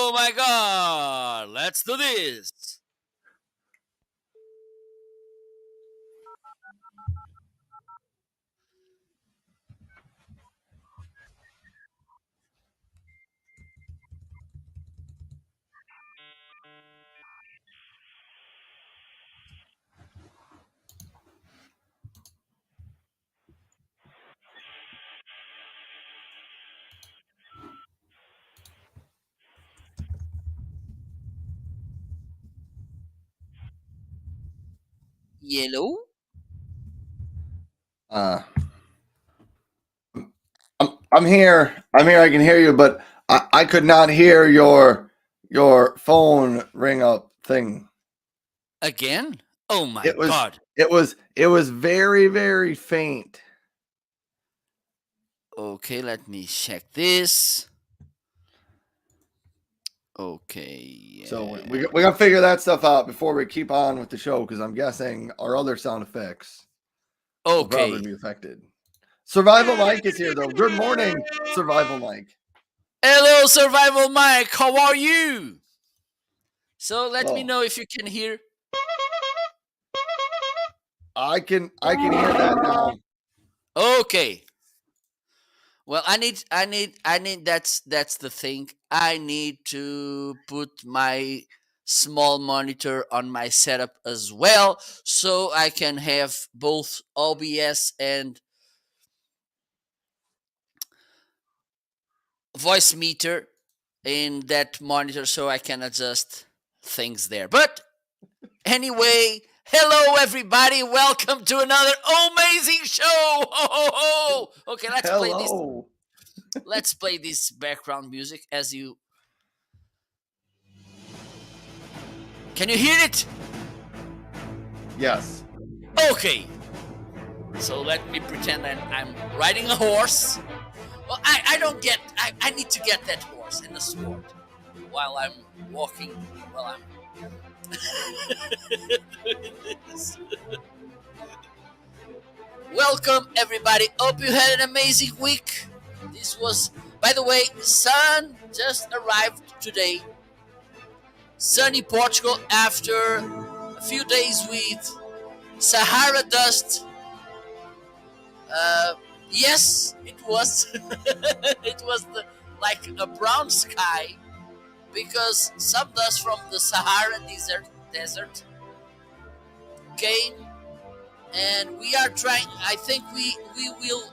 Oh my god, let's do this. Yellow? Uh, I'm here. I'm here. I can hear you, but I could not hear your phone ring up thing. Again? Oh my It was god. it was very faint. Okay, let me check this. Okay, So yeah. we gotta figure that stuff out before we keep on with the show because I'm guessing our other sound effects will probably Okay. be affected. Survival Mike is here though. Good morning, Survival Mike. Hello, Survival Mike. How are you? So let me Oh, know if you can hear. I can hear that now. Okay. Well, I need. That's the thing. I need to put my small monitor on my setup as well, so I can have both OBS and voice meter in that monitor, so I can adjust things there. But anyway, hello everybody. Welcome to another amazing show. Ho, ho, ho. Okay, let's play this. Hello. Let's play this background music as you. Can you hear it? Yes. Okay. So let me pretend I'm riding a horse. Well, I don't get. I need to get that horse and the sword while I'm walking. While I'm doing this. Welcome everybody. Hope you had an amazing week. This was, by the way, sun just arrived today. Sunny Portugal after a few days with Sahara dust. Uh, yes, it was. It was like a brown sky because some dust from the Sahara desert came, and we are trying. I think we will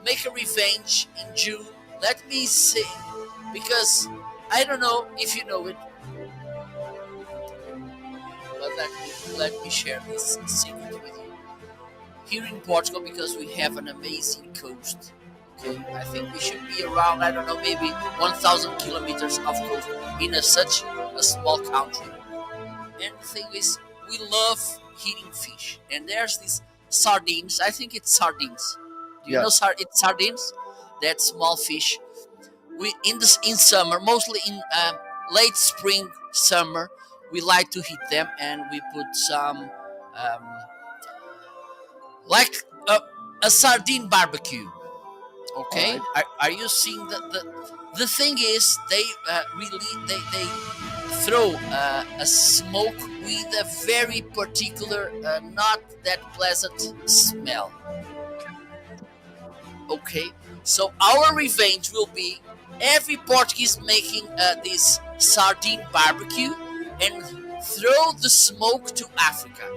make a revenge in June. Let me see, because I don't know if you know it, but let me share this secret with you. Here in Portugal, because we have an amazing coast. Okay, I think we should be around, I don't know, maybe 1,000 kilometers of coast in such a small country. And the thing is, we love eating fish. And there's these sardines. I think it's sardines. Do you know Yes. it's sardines? That small fish. We in summer, mostly in late spring, summer, we like to eat them, and we put some um, like a sardine barbecue. All Okay, right. are you seeing the thing is they really they throw a smoke with a very particular not that pleasant smell. Okay, so our revenge will be every Portuguese making this sardine barbecue and throw the smoke to Africa.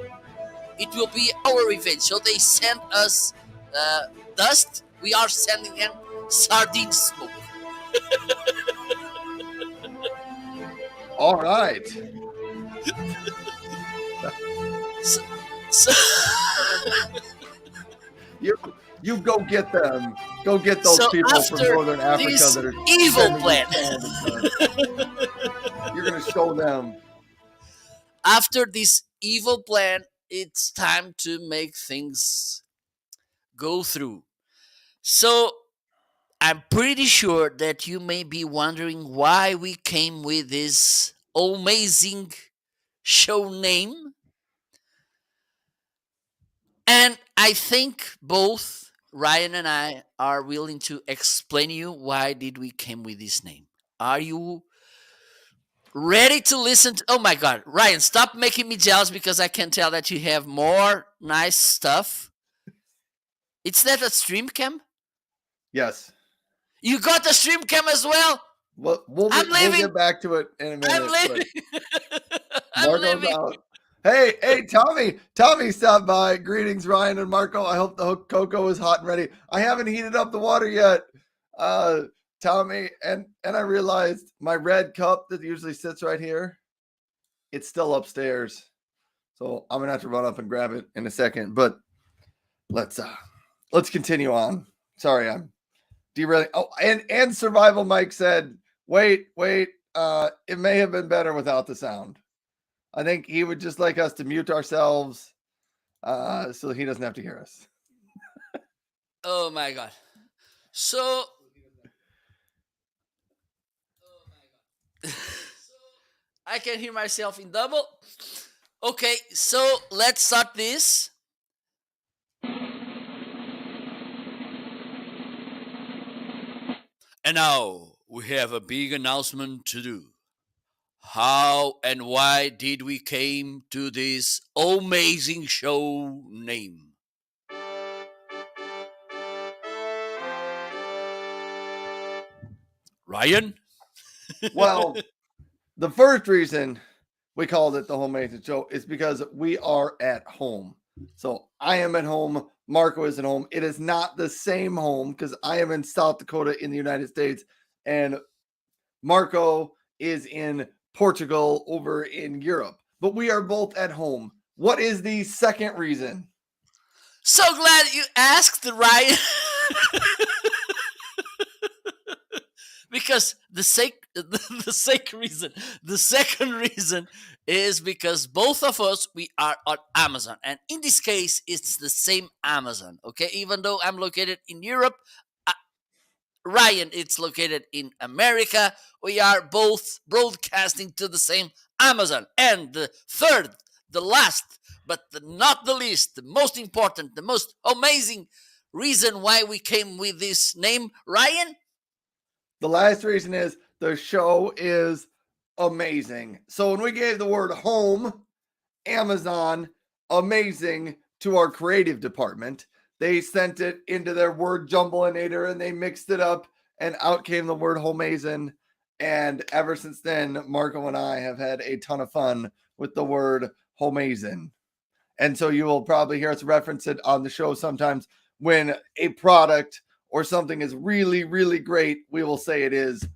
It will be our revenge. So they send us dust. We are sending them sardine smoke. All right. So, so, You you go get them. Go get those so people from after Northern Africa this that are evil sending you plan, sand and such. You're gonna show them. after this evil plan, it's time to make things go through. So I'm pretty sure that you may be wondering why we came with this amazing show name. And I think both Ryan and I are willing to explain you why did we came with this name. Are you ready to listen to? Oh my God, Ryan, stop making me jealous because I can tell that you have more nice stuff. It's that a stream cam? Yes. You got a stream cam as well? I'm We'll leaving. get back to it in a I'm minute, but leaving. I'm Marco's leaving. out. Hey, Tommy stopped by. Greetings, Ryan and Marco. I hope the cocoa is hot and ready. I haven't heated up the water yet, uh, Tommy, and I realized my red cup that usually sits right here, it's still upstairs, so I'm gonna have to run up and grab it in a second. But let's continue on. Sorry, I'm derailing. Oh, and Survival Mike said, wait, it may have been better without the sound. I think he would just like us to mute ourselves so he doesn't have to hear us. Oh my God. So I can hear myself in double. Okay, so let's start this. And now we have a big announcement to do. How and why did we came to this amazing show name? Ryan? Well, the first reason we called it the Homeazon Show is because we are at home. So I am at home. Marco is at home. It is not the same home because I am in South Dakota in the United States, and Marco is in Portugal over in Europe. But we are both at home. What is the second reason? So glad you asked, Ryan. Because the second reason is because both of us, we are on Amazon, and in this case it's the same Amazon. Okay, even though I'm located in Europe, uh, Ryan it's located in America. We are both broadcasting to the same Amazon. And the third, the last but not the least, the most important, the most amazing reason why we came with this name, Ryan. The last reason is the show is amazing. So when we gave the word home, Amazon, amazing to our creative department, they sent it into their word jumbleinator and they mixed it up, and out came the word Homeazon. And ever since then, Marco and I have had a ton of fun with the word Homeazon. And so you will probably hear us reference it on the show sometimes when a product or something is really, really great. We will say it is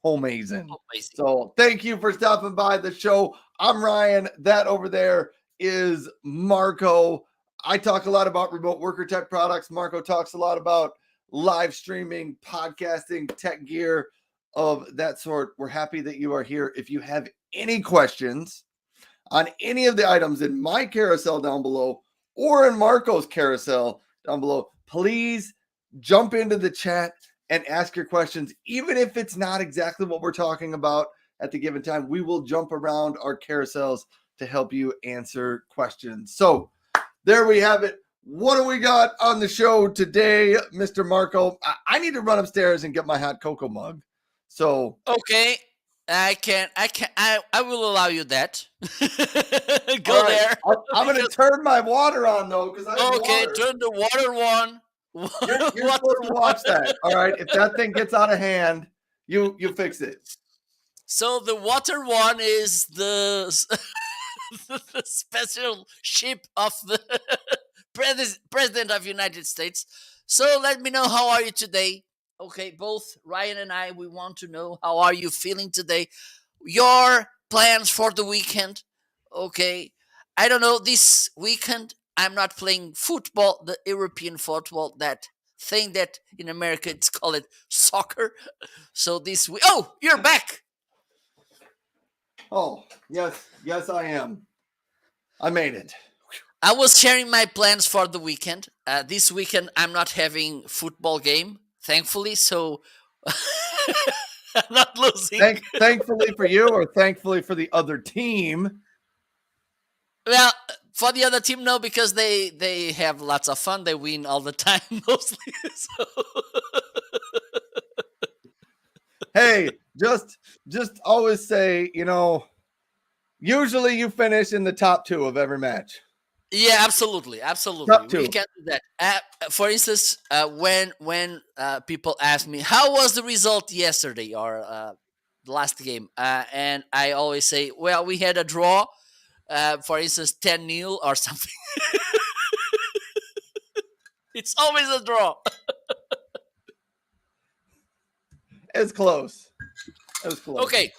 Homeazon. So thank you for stopping by the show. I'm Ryan. That over there is Marco. I talk a lot about remote worker tech products. Marco talks a lot about live streaming, podcasting, tech gear of that sort. We're happy that you are here. If you have any questions on any of the items in my carousel down below or in Marco's carousel down below, please jump into the chat and ask your questions. Even if it's not exactly what we're talking about at the given time, we will jump around our carousels to help you answer questions. So there we have it. What do we got on the show today, Mr. Marco? I need to run upstairs and get my hot cocoa mug. So okay, I will allow you that. Go all right, there. I'm going to turn my water on though, because I have Okay, water. turn the water on. You're supposed to watch that. All right. If that thing gets out of hand, you fix it. So the water one is the the special ship of the president of United States. So let me know, how are you today? Okay, both Ryan and I, we want to know how are you feeling today. Your plans for the weekend. Okay, I don't know, this weekend I'm not playing football, the European football, that thing that in America it's called soccer. So this week, oh, you're back. Oh, yes, I am. I made it. I was sharing my plans for the weekend. This weekend I'm not having football game, thankfully, so I'm not losing. Thankfully for you, or thankfully for the other team. Well, for the other team, no, because they have lots of fun. They win all the time, mostly. So. Hey, just always say, usually you finish in the top 2 of every match. Yeah, absolutely, absolutely. Top We 2. can do that. For instance, when people ask me how was the result yesterday or the last game, and I always say, well, we had a draw. For instance, 10-0 or something. It's always a draw. It's close. It was close. Okay,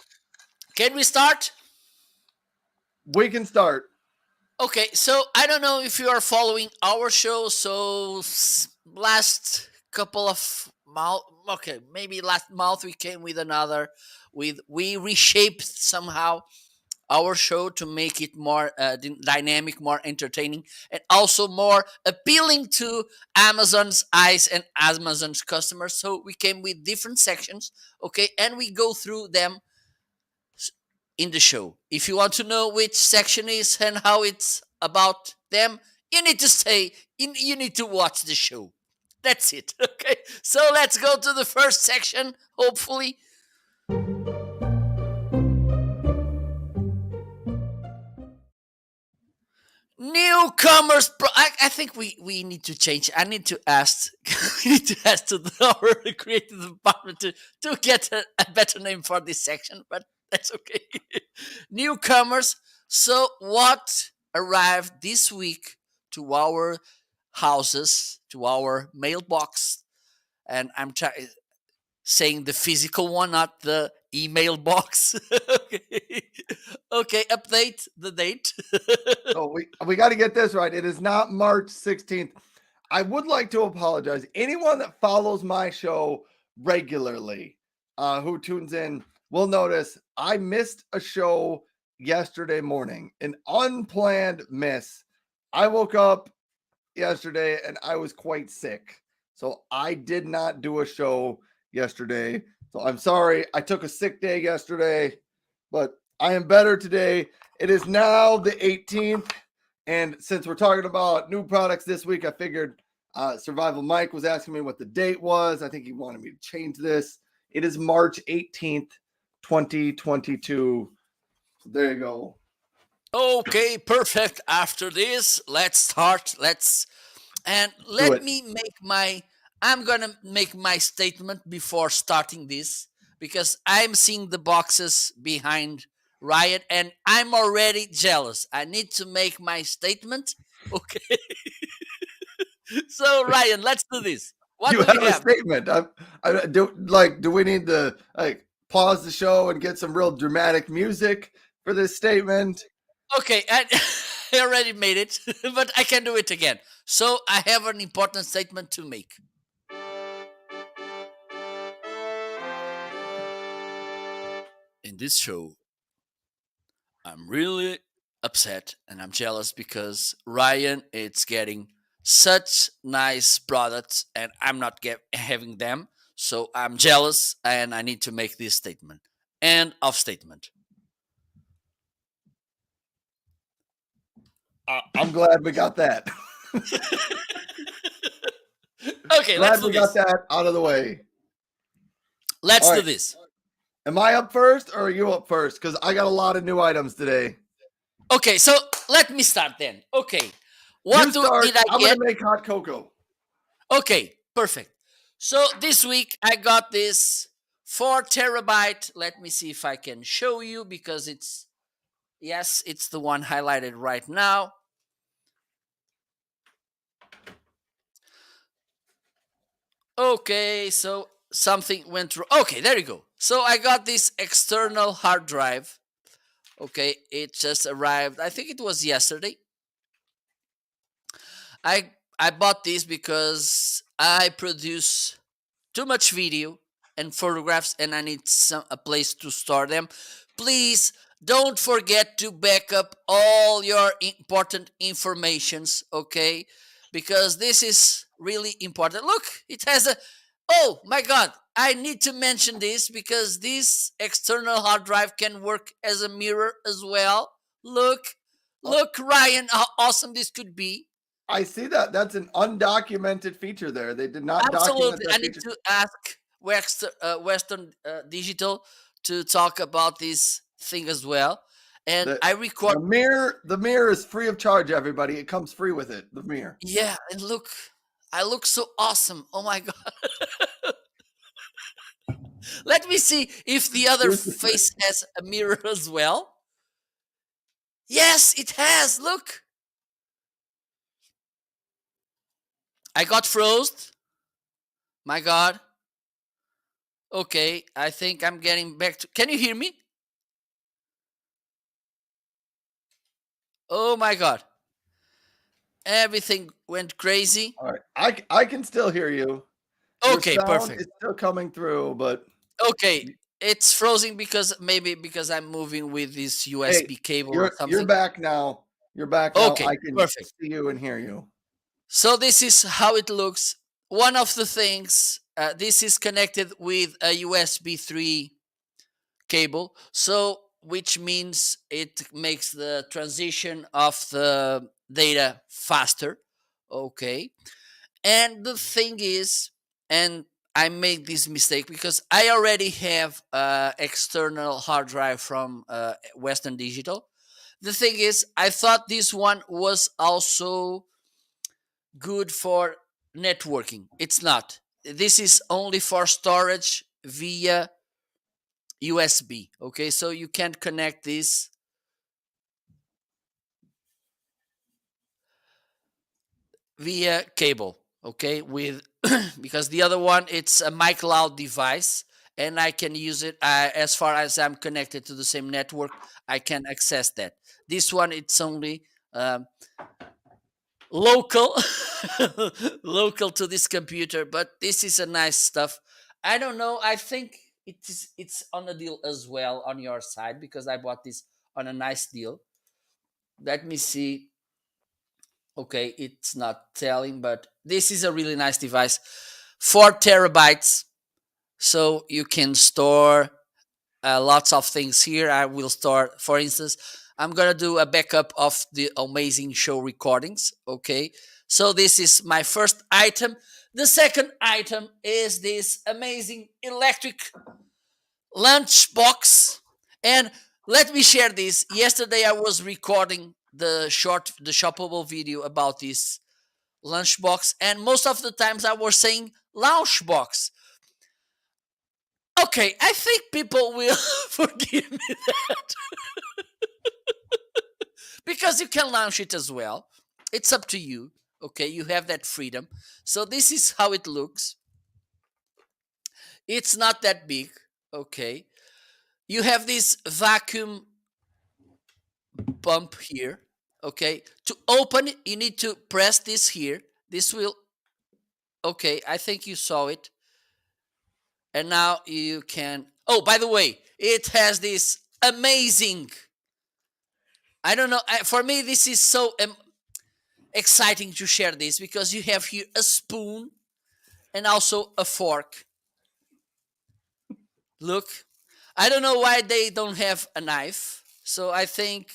can we start? We can start. Okay, so I don't know if you are following our show. So last couple of month, okay, maybe last month we came with another. We reshaped somehow our show to make it more dynamic, more entertaining, and also more appealing to Amazon's eyes and Amazon's customers. So we came with different sections, okay, and we go through them in the show. If you want to know which section is and how it's about them, you need to stay. You need to watch the show. That's it. Okay. So let's go to the first section. Hopefully, newcomers. I think we need to change. I need to ask. We need to ask to our creative department to get a better name for this section. But that's okay. Newcomers. So what arrived this week to our houses, to our mailbox, and I'm saying the physical one, not the email box. Okay. Okay, update the date. So we got to get this right. It is not March 16th. I would like to apologize. Anyone that follows my show regularly, who tunes in, will notice I missed a show yesterday morning, an unplanned miss. I woke up yesterday and I was quite sick. So I did not do a show yesterday. So I'm sorry. I took a sick day yesterday, but I am better today. It is now the 18th. And since we're talking about new products this week, I figured Survival Mike was asking me what the date was. I think he wanted me to change this. It is March 18th, 2022. So there you go. Okay, perfect. After this, let's start. Let me make my I'm going to make my statement before starting this because I'm seeing the boxes behind Riot and I'm already jealous. I need to make my statement. Okay. So Ryan, let's do this. What You do we have a have? statement. Do we need to pause the show and get some real dramatic music for this statement? Okay, I already made it, but I can do it again. So I have an important statement to make. In this show, I'm really upset and I'm jealous because Ryan is getting such nice products and I'm not having them. So I'm jealous and I need to make this statement. End of statement. I'm glad we got that. Okay, let's Glad do we got this. that out of the way. Let's All do right. this. Am I up first or are you up first? Because I got a lot of new items today. Okay, so let me start then. Okay, You start. did I I'm get? going to make hot cocoa. Okay, perfect. So this week I got this 4 terabyte. Let me see if I can show you because yes, it's the one highlighted right now. Okay, so something went wrong. Okay, there you go. So I got this external hard drive. Okay, it just arrived. I think it was yesterday. I bought this because I produce too much video and photographs and I need a place to store them. Please don't forget to back up all your important informations, okay? Because this is really important. Look, it has a oh my god, I need to mention this because this external hard drive can work as a mirror as well. Look, Ryan, how awesome this could be. I see that. That's an undocumented feature there. They did not document Absolutely. that I need feature. to ask Western Digital to talk about this thing as well. And The I record. the mirror is free of charge, everybody. It comes free with it. The mirror. Yeah, and look, I look so awesome. Oh my god! Let me see if the other Here's the thing. face has a mirror as well. Yes, it has. Look, I got froze. My god. Okay, I think I'm getting back to. Can you hear me? Oh my god. Everything went crazy. All right. I can still hear you. Your Okay, sound perfect. is still coming through, but Okay, it's frozen because maybe because I'm moving with this hey, USB cable or you're something. back now. You're back now. Okay, I can perfect. see you and hear you. So this is how it looks. One of the things, this is connected with a USB 3 cable, so which means it makes the transition of the data faster. Okay. And the thing is, and I made this mistake because I already have external hard drive from Western Digital. The thing is, I thought this one was also good for networking. It's not. This is only for storage via USB. Okay, so you can't connect this via cable. Okay, with because the other one it's a MyCloud device and I can use it as far as I'm connected to the same network. I can access that. This one it's only local local to this computer, but this is a nice stuff. I don't know, I think it's on a deal as well on your side because I bought this on a nice deal. Let me see. Okay, it's not telling, but this is a really nice device. 4 terabytes, so you can store lots of things here. I will store, for instance, I'm gonna do a backup of the amazing show recordings. Okay, so this is my first item. The second item is this amazing electric lunchbox, and let me share this. Yesterday, I was recording the shoppable video about this lunchbox, and most of the times I was saying lunchbox. Okay, I think people will forgive me that because you can launch it as well. It's up to you. Okay, you have that freedom. So this is how it looks. It's not that big. Okay, you have this vacuum pump here. Okay, to open it, you need to press this here. This will. Okay, I think you saw it. And now you can. Oh, by the way, it has this amazing. I don't know. For me, this is so exciting to share this because you have here a spoon and also a fork. Look, I don't know why they don't have a knife. So I think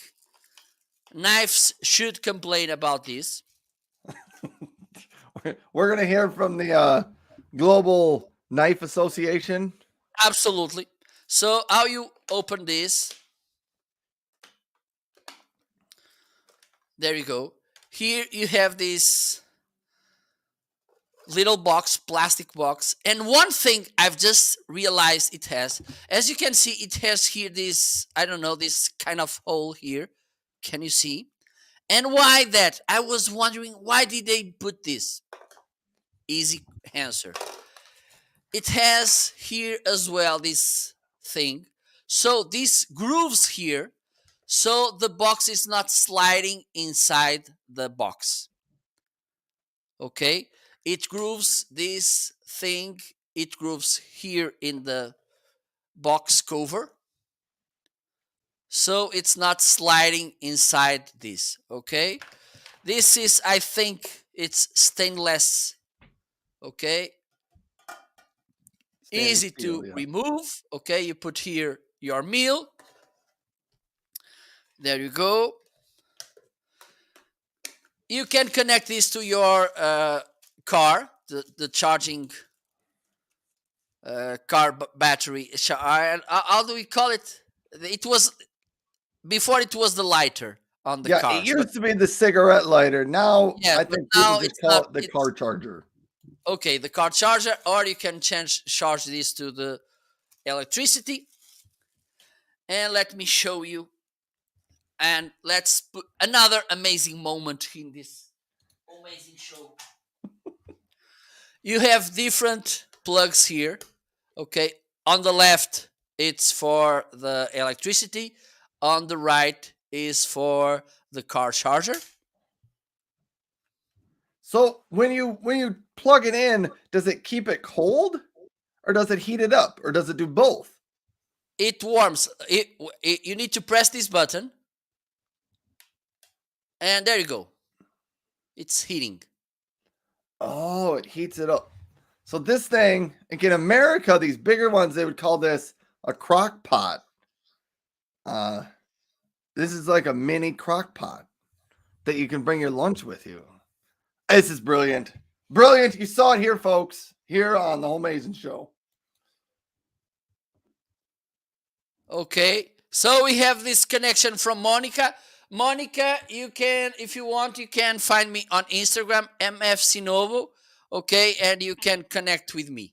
knives should complain about this. We're gonna hear from the Global Knife Association. Absolutely. So how you open this? There you go. Here you have this little box, plastic box. And one thing I've just realized it has, as you can see, it has here this, I don't know, this kind of hole here. Can you see? And why that? I was wondering why did they put this? Easy answer. It has here as well this thing. So these grooves here, so the box is not sliding inside the box. Okay, it grooves this thing, it grooves here in the box cover, so it's not sliding inside this. Okay, this is, I think it's stainless. Okay, Stainless easy steel, to yeah. remove. Okay, you put here your meal, there you go. You can connect this to your car, the charging car battery. How do we call it? It was before it was the lighter on the Yeah, it cars, but used to be the cigarette lighter. Now yeah, I but think people now just it's call not. it the It's car charger. okay. The car charger, or you can charge this to the electricity. And let me show you. And let's put another amazing moment in this amazing show. You have different plugs here. Okay, on the left it's for the electricity. On the right is for the car charger. So when you plug it in, does it keep it cold or does it heat it up or does it do both? It warms. You need to press this button, and there you go. It's heating. Oh, it heats it up. So this thing, like in America, these bigger ones, they would call this a crock pot. Uh, this is like a mini crock pot that you can bring your lunch with you. This is brilliant. Brilliant. You saw it here, folks, here on the Homeazon Show. Okay, so we have this connection from Monica. Monica, you can, if you want, you can find me on Instagram, mfsinovo. Okay, and you can connect with me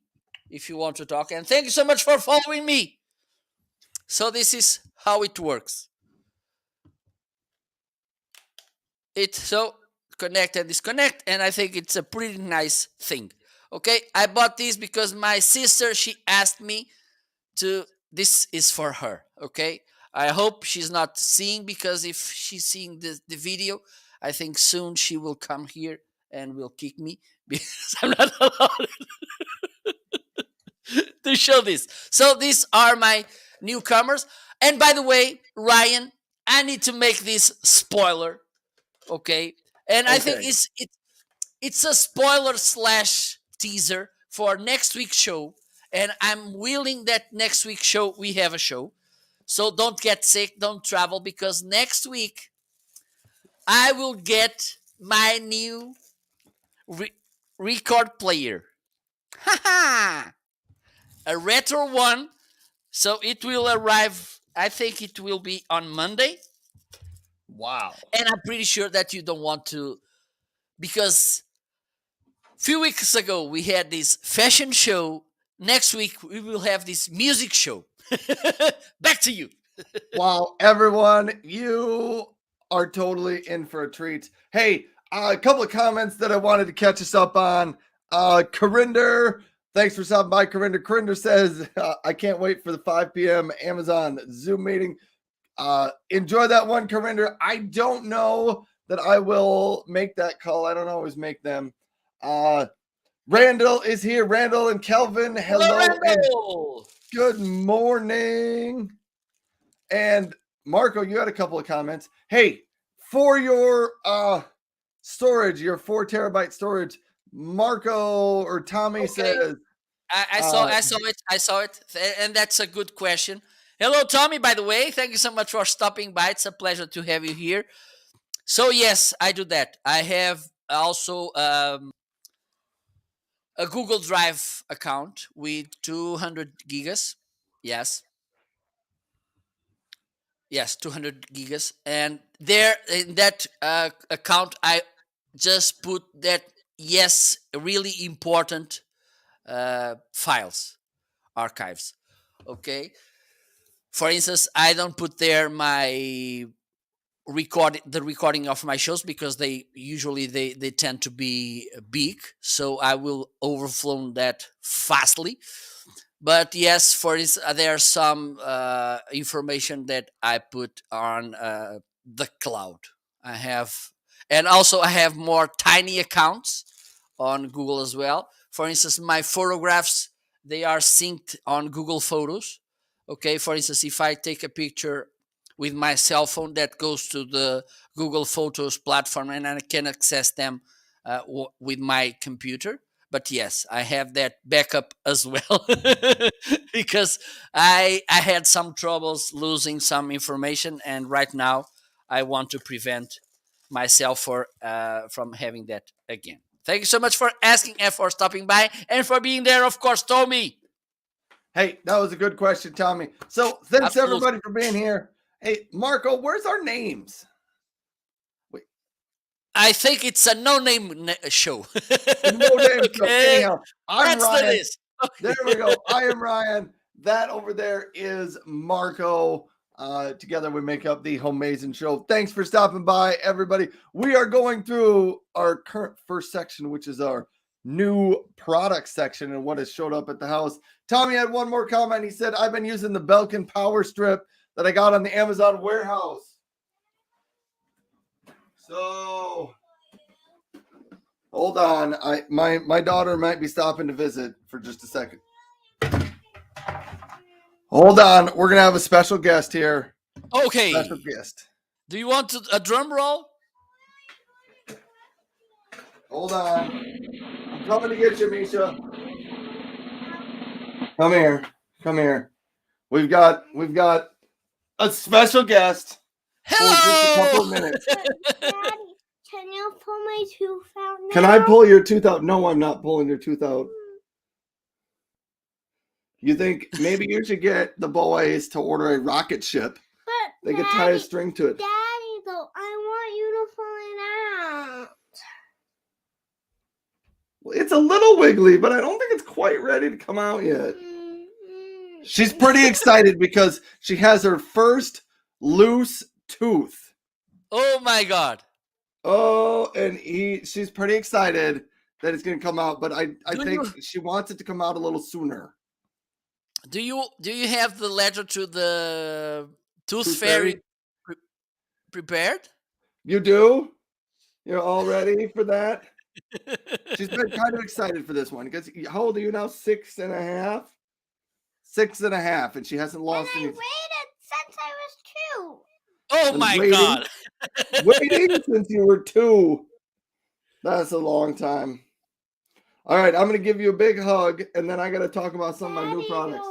if you want to talk. And thank you so much for following me. So this is how it works. It so connect and disconnect, and I think it's a pretty nice thing. Okay, I bought this because my sister, she asked me to, this is for her. Okay, I hope she's not seeing, because if she's seeing the video, I think soon she will come here and will kick me because I'm not allowed to show this. So these are my newcomers. And by the way, Ryan, I need to make this spoiler. Okay, and I think Okay. it's a spoiler slash teaser for next week's show. And I'm willing that next week's show we have a show. So don't get sick, don't travel, because next week I will get my new re- record player. Haha! A retro one. So it will arrive, I think it will be on Monday. Wow. And I'm pretty sure that you don't want to, because few weeks ago we had this fashion show. Next week we will have this music show. Back to you. Wow, everyone, you are totally in for a treat. Hey, a couple of comments that I wanted to catch us up on. Corinder, thanks for stopping by, Corinder. Corinder says, I can't wait for the 5 p.m. Amazon Zoom meeting. Enjoy that one, Corinder. I don't know that I will make that call. I don't always make them. Randall is here. Randall and Kelvin, Hello, hello and Randall. good morning. And Marco, you had a couple of comments. Hey, for your storage, your 4 terabyte storage, Marco or Tommy Okay, says, I saw it, and that's a good question. Hello, Tommy. By the way, thank you so much for stopping by. It's a pleasure to have you here. So yes, I do that. I have also a Google Drive account with 200 gigas. Yes, yes, 200 gigas, and there in that account, I just put that, yes, really important files, archives. Okay, for instance, I don't put there my the recording of my shows, because they usually they tend to be big, so I will overflow that fastly. But yes, for this, there's some information that I put on the cloud. I have, and also I have more tiny accounts on Google as well. For instance, my photographs, they are synced on Google Photos. Okay, for instance, if I take a picture with my cell phone, that goes to the Google Photos platform, and I can access them with my computer. But yes, I have that backup as well because I had some troubles losing some information, and right now I want to prevent myself from having that again. Thank you so much for asking and for stopping by and for being there, of course, Tommy. Hey, that was a good question, Tommy. So thanks Absolutely. everybody for being here. Hey, Marco, where's our names? Wait, I think it's a no-name show. no name show. Okay, Anyhow, I'm let's do Ryan. this. There we go. I am Ryan. That over there is Marco. Together we make up the Homeazon show. Thanks for stopping by, everybody. We are going through our current first section, which is our new product section and what has showed up at the house. Tommy had one more comment. He said, I've been using the Belkin power strip that I got on the Amazon warehouse. So hold on. My daughter might be stopping to visit for just a second. Hold on. We're gonna have a special guest here. Okay. Special guest. Do you want a drum roll? Hold on. I'm coming to get you, Misha. Come here. Come here. We've got a special guest for just a couple of Hello. minutes. Daddy, can you pull my tooth out now? Can I pull your tooth out? No, I'm not pulling your tooth out. You think maybe you should get the boys to order a rocket ship? But They could tie a string to it. Daddy, though, I want you to pull it out. It's a little wiggly, but I don't think it's quite ready to come out yet. She's pretty excited because she has her first loose tooth. Oh my God. Oh, and she's pretty excited that it's going to come out, but I Do think she wants it to come out a little sooner. Do you have the letter to the Tooth Tooth Fairy prepared? You do? You're all ready for that? She's been kind of excited for this one because how old are you now? 6.5? 6.5, and she hasn't lost And I any. waited since I was 2. Oh And my waiting. God. Waiting since you were 2. That's a long time. All right, I'm going to give you a big hug, and then I got to talk about some of my new products.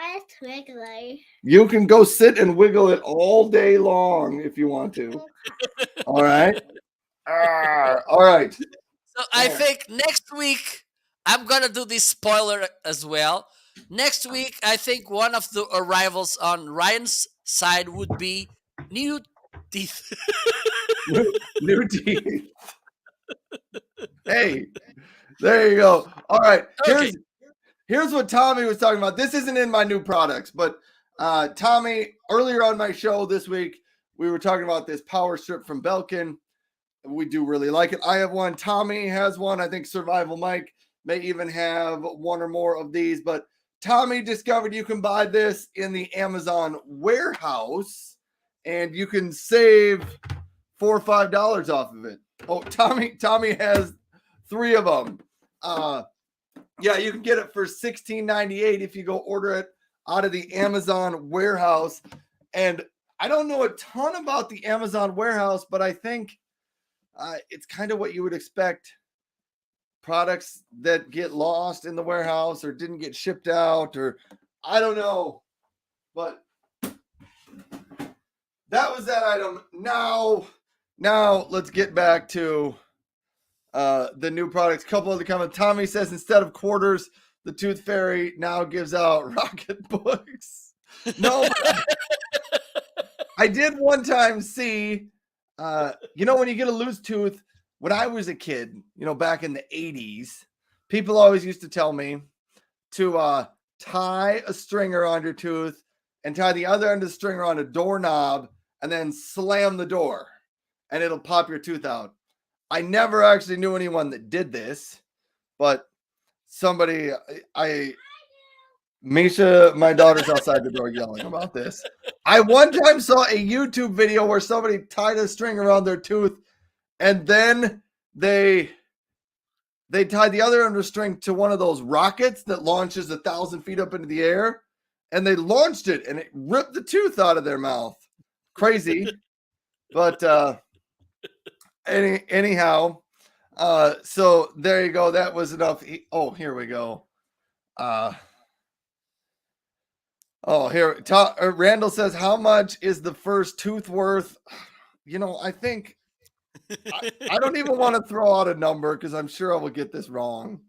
I twiggly. You can go sit and wiggle it all day long if you want to. All right? All right. So I think next week I'm gonna do this spoiler as well. Next week, I think one of the arrivals on Ryan's side would be new teeth. New teeth. Hey, there you go. All right. Okay. Here's what Tommy was talking about. This isn't in my new products, but Tommy, earlier on my show this week, we were talking about this power strip from Belkin. We do really like it. I have one. Tommy has one. I think Survival Mike may even have one or more of these, but Tommy discovered you can buy this in the Amazon warehouse and you can save $4 or $5 off of it. Oh, Tommy has 3 of them. Yeah, you can get it for $16.98 if you go order it out of the Amazon warehouse. And I don't know a ton about the Amazon warehouse, but I think it's kind of what you would expect. Products that get lost in the warehouse or didn't get shipped out, or I don't know. But that was that item. Now let's get back to the new products. Couple of the comments. Tommy says instead of quarters, the Tooth Fairy now gives out rocket books. No, I did one time see, when you get a loose tooth, when I was a kid, back in the 80s, people always used to tell me to tie a string around your tooth and tie the other end of the string around a doorknob and then slam the door and it'll pop your tooth out. I never actually knew anyone that did this, but somebody, Misha, my daughter's outside the door yelling about this. I one time saw a YouTube video where somebody tied a string around their tooth and then they tied the other end of the string to one of those rockets that launches 1,000 feet up into the air, and they launched it and it ripped the tooth out of their mouth. Crazy. But anyhow, so there you go. That was enough. Oh, here we go. Here, Randall says, how much is the first tooth worth? I think I don't even want to throw out a number because I'm sure I will get this wrong.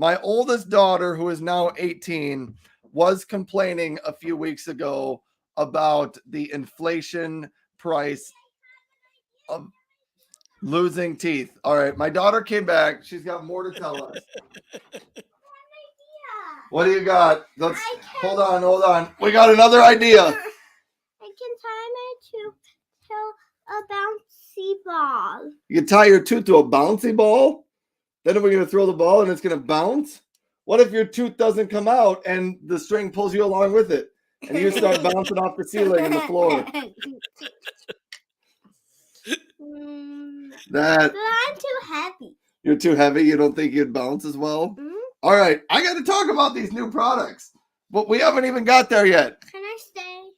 My oldest daughter, who is now 18, was complaining a few weeks ago about the inflation price of losing teeth. All right, my daughter came back. She's got more to tell us. What do you got? Let's hold on. We got another idea. I can tie my tooth to a bouncy ball. You can tie your tooth to a bouncy ball? Then are we going to throw the ball and it's going to bounce? What if your tooth doesn't come out and the string pulls you along with it? And you start bouncing off the ceiling and the floor. But I'm too heavy. You're too heavy? You don't think you'd bounce as well? Mm-hmm. All right, I got to talk about these new products. But we haven't even got there yet. Can I stay?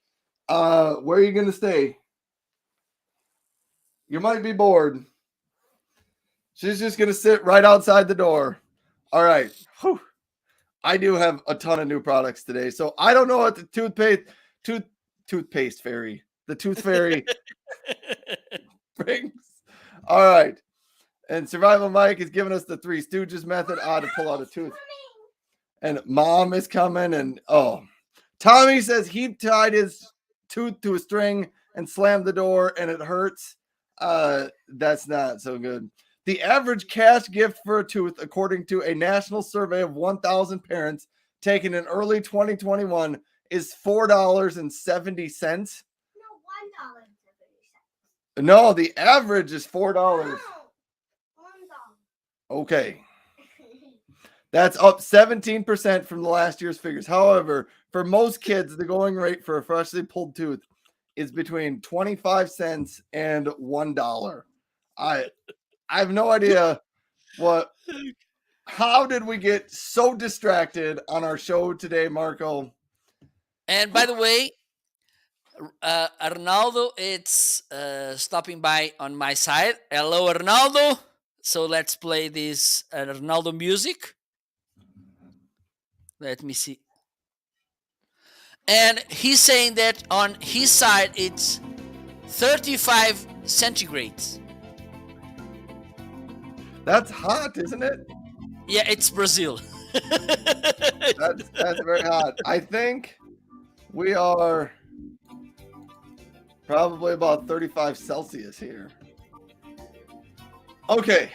Where are you going to stay? You might be bored. She's just going to sit right outside the door. All right. Whew. I do have a ton of new products today. So I don't know what the toothpaste fairy, the tooth fairy brings. All right. And Survival Mike is giving us the Three Stooges method to pull out a tooth. And Mom is coming. And Tommy says he tied his tooth to a string and slammed the door and it hurts. That's not so good. The average cash gift for a tooth, according to a national survey of 1,000 parents taken in early 2021, is $4.70. No, $1.70. No, the average is $4. $1. Okay. That's up 17% from the last year's figures. However, for most kids, the going rate for a freshly pulled tooth is between 25 cents and $1. I have no idea how did we get so distracted on our show today, Marco? And by the way, Arnaldo, it's stopping by on my side. Hello, Arnaldo. So let's play this Arnaldo music. Let me see. And he's saying that on his side it's 35 centigrades. That's hot, isn't it? Yeah, it's Brazil. That's very hot. I think we are probably about 35 Celsius here. Okay.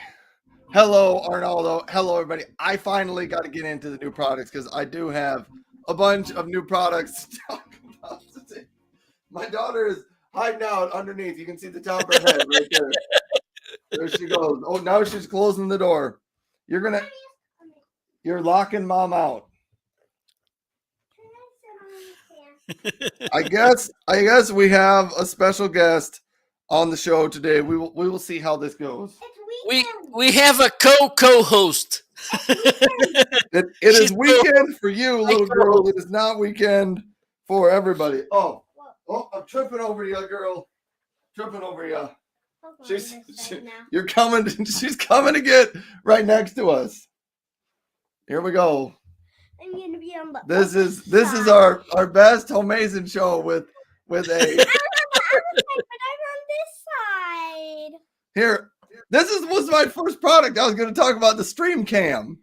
Hello, Arnaldo. Hello, everybody. I finally got to get into the new products because I do have a bunch of new products to talk about today. My daughter is hiding out underneath. You can see the top of her head right there. There she goes. Oh, now she's closing the door. You're locking Mom out. I guess we have a special guest on the show today. We will see how this goes. We have a co-host. It is weekend for you, little girl. It is not weekend for everybody. Oh, I'm tripping over you, girl. Tripping over you. You're coming. She's coming to get right next to us. Here we go. I'm gonna be on the This is our best Homeazon show with a. I'm on the other side, but I'm on this side. Here, was my first product. I was going to talk about the stream cam,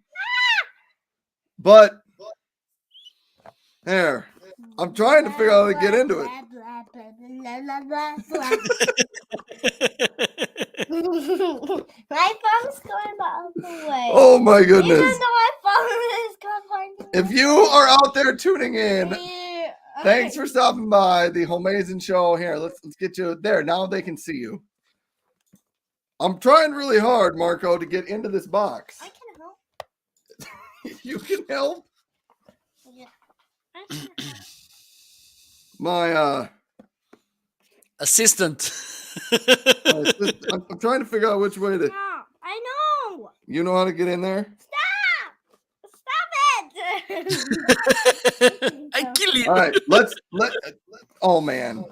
but there. I'm trying to figure out how to get into it. My phone's going the other way. Oh my goodness. Even though my phone is going If you are out there tuning in, thanks for stopping by the Homeazon show. Here, let's get you there. Now they can see you. I'm trying really hard, Marco, to get into this box. I can help. You can help? Yeah. I can help. My Assistant. I'm trying to figure out which way to. No, I know. You know how to get in there? Stop it. I kill you. All right, let. Oh man,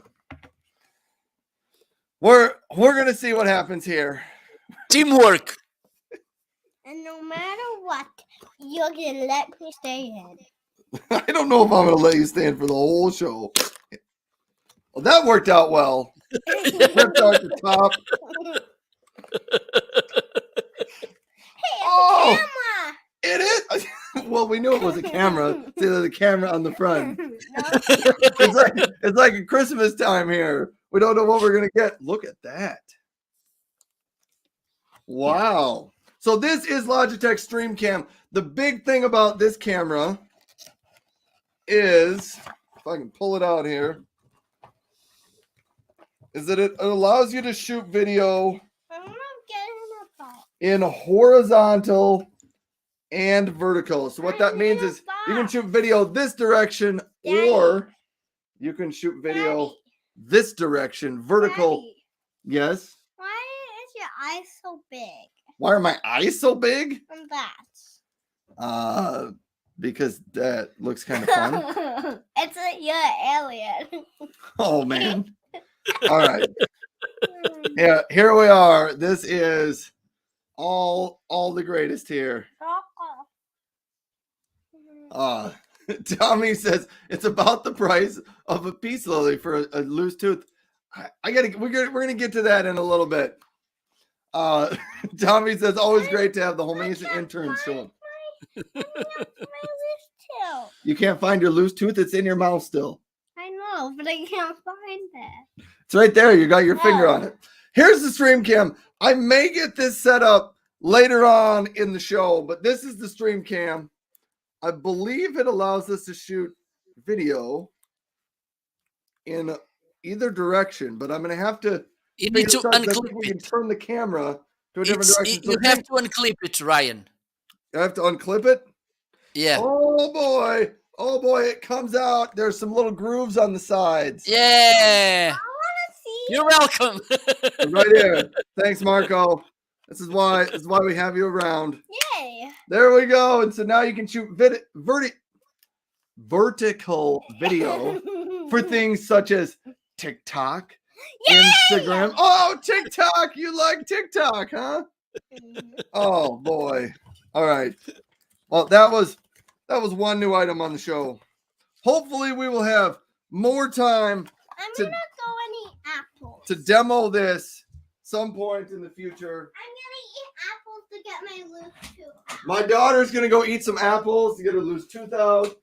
we're gonna see what happens here. Teamwork. And no matter what, you're gonna let me stay in. I don't know if I'm gonna let you stand for the whole show. Well, that worked out well. Ripped out the top. Hey, Oh! camera. get it? Well, we knew it was a camera. It's either the camera on the front. No. It's like a Christmas time here. We don't know what we're gonna get. Look at that. Wow. So this is Logitech Stream Cam. The big thing about this camera is, if I can pull it out here, is that it allows you to shoot video I'm not getting a ball. in horizontal and vertical. So what that means is you can shoot video this direction, or you can shoot video Daddy, this direction, vertical. Daddy, Yes. why is your eye so big? Why are my eyes so big? From that. Because that looks kind of fun. You're an alien. Oh man. All right. Yeah, here we are. This is all the greatest here. Tommy says it's about the price of a peace lily for a loose tooth. We're gonna get to that in a little bit. Tommy says always great to have the Homeazon interns show up. You can't find your loose tooth, it's in your mouth still. I know, but I can't find it. It's right there. You got your finger on it. Here's the stream cam. I may get this set up later on in the show, but this is the stream cam. I believe it allows us to shoot video in either direction, but I'm going to have to. You need to unclip we can it. turn the camera to a different direction. You have to unclip it, Ryan. I have to unclip it? Yeah. Oh boy. Oh boy, it comes out. There's some little grooves on the sides. Yeah. I want to see. You're welcome. Right here. Thanks, Marco. This is why we have you around. Yay. There we go. And so now you can shoot vertical video for things such as TikTok, Yay! Instagram. Oh, TikTok. You like TikTok, huh? Oh boy. All right. Well, that was one new item on the show. Hopefully we will have more time I'm to- gonna go and eat apples. to demo this some point in the future. I'm gonna eat apples to get my loose tooth. My daughter's gonna go eat some apples to get her loose tooth out.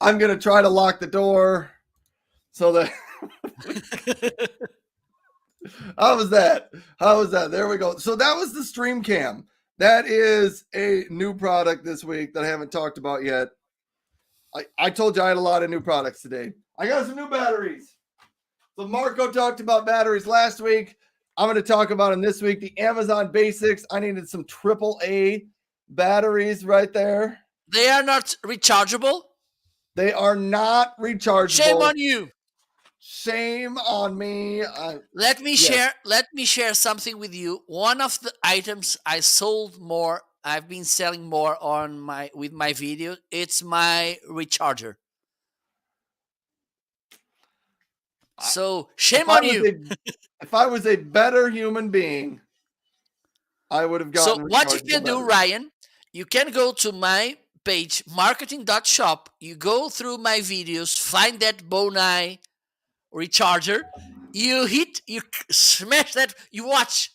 I'm gonna try to lock the door so that. How was that? There we go. So that was the stream cam. That is a new product this week that I haven't talked about yet. I told you I had a lot of new products today. I got some new batteries. So Marco talked about batteries last week. I'm going to talk about them this week. The Amazon Basics. I needed some AAA batteries right there. They are not rechargeable. They are not rechargeable. Shame on you. Shame on me. Let me share something with you. One of the items I sold more, I've been selling more with my video. It's my recharger. So shame on you. If I was a better human being, I would have gotten. So what you can do, Ryan, you can go to my page, marketing.shop. You go through my videos, find that Bonai recharger. You smash that. You watch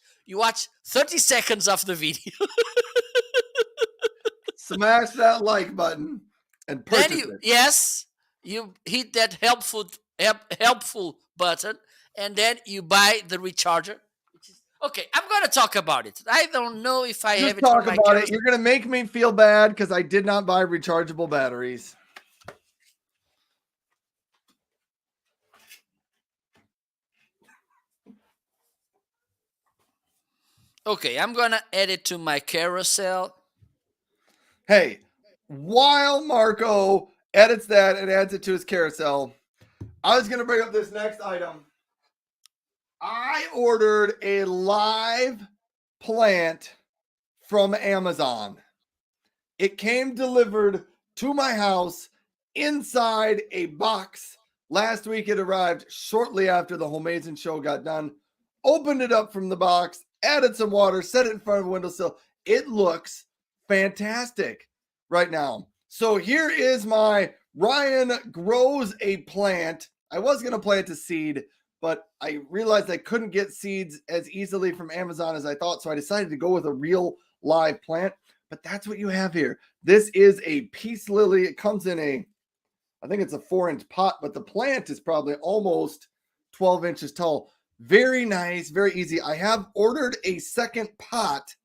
30 seconds of the video. Smash that like button and purchase it. Yes, you hit that helpful button, and then you buy the recharger. Okay, I'm going to talk about it. I don't know if I have it. Talk about it. You're going to make me feel bad because I did not buy rechargeable batteries. Okay, I'm going to add it to my carousel. Hey, while Marco edits that and adds it to his carousel, I was going to bring up this next item. I ordered a live plant from Amazon. It came delivered to my house inside a box. Last week it arrived shortly after the Homeazon show got done. Opened it up from the box, added some water, set it in front of a windowsill. It looks fantastic right now. So here is my Ryan grows a plant. I was going to plant a seed, but I realized I couldn't get seeds as easily from Amazon as I thought. So I decided to go with a real live plant. but that's what you have here. This is a peace lily. It comes in I think it's a 4-inch pot, but the plant is probably almost 12 inches tall. Very nice, very easy. I have ordered a second pot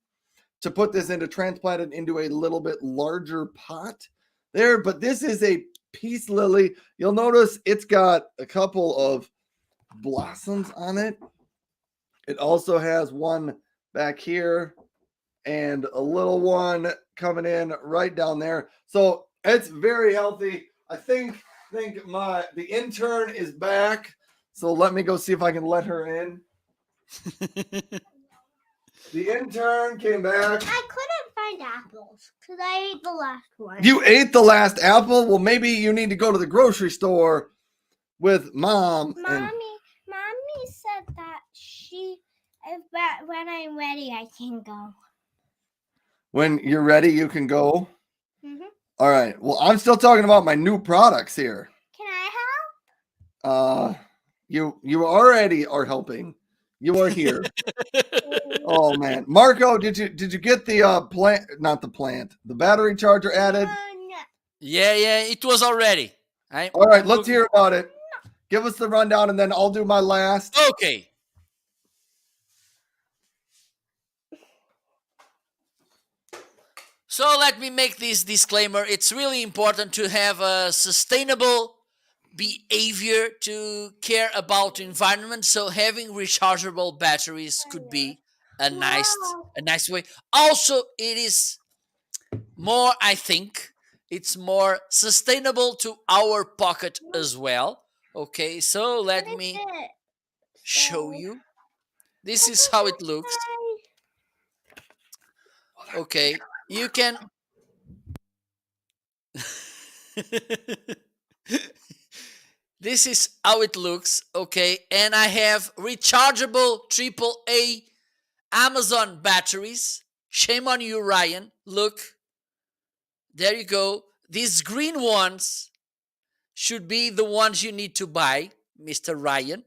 to put this into, transplanted into a little bit larger pot there, but this is a peace lily. You'll notice it's got a couple of blossoms on it. It also has one back here and a little one coming in right down there. So it's very healthy. I think the intern is back. So let me go see if I can let her in. The intern came back. I couldn't find apples because I ate the last one. You ate the last apple? Well, maybe you need to go to the grocery store with mom. Mommy said that when I'm ready, I can go. When you're ready, you can go. Mm-hmm. All right. Well, I'm still talking about my new products here. Can I help? You already are helping. You are here. Oh man, Marco, did you get the plant? Not the plant. The battery charger added. No. Yeah, it was already. All right, let's hear about it. Give us the rundown, and then I'll do my last. Okay. So let me make this disclaimer. It's really important to have a sustainable behavior to care about the environment. So having rechargeable batteries could be a nice way. Also, it is more, I think, it's more sustainable to our pocket as well. Okay, so let me show you. This is how it looks. Okay, you can. This is how it looks. Okay, and I have rechargeable AAA Amazon batteries. Shame on you, Ryan. Look, there you go. These green ones should be the ones you need to buy, Mr. Ryan.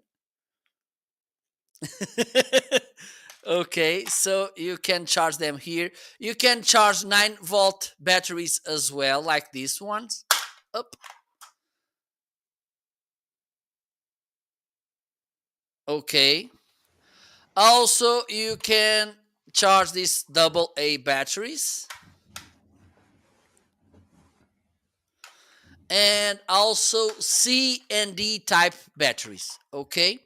Okay, so you can charge them here. You can charge 9-volt batteries as well, like these ones. Up. Okay. Also, you can charge these AA batteries. And also C and D type batteries. Okay.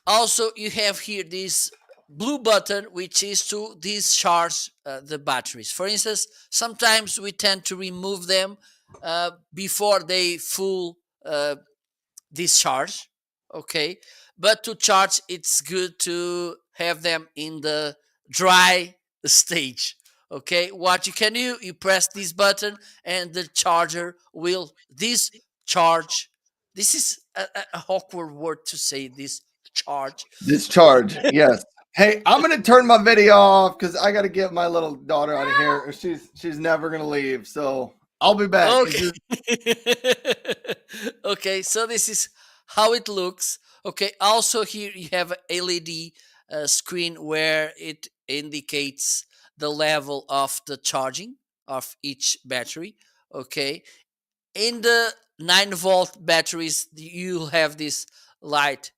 Also, you have here this blue button, which is to discharge the batteries. For instance, sometimes we tend to remove them before they full discharge. Okay, but to charge, it's good to have them in the dry stage. Okay, what you can do, you press this button and the charger will discharge. This is a awkward word to say, this charge. Discharge, yes. Hey, I'm gonna turn my video off because I gotta get my little daughter out of here. She's never gonna leave. So I'll be back. Okay. Okay, so this is how it looks. Okay, also here you have a LED screen where it indicates the level of the charging of each battery. Okay, in the 9-volt batteries, you'll have this light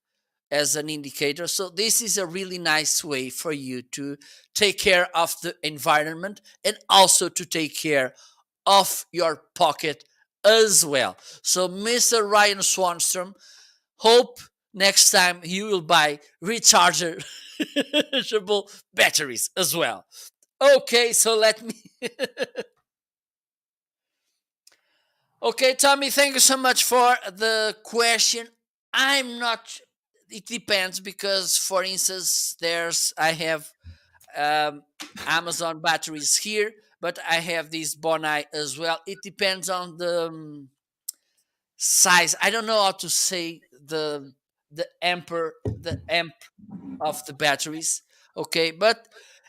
as an indicator. So this is a really nice way for you to take care of the environment and also to take care of your pocket as well. So Mr. Ryan Swanstrom, hope next time you will buy rechargeable batteries as well. Okay, so let me Okay, Tommy, thank you so much for the question. I'm not, it depends, because for instance, I have Amazon batteries here, but I have these Bonai as well. It depends on the size. I don't know how to say the amp of the batteries. Okay, but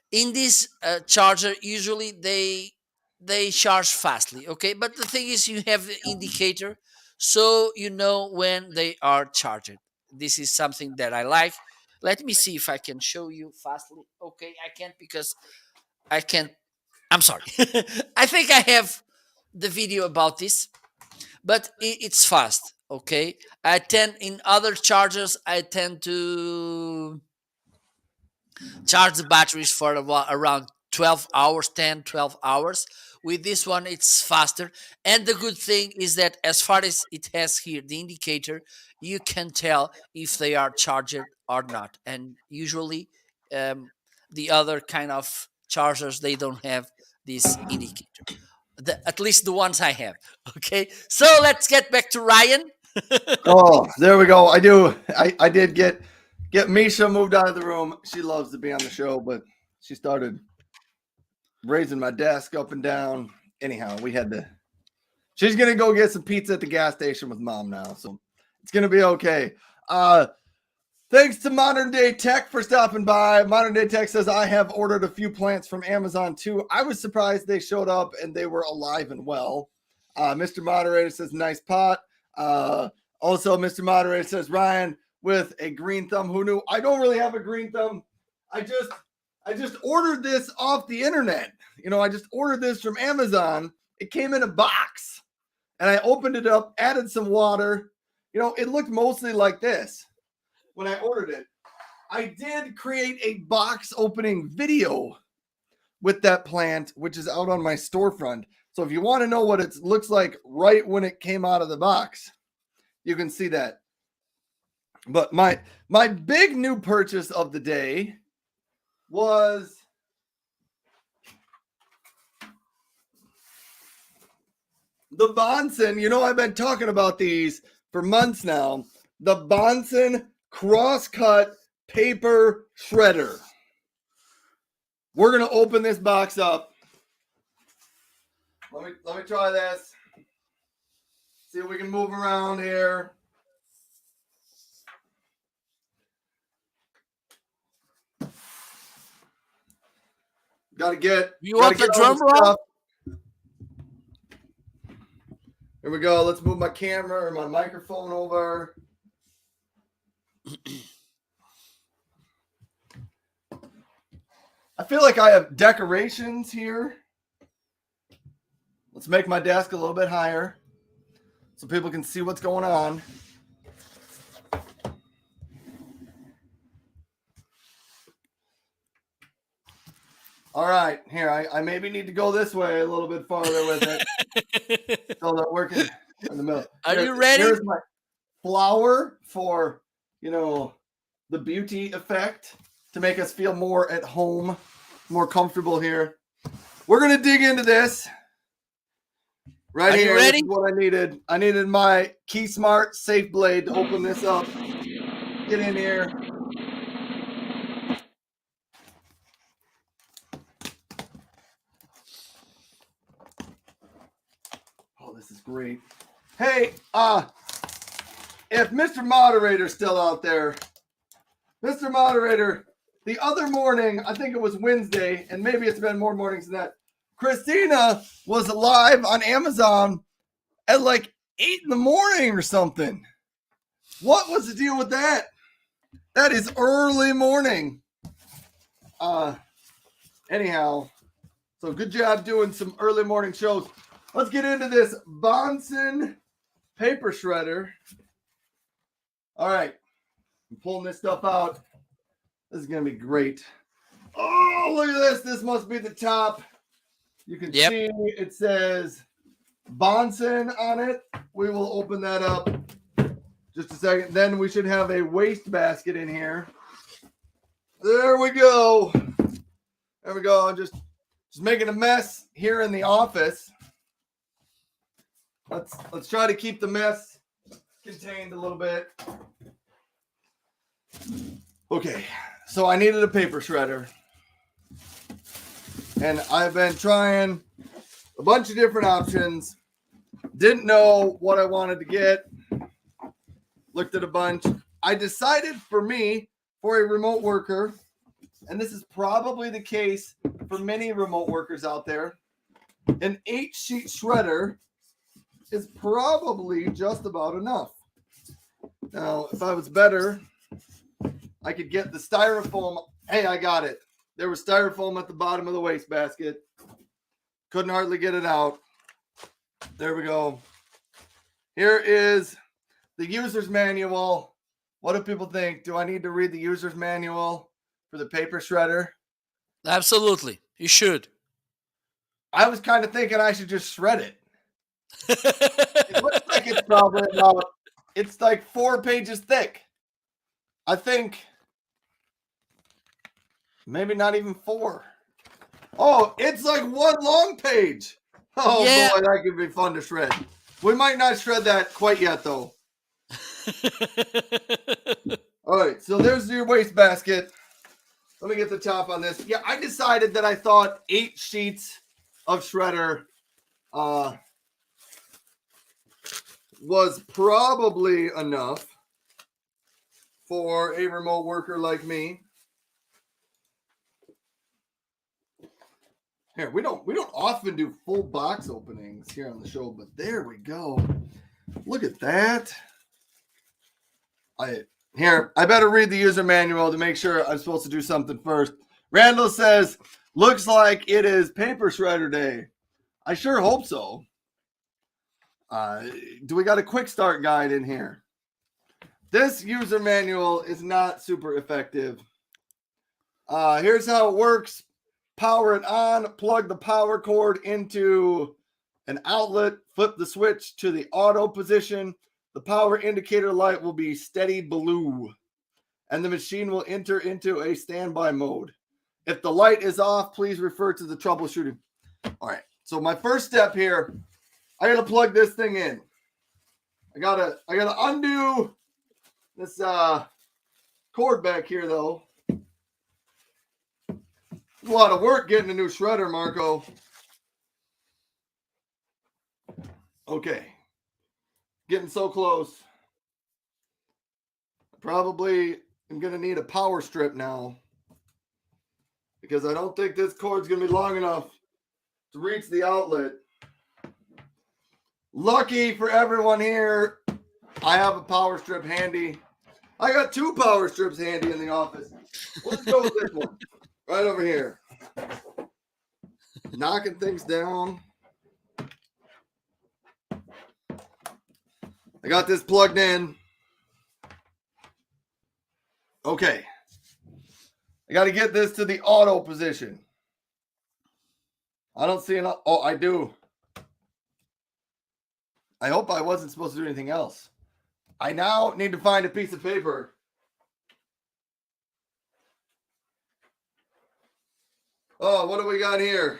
in this charger, usually they charge fastly. Okay, but the thing is, you have the indicator, so you know when they are charged. This is something that I like. Let me see if I can show you fastly. Okay, I can't because I can't I'm sorry. I think I have the video about this, but it's fast. Okay, I tend in other chargers I tend to charge the batteries for around 12 hours, 10, 12 hours. With this one it's faster, and the good thing is that as far as it has here the indicator, you can tell if they are charged or not. And usually um, the other kind of chargers, they don't have this indicator, at least the ones I have. Okay, so let's get back to Ryan. Oh, there we go. I did get Misha moved out of the room. She loves to be on the show, but she started raising my desk up and down. Anyhow, we had to. She's gonna go get some pizza at the gas station with mom now, so it's gonna be okay. Thanks to Modern Day Tech for stopping by. Modern Day Tech says, I have ordered a few plants from Amazon too. I was surprised they showed up and they were alive and well. Mr. Moderator says, nice pot. Also, Mr. Moderator says, Ryan with a green thumb. Who knew? I don't really have a green thumb. I just ordered this off the internet. I just ordered this from Amazon. It came in a box and I opened it up, added some water. It looked mostly like this when I ordered it. I did create a box opening video with that plant, which is out on my storefront. So if you want to know what it looks like right when it came out of the box, you can see that. But my big new purchase of the day was the Bonson. I've been talking about these for months now. The Bonson cross-cut paper shredder. We're going to open this box up. Let me try this. See if we can move around here. Got to get. You want the drum roll? Here we go. Let's move my camera or my microphone over. I feel like I have decorations here. Let's make my desk a little bit higher so people can see what's going on. All right, here, I maybe need to go this way a little bit farther with it. So that we're in the middle. Are you ready? Here's my flower for, the beauty effect to make us feel more at home, more comfortable here. We're going to dig into this. Right here, this is what I needed. I needed my KeySmart Safe Blade to open this up. Get in here. Oh, this is great. Hey, if Mr. Moderator's still out there, Mr. Moderator, the other morning, I think it was Wednesday, and maybe it's been more mornings than that, Christina was live on Amazon at like 8 in the morning or something. What was the deal with that? That is early morning. Anyhow, so good job doing some early morning shows. Let's get into this Bonson paper shredder. All right, I'm pulling this stuff out. This is going to be great. Oh, look at this. This must be the top. You can see it says Bonson on it. We will open that up just a second. Then we should have a waste basket in here. There we go. There we go. Just making a mess here in the office. Let's try to keep the mess contained a little bit. Okay, so I needed a paper shredder. And I've been trying a bunch of different options. Didn't know what I wanted to get. Looked at a bunch. I decided for a remote worker, and this is probably the case for many remote workers out there, an 8-sheet shredder is probably just about enough. Now, if I was better, I could get the styrofoam. Hey, I got it. There was styrofoam at the bottom of the wastebasket. Couldn't hardly get it out. There we go. Here is the user's manual. What do people think? Do I need to read the user's manual for the paper shredder? Absolutely. You should. I was kind of thinking I should just shred it. It looks like it's probably about, it's like 4 pages thick. I think maybe not even 4. Oh, it's like 1 long page. Oh Yeah. boy, that could be fun to shred. We might not shred that quite yet though. All right, so there's your wastebasket. Let me get the top on this. Yeah, I decided that I thought 8 sheets of shredder was probably enough for a remote worker like me. Here, we don't often do full box openings here on the show, but there we go. Look at that. I better read the user manual to make sure I'm supposed to do something first. Randall says, looks like it is paper shredder day. I sure hope so. Do we got a quick start guide in here? This user manual is not super effective. Here's how it works. Power it on, plug the power cord into an outlet, flip the switch to the auto position. The power indicator light will be steady blue, and the machine will enter into a standby mode. If the light is off, please refer to the troubleshooting. All right, so my first step here, I gotta plug this thing in. I gotta undo this cord back here though. A lot of work getting a new shredder, Marco. Okay. Getting so close. Probably am going to need a power strip now, because I don't think this cord's going to be long enough to reach the outlet. Lucky for everyone here, I have a power strip handy. I got 2 power strips handy in the office. Let's go with this one. Right over here. Knocking things down. I got this plugged in. Okay. I got to get this to the auto position. I don't see an... Oh, I do. I hope I wasn't supposed to do anything else. I now need to find a piece of paper. Oh, what do we got here?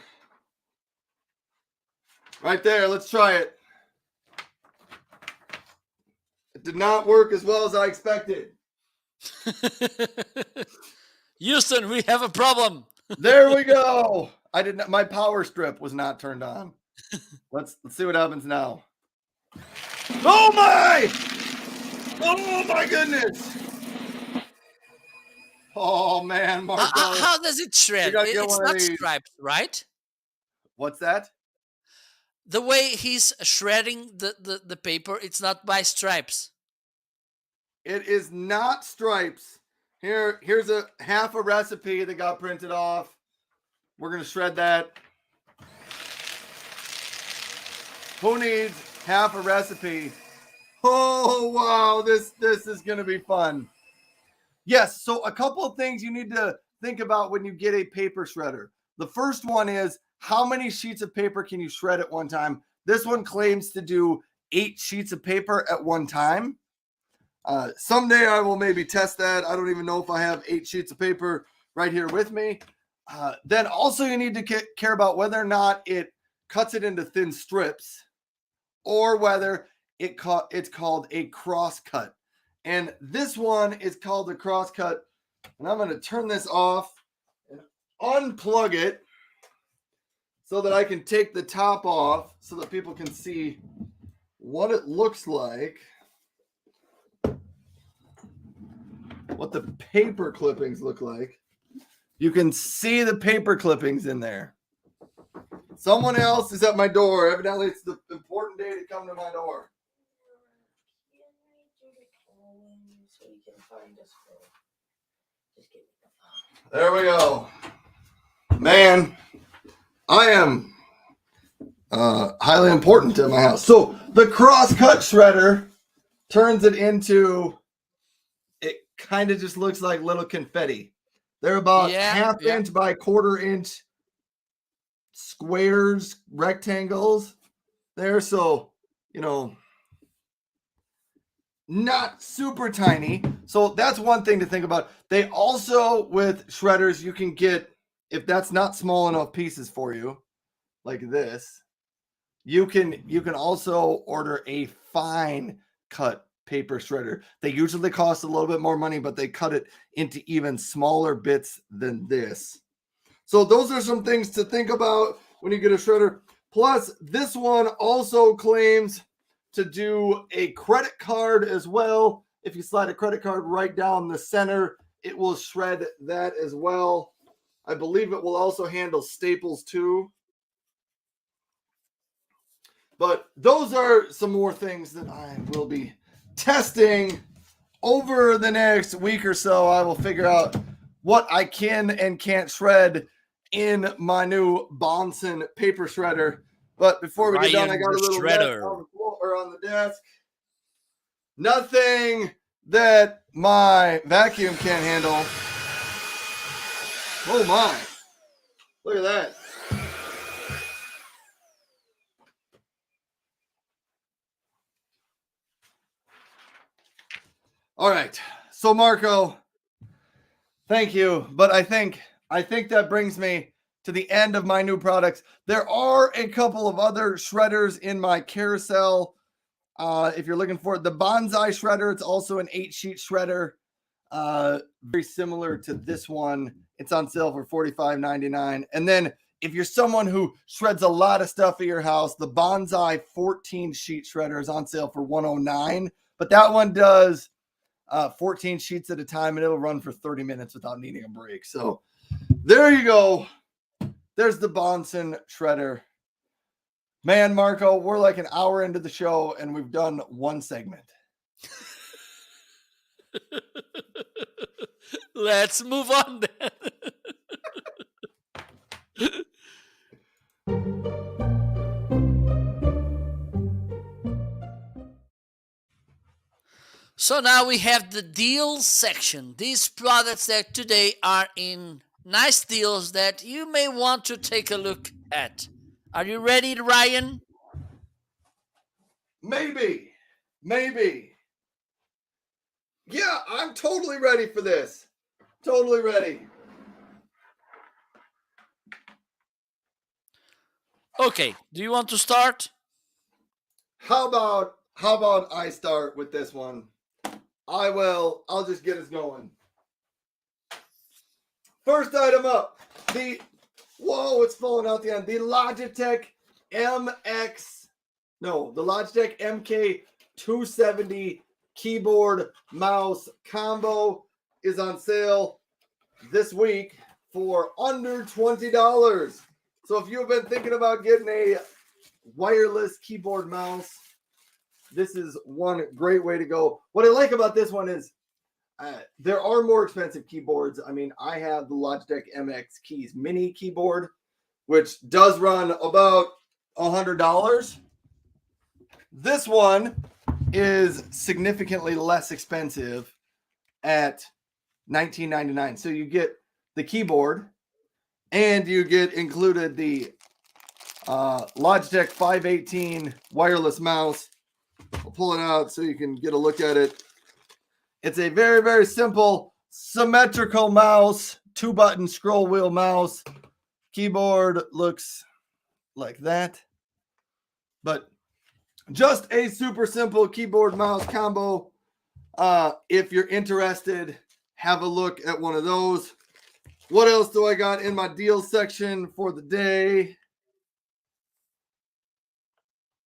Right there. Let's try it. It did not work as well as I expected. Houston, we have a problem. There we go. I did not. My power strip was not turned on. Let's see what happens now. Oh my! Oh my goodness! Oh man, Marco. How does it shred? It's not stripes, right? What's that? The way he's shredding the paper, it's not by stripes. It is not stripes. Here's a half a recipe that got printed off. We're gonna shred that. Who needs half a recipe? Oh wow, this is gonna be fun. Yes, so a couple of things you need to think about when you get a paper shredder. The first one is, how many sheets of paper can you shred at one time? This one claims to do 8 sheets of paper at one time. Someday I will maybe test that. I don't even know if I have 8 sheets of paper right here with me. Then also you need to care about whether or not it cuts it into thin strips, or whether it's called a cross cut. And this one is called a cross cut. And I'm going to turn this off and unplug it so that I can take the top off so that people can see what it looks like. What the paper clippings look like. You can see the paper clippings in there. Someone else is at my door. Evidently, it's the important day to come to my door. There we go. Man, I am highly important in my house. So the cross-cut shredder turns it into, it kind of just looks like little confetti. They're about half inch by quarter inch squares, rectangles there. So, not super tiny. So that's one thing to think about. They also, with shredders, you can get, if that's not small enough pieces for you, like this, you can also order a fine cut paper shredder. They usually cost a little bit more money, but they cut it into even smaller bits than this. So those are some things to think about when you get a shredder. Plus, this one also claims to do a credit card as well. If you slide a credit card right down the center, it will shred that as well. I believe it will also handle staples too. But those are some more things that I will be testing over the next week or so. I will figure out what I can and can't shred in my new Bonson paper shredder. But before we get done, I got a little mess on the floor or on the desk. Nothing that my vacuum can't handle. Oh my. Look at that. All right. So Marco, thank you. But I think that brings me to the end of my new products. There are a couple of other shredders in my carousel. If you're looking for the Bonsai shredder, it's also an 8-sheet shredder. Very similar to this one. It's on sale for $45.99. And then if you're someone who shreds a lot of stuff at your house, the Bonsai 14-sheet shredder is on sale for $109. But that one does 14 sheets at a time, and it'll run for 30 minutes without needing a break. So there you go. There's the Bonson shredder. Man, Marco, we're like an hour into the show, and we've done one segment. Let's move on then. So now we have the deals section. These products that today are in nice deals that you may want to take a look at. Are you ready, Ryan? Maybe. Yeah, I'm totally ready for this. Totally ready. Okay, do you want to start? How about I start with this one? I will. I'll just get us going. First item up. Whoa, it's falling out the end. The Logitech MK270 keyboard mouse combo is on sale this week for under $20. So if you've been thinking about getting a wireless keyboard mouse, this is one great way to go. What I like about this one is there are more expensive keyboards. I mean, I have the Logitech MX Keys mini keyboard, which does run about $100. This one is significantly less expensive at $19.99. So you get the keyboard and you get included the Logitech 518 wireless mouse. I'll pull it out so you can get a look at it. It's a very, very simple symmetrical mouse, 2-button scroll wheel mouse. Keyboard looks like that. But just a super simple keyboard mouse combo. If you're interested, have a look at one of those. What else do I got in my deal section for the day?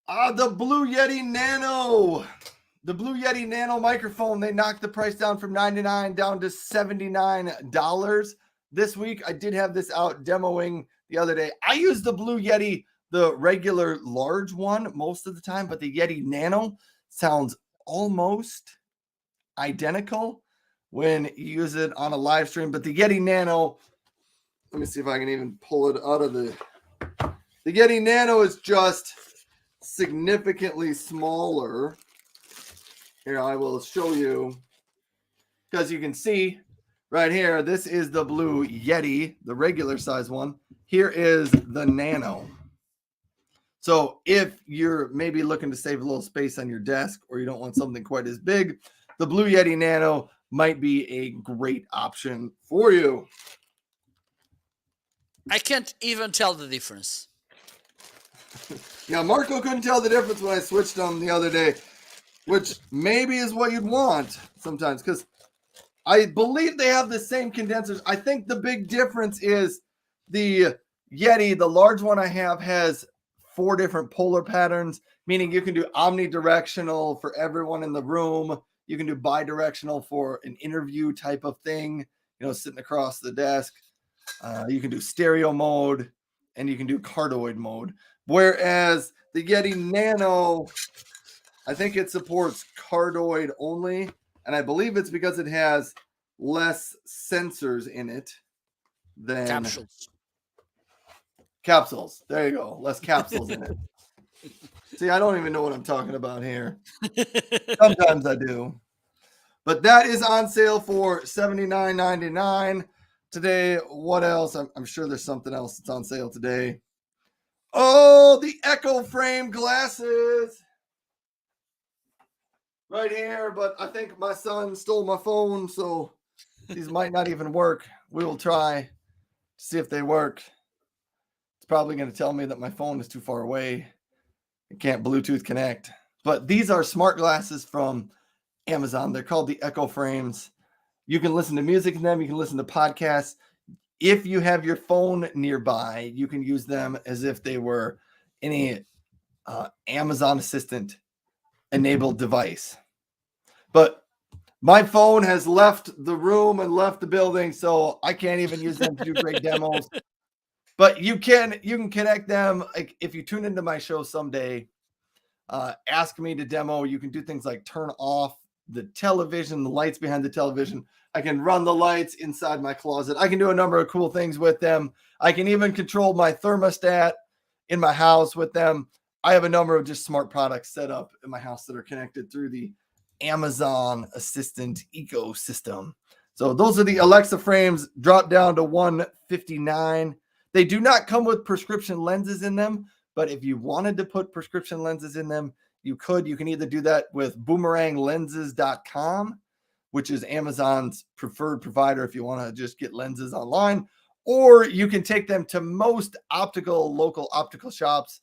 The Blue Yeti Nano. The Blue Yeti Nano microphone, they knocked the price down from $99 down to $79 this week. I did have this out demoing the other day. I use the Blue Yeti, the regular large one most of the time, but the Yeti Nano sounds almost identical when you use it on a live stream. But the Yeti Nano, let me see if I can even pull it out of the The Yeti Nano is just significantly smaller. Here, I will show you, because you can see right here, this is the blue Yeti, the regular size one. Here is the Nano. So if you're maybe looking to save a little space on your desk, or you don't want something quite as big, the blue Yeti Nano might be a great option for you. I can't even tell the difference. Yeah, Marco couldn't tell the difference when I switched them the other day, which maybe is what you'd want sometimes, because I believe they have the same condensers. I think the big difference is the Yeti, the large one I have, has 4 different polar patterns, meaning you can do omnidirectional for everyone in the room. You can do bidirectional for an interview type of thing, sitting across the desk. You can do stereo mode, and you can do cardioid mode. Whereas the Yeti Nano, I think it supports cardioid only, and I believe it's because it has less sensors in it than capsules. There you go. Less capsules in it. See, I don't even know what I'm talking about here. Sometimes I do. But that is on sale for $79.99 today. What else? I'm sure there's something else that's on sale today. Oh, the Echo Frame glasses. Right here, but I think my son stole my phone, so these might not even work. We will try to see if they work. It's probably going to tell me that my phone is too far away. It can't Bluetooth connect. But these are smart glasses from Amazon. They're called the Echo Frames. You can listen to music in them. You can listen to podcasts. If you have your phone nearby, you can use them as if they were any Amazon Assistant enabled device. But my phone has left the room and left the building, so I can't even use them to do great demos. But you can connect them. Like, if you tune into my show someday, ask me to demo. You can do things like turn off the television, the lights behind the television. I can run the lights inside my closet. I can do a number of cool things with them. I can even control my thermostat in my house with them. I have a number of just smart products set up in my house that are connected through the Amazon Assistant ecosystem. So those are the Alexa frames, dropped down to $159. They do not come with prescription lenses in them, but if you wanted to put prescription lenses in them, you could. You can either do that with boomeranglenses.com, which is Amazon's preferred provider if you want to just get lenses online, or you can take them to most local optical shops,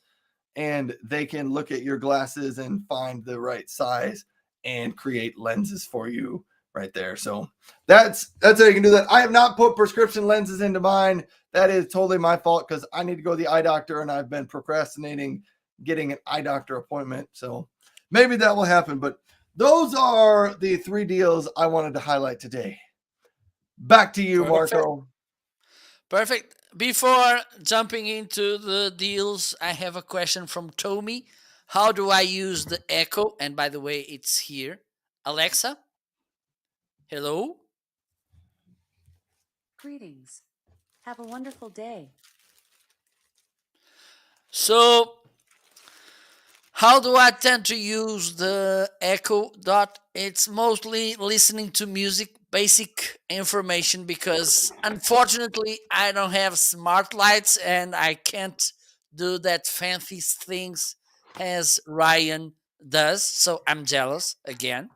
and they can look at your glasses and find the right size and create lenses for you right there. So that's how you can do that. I have not put prescription lenses into mine. That is totally my fault, because I need to go to the eye doctor, and I've been procrastinating getting an eye doctor appointment. So maybe that will happen. But those are the 3 deals I wanted to highlight today. Back to you, Marco. Perfect. Before jumping into the deals, I have a question from Tommy. How do I use the Echo? And by the way, it's here. Alexa? Hello? Greetings. Have a wonderful day. So, how do I tend to use the Echo Dot? It's mostly listening to music, basic information, because unfortunately I don't have smart lights and I can't do that fancy things as Ryan does. So I'm jealous again.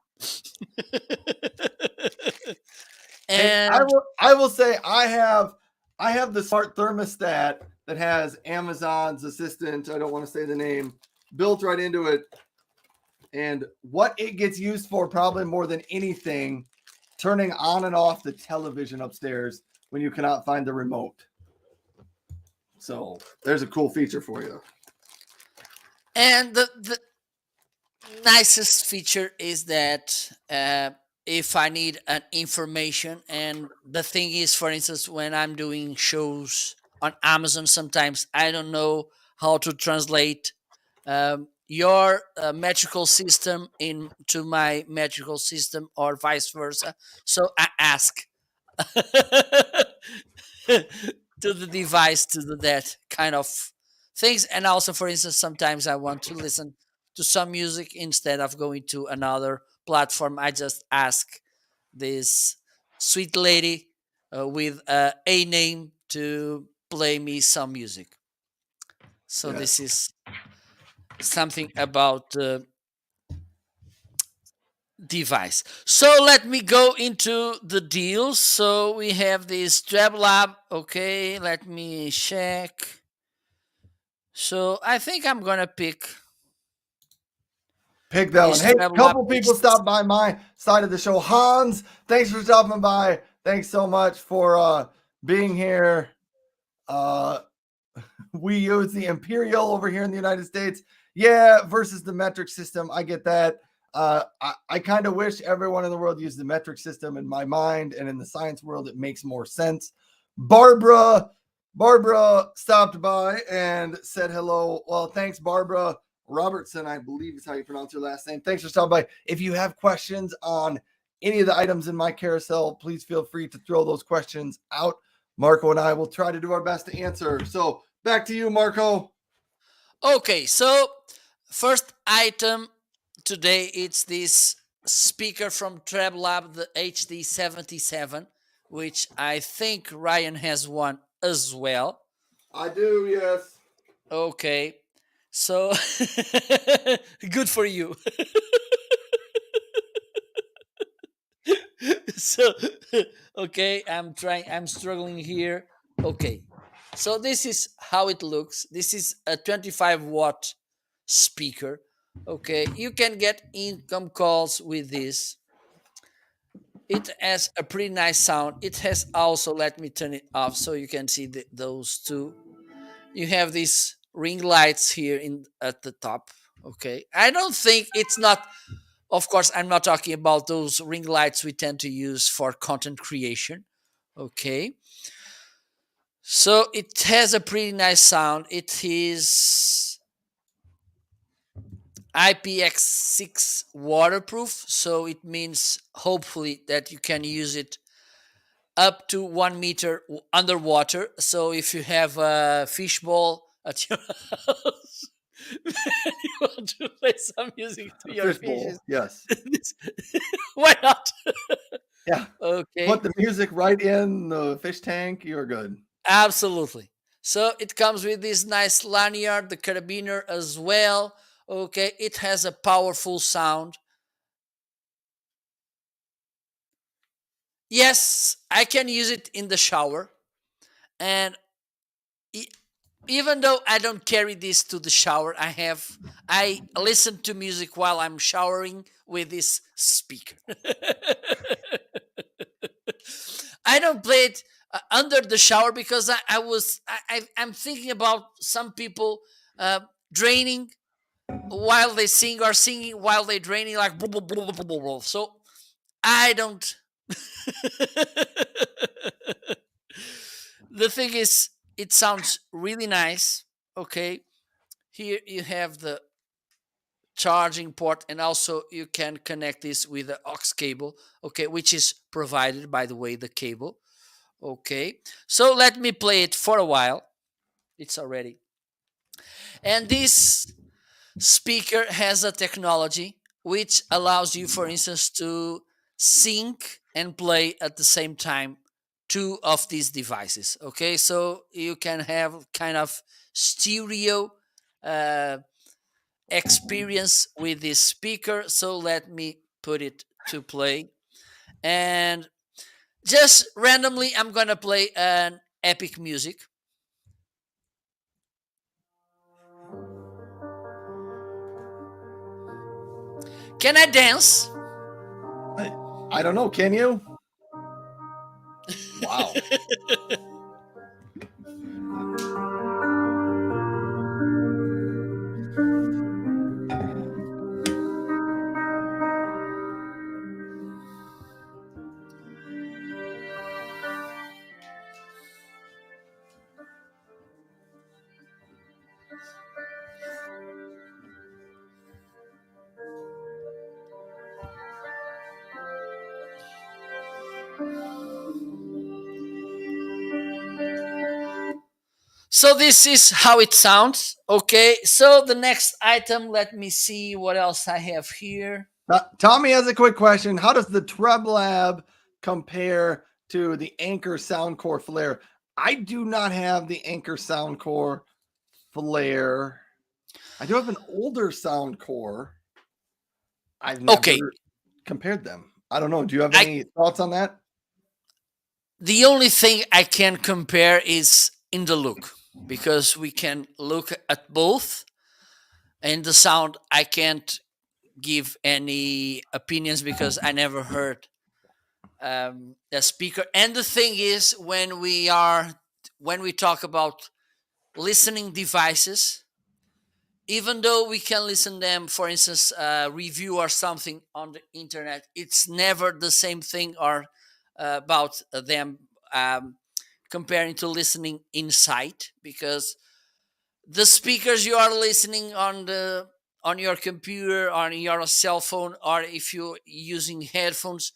And I will say I have the smart thermostat that has Amazon's Assistant, I don't want to say the name, built right into it. And what it gets used for, probably more than anything, turning on and off the television upstairs when you cannot find the remote. So there's a cool feature for you. And the nicest feature is that if I need an information, and the thing is, for instance, when I'm doing shows on Amazon, sometimes I don't know how to translate your metrical system into my metrical system, or vice versa. So I ask to the device to do that kind of things. And also, for instance, sometimes I want to listen to some music instead of going to another platform. I just ask this sweet lady with a name to play me some music. So this Yes. is something about the device. So let me go into the deals. So we have this Lab. Okay, let me check. So I think I'm gonna pick Pick that one. this Hey, Lab couple H. people stopped by my side of the show. Hans, thanks for stopping by. Thanks so much for being here. Uh, we use the Imperial over here in the United States. Yeah, versus the metric system. I get that. I kind of wish everyone in the world used the metric system. In my mind and in the science world, it makes more sense. Barbara stopped by and said hello. Well, thanks, Barbara Robertson, I believe is how you pronounce your last name. Thanks for stopping by. If you have questions on any of the items in my carousel, please feel free to throw those questions out. Marco and I will try to do our best to answer. So back to you, Marco. Okay, so first item today it's this speaker from Lab, the HD77, which I think Ryan has one as well. I do, yes. Okay, so good for you. So okay, I'm struggling here. Okay, so this is how it looks. This is a 25-watt speaker. Okay, you can get income calls with this. It has a pretty nice sound. It has also, let me turn it off so you can see those two. You have these ring lights here in at the top. Okay, I don't think it's not, of course, I'm not talking about those ring lights we tend to use for content creation. Okay. So it has a pretty nice sound. It is IPX6 waterproof. So it means hopefully that you can use it up to 1 meter underwater. So if you have a fishbowl at your house, and you want to play some music to your Fishbowl, fishes, yes. why not? Yeah. Okay, Put the music right in the fish tank. You're good. absolutely. So it comes with this nice lanyard, the carabiner as well. Okay, it has a powerful sound. Yes, I can use it in the shower, and e- even though I don't carry this to the shower, I listen to music while I'm showering with this speaker. I don't play it under the shower because I'm thinking about some people uh, draining while they sing or singing while they draining like blah, blah, blah, blah, blah, blah. So I don't. The thing is, it sounds really nice. Okay, here you have the charging port, and also you can connect this with the aux cable. Okay, which is provided, by the way, the cable. Okay, so let me play it for a while. It's already. And this speaker has a technology which allows you, for instance, to sync and play at the same time two of these devices. Okay, so you can have kind of stereo uh, experience with this speaker. So let me put it to play. And just randomly, I'm gonna play an epic music. Can I dance? I don't know. Can you? Wow. So this is how it sounds. Okay, so the next item, let me see what else I have here. Tommy has a quick question. How does the Treblab compare to the Anchor Soundcore Flare? I do not have the Anchor Soundcore Flare. I do have an older Soundcore. I've never Okay, compared them. I don't know. Do you have I any thoughts on that? the only thing I can compare is in the look, because we can look at both. And the sound, I can't give any opinions because I never heard a speaker. And the thing is, when we talk about listening devices, even though we can listen them, for instance, review or something on the internet, it's never the same thing or about them comparing to listening inside, because the speakers you are listening on your computer, on your cell phone, or if you're using headphones,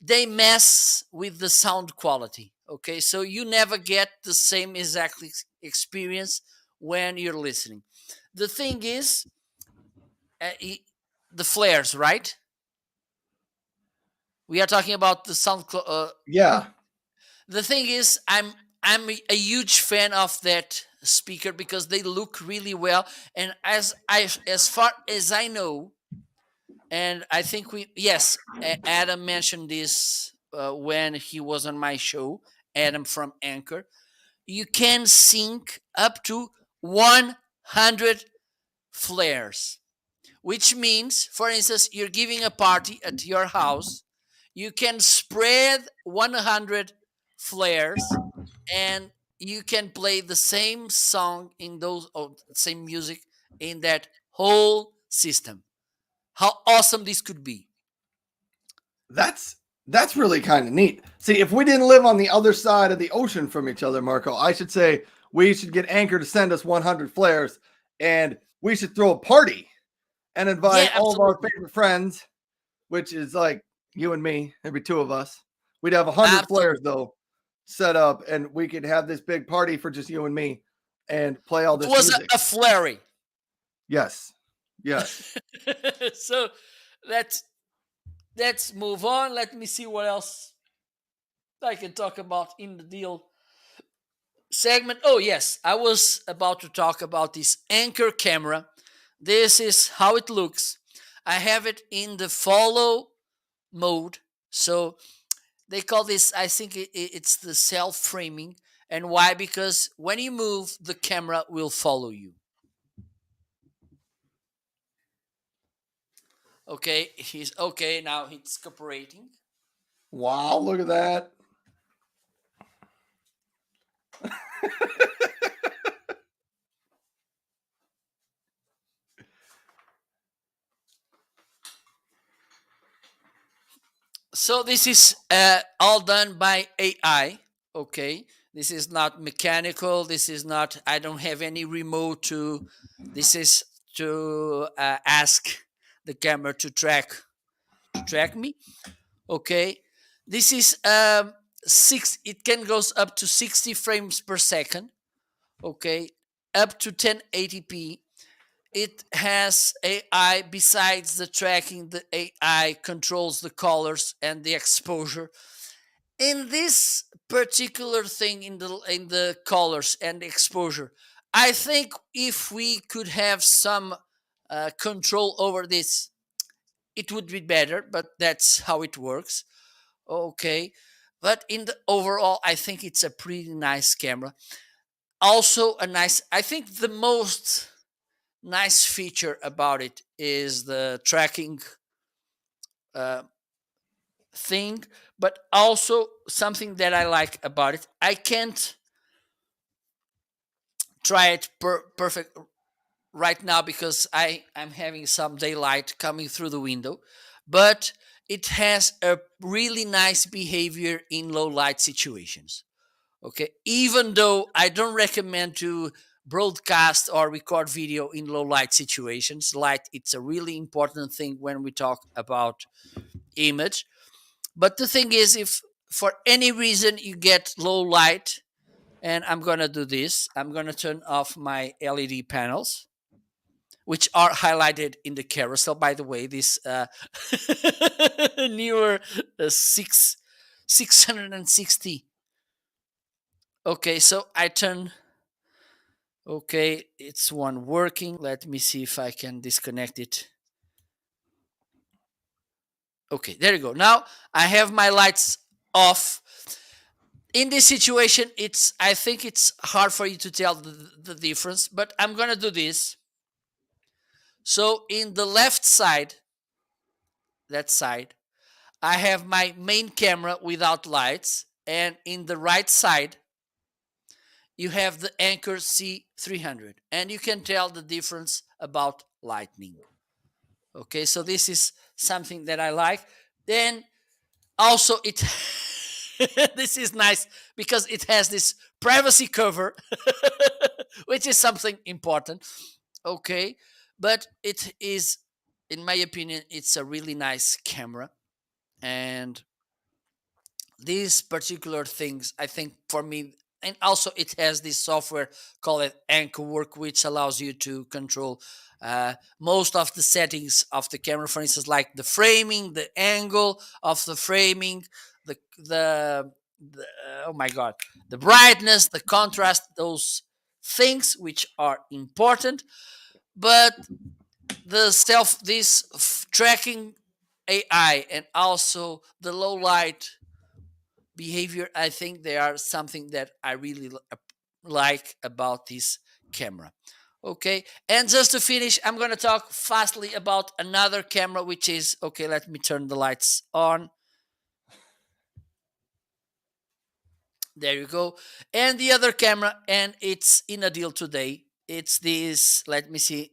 they mess with the sound quality. Okay, so you never get the same exact experience when you're listening. The thing is, the flares, right? We are talking about the sound. Yeah. The thing is, I'm a huge fan of that speaker because they look really well, and as far as I know, and I think Adam mentioned this when he was on my show, Adam from Anchor. You can sync up to 100 flares, which means, for instance, you're giving a party at your house, you can spread 100 flares, and you can play the same song in those, or same music in that whole system. How awesome this could be. That's really kind of neat. See, if we didn't live on the other side of the ocean from each other, Marco, I should say we should get Anchor to send us 100 flares, and we should throw a party and Yeah, invite all of our absolutely. favorite friends, which is like you and me, maybe two of us. We'd have 100 flares Absolutely. though set up, and we could have this big party for just you and me and play all It this was music. a flurry. Yes. Yes. So let's move on. Let me see what else I can talk about in the deal segment. Oh yes, I was about to talk about this Anchor camera. This is how it looks. I have it in the follow mode. So they call this, I think it's the self framing. And why? Because when you move, the camera will follow you. Okay, he's okay now. He's cooperating. Wow, look at that. So this is all done by AI. Okay, this is not mechanical. This is not. I don't have any remote to. This is to ask the camera to track me. Okay, this is six. It can goes up to 60 frames per second. Okay, up to 1080p. It has AI. Besides the tracking, the AI controls the colors and the exposure. In this particular thing, in the colors and exposure, I think if we could have some control over this, it would be better. But that's how it works. Okay, but in the overall, I think it's a pretty nice camera. Also, a nice. I think the most nice feature about it is the tracking uh, thing, but also something that I like about it. I can't try it perfect right now because I'm having some daylight coming through the window, but it has a really nice behavior in low light situations. Okay, even though I don't recommend to broadcast or record video in low light situations. Light, it's a really important thing when we talk about image. But the thing is, if for any reason you get low light, And I'm gonna do this. I'm gonna turn off my LED panels, which are highlighted in the carousel. By the way, this newer 660. Okay, so I turn. Okay, it's one working. Let me see if I can disconnect it. Okay, there you go. Now I have my lights off. In this situation, I think it's hard for you to tell the difference, but I'm gonna do this. So in the left side, that side, I have my main camera without lights, and in the right side, you have the Anchor C300, and you can tell the difference about lightning. Okay, so this is something that I like. Then also it this is nice because it has this privacy cover, which is something important. Okay, but it is, in my opinion, it's a really nice camera, and these particular things, I think, for me, and also it has this software called Anchor Work, which allows you to control most of the settings of the camera. For instance, like the framing, the angle of the framing, the oh my god, the brightness, the contrast, those things which are important. But this tracking AI and also the low light behavior, I think they are something that I really like about this camera. Okay, and just to finish, I'm going to talk fastly about another camera, which is, okay, let me turn the lights on. There you go. And the other camera, and it's in a deal today. It's this, let me see,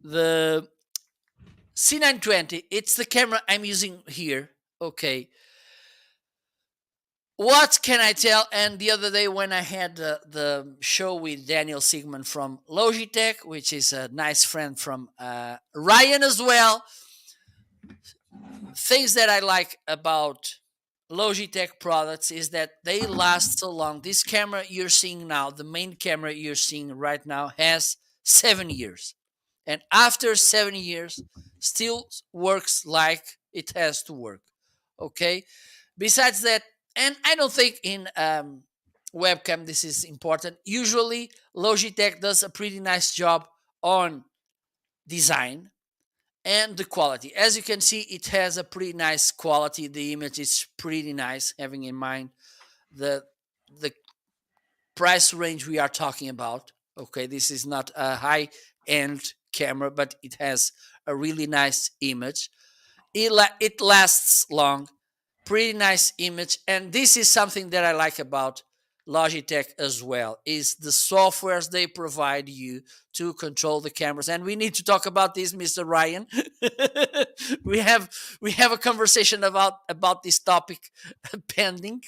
the C920. It's the camera I'm using here. Okay, what can I tell? And the other day, when I had the show with Daniel Sigmund from Logitech, which is a nice friend from Ryan as well, things that I like about Logitech products is that they last so long. This camera you're seeing now, the main camera you're seeing right now, has 7 years. And after 7 years, still works like it has to work. Okay? Besides that, and I don't think in webcam this is important. Usually, Logitech does a pretty nice job on design and the quality. As you can see, it has a pretty nice quality. The image is pretty nice, having in mind the the price range we are talking about. Okay, this is not a high end camera, but it has a really nice image. It lasts long, pretty nice image, and this is something that I like about Logitech as well, is the softwares they provide you to control the cameras. And we need to talk about this, Mr. Ryan. we have we have a conversation about this topic pending.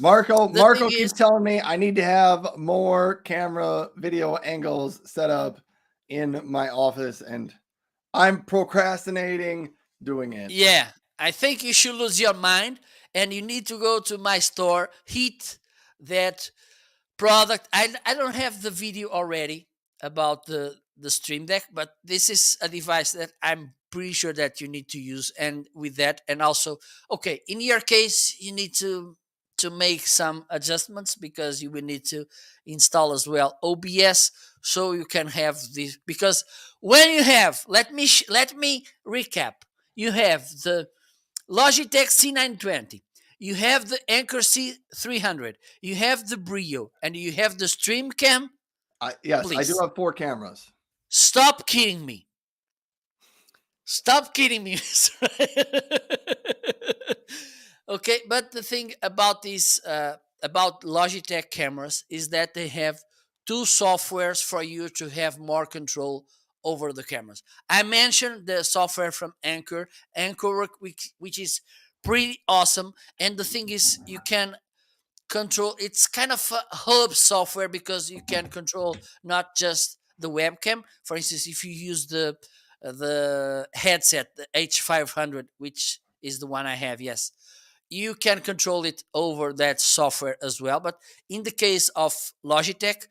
Marco The thing Marco is, keeps telling me I need to have more camera video angles set up in my office, and I'm procrastinating doing it. yeah, I think you should lose your mind and you need to go to my store, hit that product. I don't have the video already about the Stream Deck, but this is a device that I'm pretty sure that you need to use. And with that, and also, okay, in your case, you need to make some adjustments because you will need to install as well OBS so you can have this. Because when you have, let me recap. You have the Logitech C920. You have the Anchor C300. You have the Brio, and you have the StreamCam. Yes, I do Please have 4 cameras. stop kidding me. Stop kidding me. Okay, but the thing about these about Logitech cameras is that they have two softwares for you to have more control over the cameras. I mentioned the software from Anchor, which is pretty awesome. And the thing is, you can control. It's kind of a hub software because you can control not just the webcam. For instance, if you use the headset, the H500, which is the one I have, yes, you can control it over that software as well. But in the case of Logitech,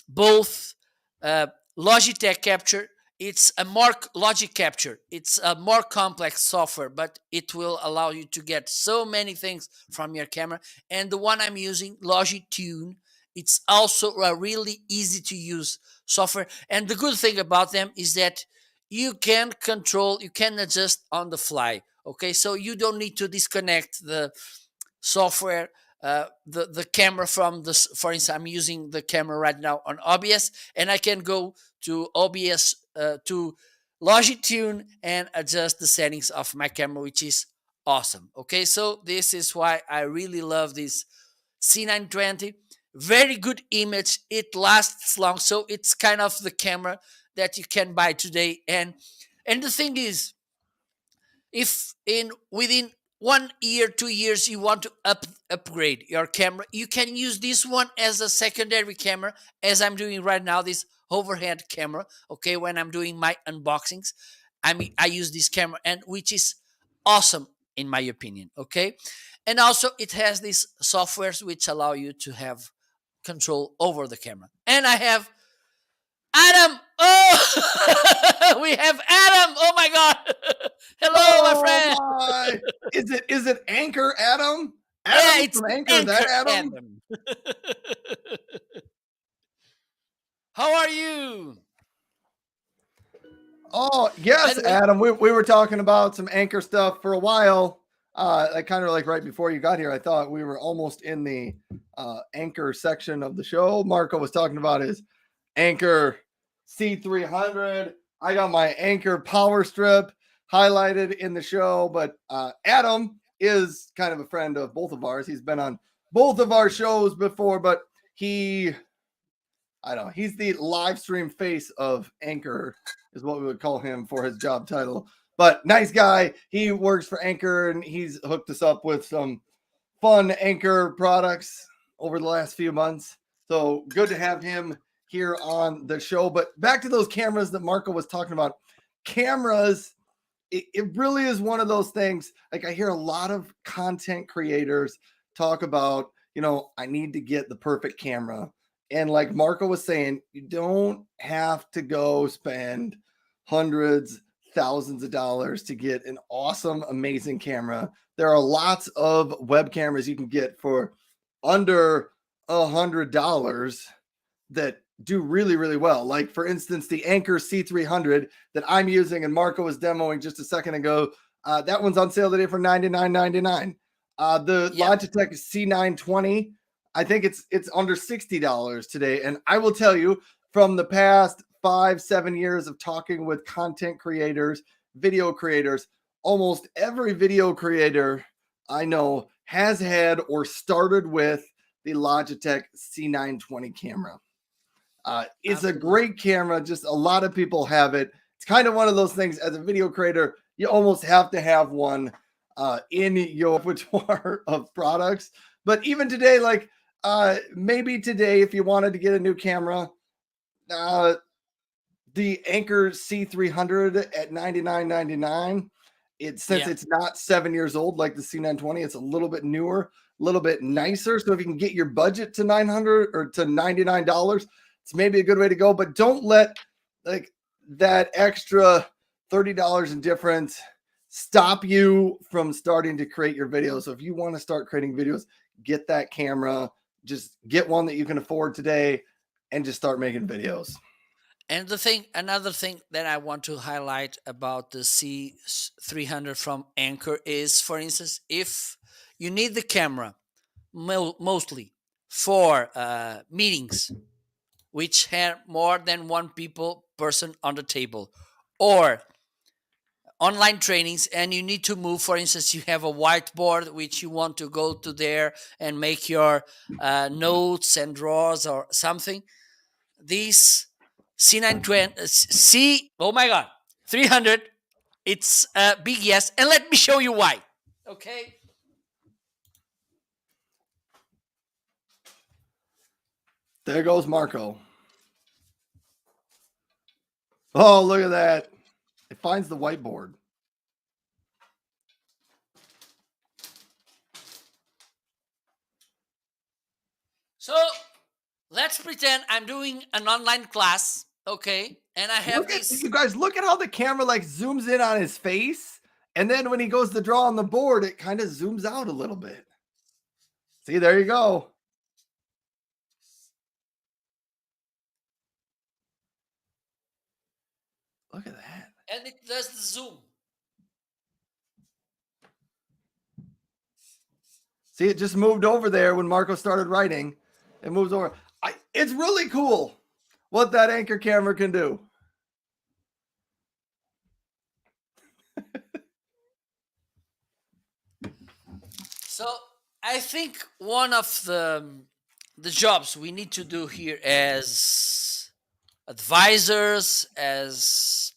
both uh, Logitech Capture, it's a more Logic Capture. It's a more complex software, but it will allow you to get so many things from your camera. And the one I'm using, Logitune, it's also a really easy to use software. And the good thing about them is that you can control, you can adjust on the fly. Okay, so you don't need to disconnect the software, the camera from this. For instance, I'm using the camera right now on OBS, and I can go to OBS, to Logitune, and adjust the settings of my camera, which is awesome. Okay, so this is why I really love this C920. Very good image, it lasts long, so it's kind of the camera that you can buy today. And the thing is, if in within 1 year 2 years you want to upgrade your camera, you can use this one as a secondary camera, as I'm doing right now, this overhead camera. Okay, when I'm doing my unboxings, I use this camera, and which is awesome in my opinion. Okay, and also it has these softwares which allow you to have control over the camera. And I have Adam. Oh, we have Adam. Oh my God. Hello, my Oh friend. my! Is it Anchor Adam? Yeah, Adam it's from Anchor, that Anchor Adam? Adam. How are you? Oh By yes, the way, Adam. We were talking about some Anchor stuff for a while. Like kind of like right before you got here, I thought we were almost in the Anchor section of the show. Marco was talking about his Anchor C300. I got my Anchor Power Strip highlighted in the show, but Adam is kind of a friend of both of ours. He's been on both of our shows before, but I don't know, he's the live stream face of Anchor, is what we would call him for his job title. But nice guy. He works for Anchor, and he's hooked us up with some fun Anchor products over the last few months. So good to have him here on the show. But back to those cameras that Marco was talking about. Cameras, it really is one of those things. Like I hear a lot of content creators talk about, I need to get the perfect camera. And like Marco was saying, you don't have to go spend hundreds, thousands of dollars to get an awesome, amazing camera. There are lots of web cameras you can get for under $100 that do really, really well. Like for instance, the Anchor C300 that I'm using and Marco was demoing just a second ago. That one's on sale today for $99.99. The yep. Logitech C920, I think it's under $60 today. And I will tell you, from the past 5-7 years of talking with content creators, video creators, almost every video creator I know has had or started with the Logitech C920 camera. It's a Absolutely. great camera. Just a lot of people have it. It's kind of one of those things as a video creator, you almost have to have one in your repertoire of products. But even today, like maybe today, if you wanted to get a new camera, the Anchor C300 at $99.99. Since Yeah. it's not 7 years old like the C920, it's a little bit newer, a little bit nicer. So if you can get your budget to $900 or to $99, it's maybe a good way to go. But don't let like that extra $30 in difference stop you from starting to create your videos. So if you want to start creating videos, get that camera. Just get one that you can afford today and just start making videos. And another thing that I want to highlight about the C300 from Anchor is, for instance, if you need the camera mostly for meetings, which have more than one person on the table, or online trainings, and you need to move, for instance, you have a whiteboard which you want to go to there and make your notes and draws or something, these C920 oh my God, 300, it's a big yes, and let me show you why. Okay, There goes Marco. Oh, look at that. It finds the whiteboard. So let's pretend I'm doing an online class, okay? And I have You guys, look at how the camera like zooms in on his face. And then when he goes to draw on the board, it kind of zooms out a little bit. See, there you go. Look at that. And it does the zoom. See, it just moved over there when Marco started writing. It moves over. It's really cool what that Anchor camera can do. So I think one of the jobs we need to do here as advisors, as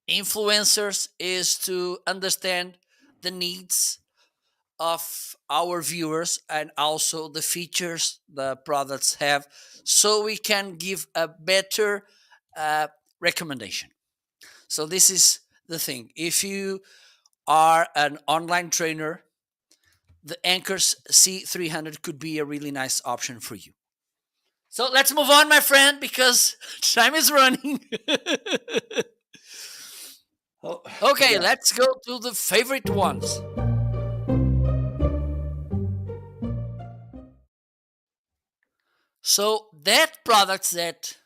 influencers, is to understand the needs of our viewers and also the features the products have, so we can give a better recommendation. So this is the thing. If you are an online trainer, the Anchor's C300 could be a really nice option for you. So let's move on, my friend, because time is running. Okay, yeah. Let's go to the favorite ones. So that products that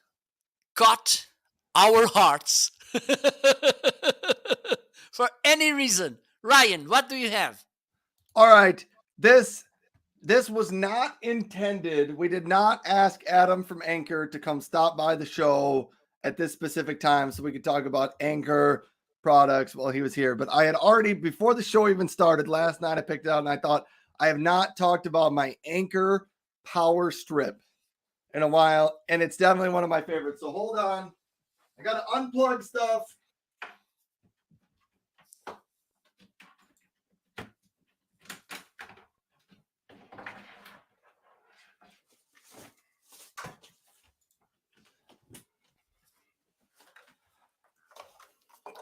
got our hearts for any reason. Ryan, what do you have? All right. This was not intended. We did not ask Adam from Anchor to come stop by the show at this specific time so we could talk about Anchor products while he was here. But I had already, before the show even started last night, I picked it out and I thought, I have not talked about my Anchor Power Strip in a while, and it's definitely one of my favorites. So hold on. I got to unplug stuff.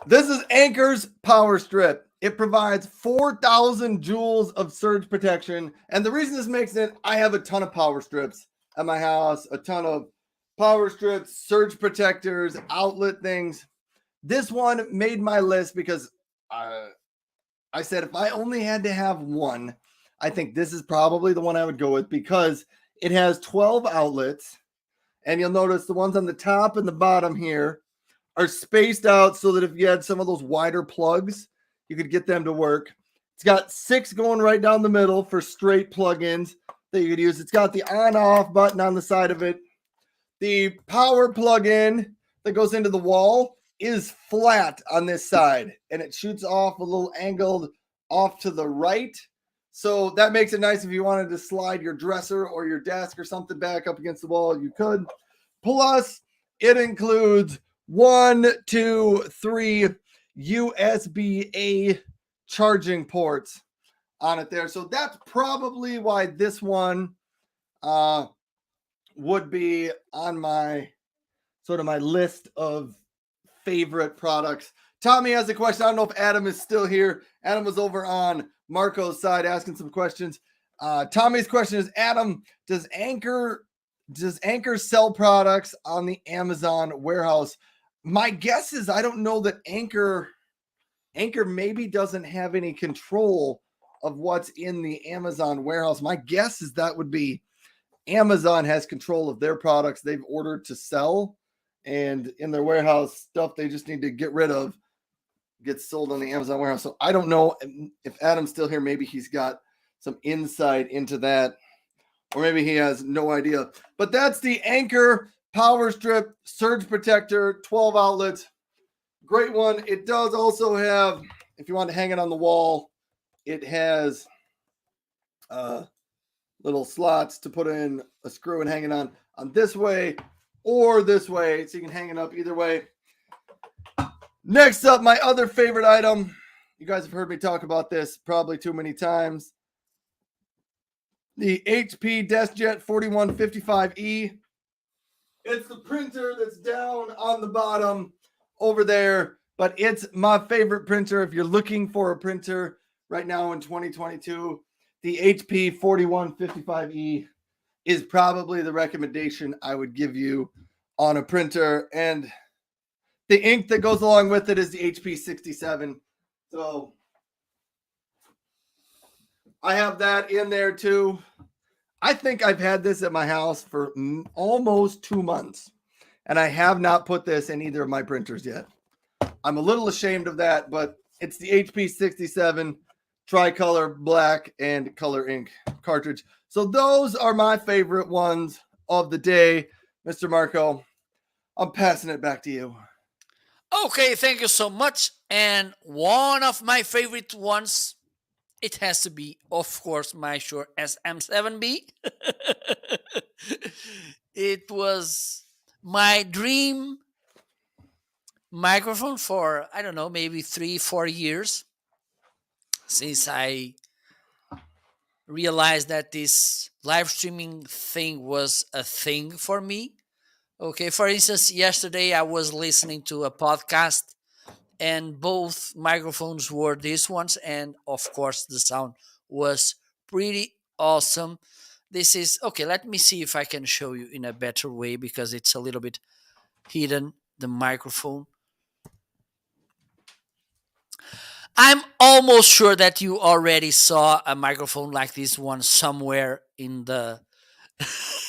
This is Anchor's Power Strip. It provides 4,000 joules of surge protection. And the reason this makes it, I have a ton of power strips at my house, a ton of power strips, surge protectors, outlet things. This one made my list because I said if I only had to have one, I think this is probably the one I would go with because it has 12 outlets. And you'll notice the ones on the top and the bottom here are spaced out so that if you had some of those wider plugs, you could get them to work. It's got 6 going right down the middle for straight plug-ins that you could use. It's got the on-off button on the side of it. The power plug-in that goes into the wall is flat on this side, and it shoots off a little angled off to the right. So that makes it nice if you wanted to slide your dresser or your desk or something back up against the wall, you could. Plus, it includes 1, 2, 3 USB-A charging ports on it there. So that's probably why this one would be on my sort of my list of favorite products. Tommy has a question. I don't know if Adam is still here. Adam was over on Marco's side asking some questions. Tommy's question is, Adam, does Anchor sell products on the Amazon warehouse? My guess is I don't know that Anchor maybe doesn't have any control of what's in the Amazon warehouse. My guess is that would be Amazon has control of their products they've ordered to sell, and in their warehouse, stuff they just need to get rid of gets sold on the Amazon warehouse. So I don't know if Adam's still here. Maybe he's got some insight into that, or maybe he has no idea. But that's the Anchor Power Strip Surge Protector, 12 outlets. Great one. It does also have, if you want to hang it on the wall, it has little slots to put in a screw and hang it on this way or this way, so you can hang it up either way. Next up, my other favorite item. You guys have heard me talk about this probably too many times. The HP DeskJet 4155E. It's the printer that's down on the bottom over there, but it's my favorite printer. If you're looking for a printer right now in 2022, the HP 4155E is probably the recommendation I would give you on a printer. And the ink that goes along with it is the HP 67. So I have that in there too. I think I've had this at my house for almost 2 months, and I have not put this in either of my printers yet. I'm a little ashamed of that, but it's the HP 67 tricolor black and color ink cartridge. So those are my favorite ones of the day. Mr. Marco, I'm passing it back to you. Okay, thank you so much. And one of my favorite ones, it has to be, of course, my Shure SM7B. It was my dream microphone for, I don't know, maybe 3-4 years, since I realized that this live streaming thing was a thing for me. Okay, for instance, yesterday I was listening to a podcast and both microphones were these ones, and of course the sound was pretty awesome. This is okay. Let me see if I can show you in a better way because it's a little bit hidden, the microphone. I'm almost sure that you already saw a microphone like this one somewhere in the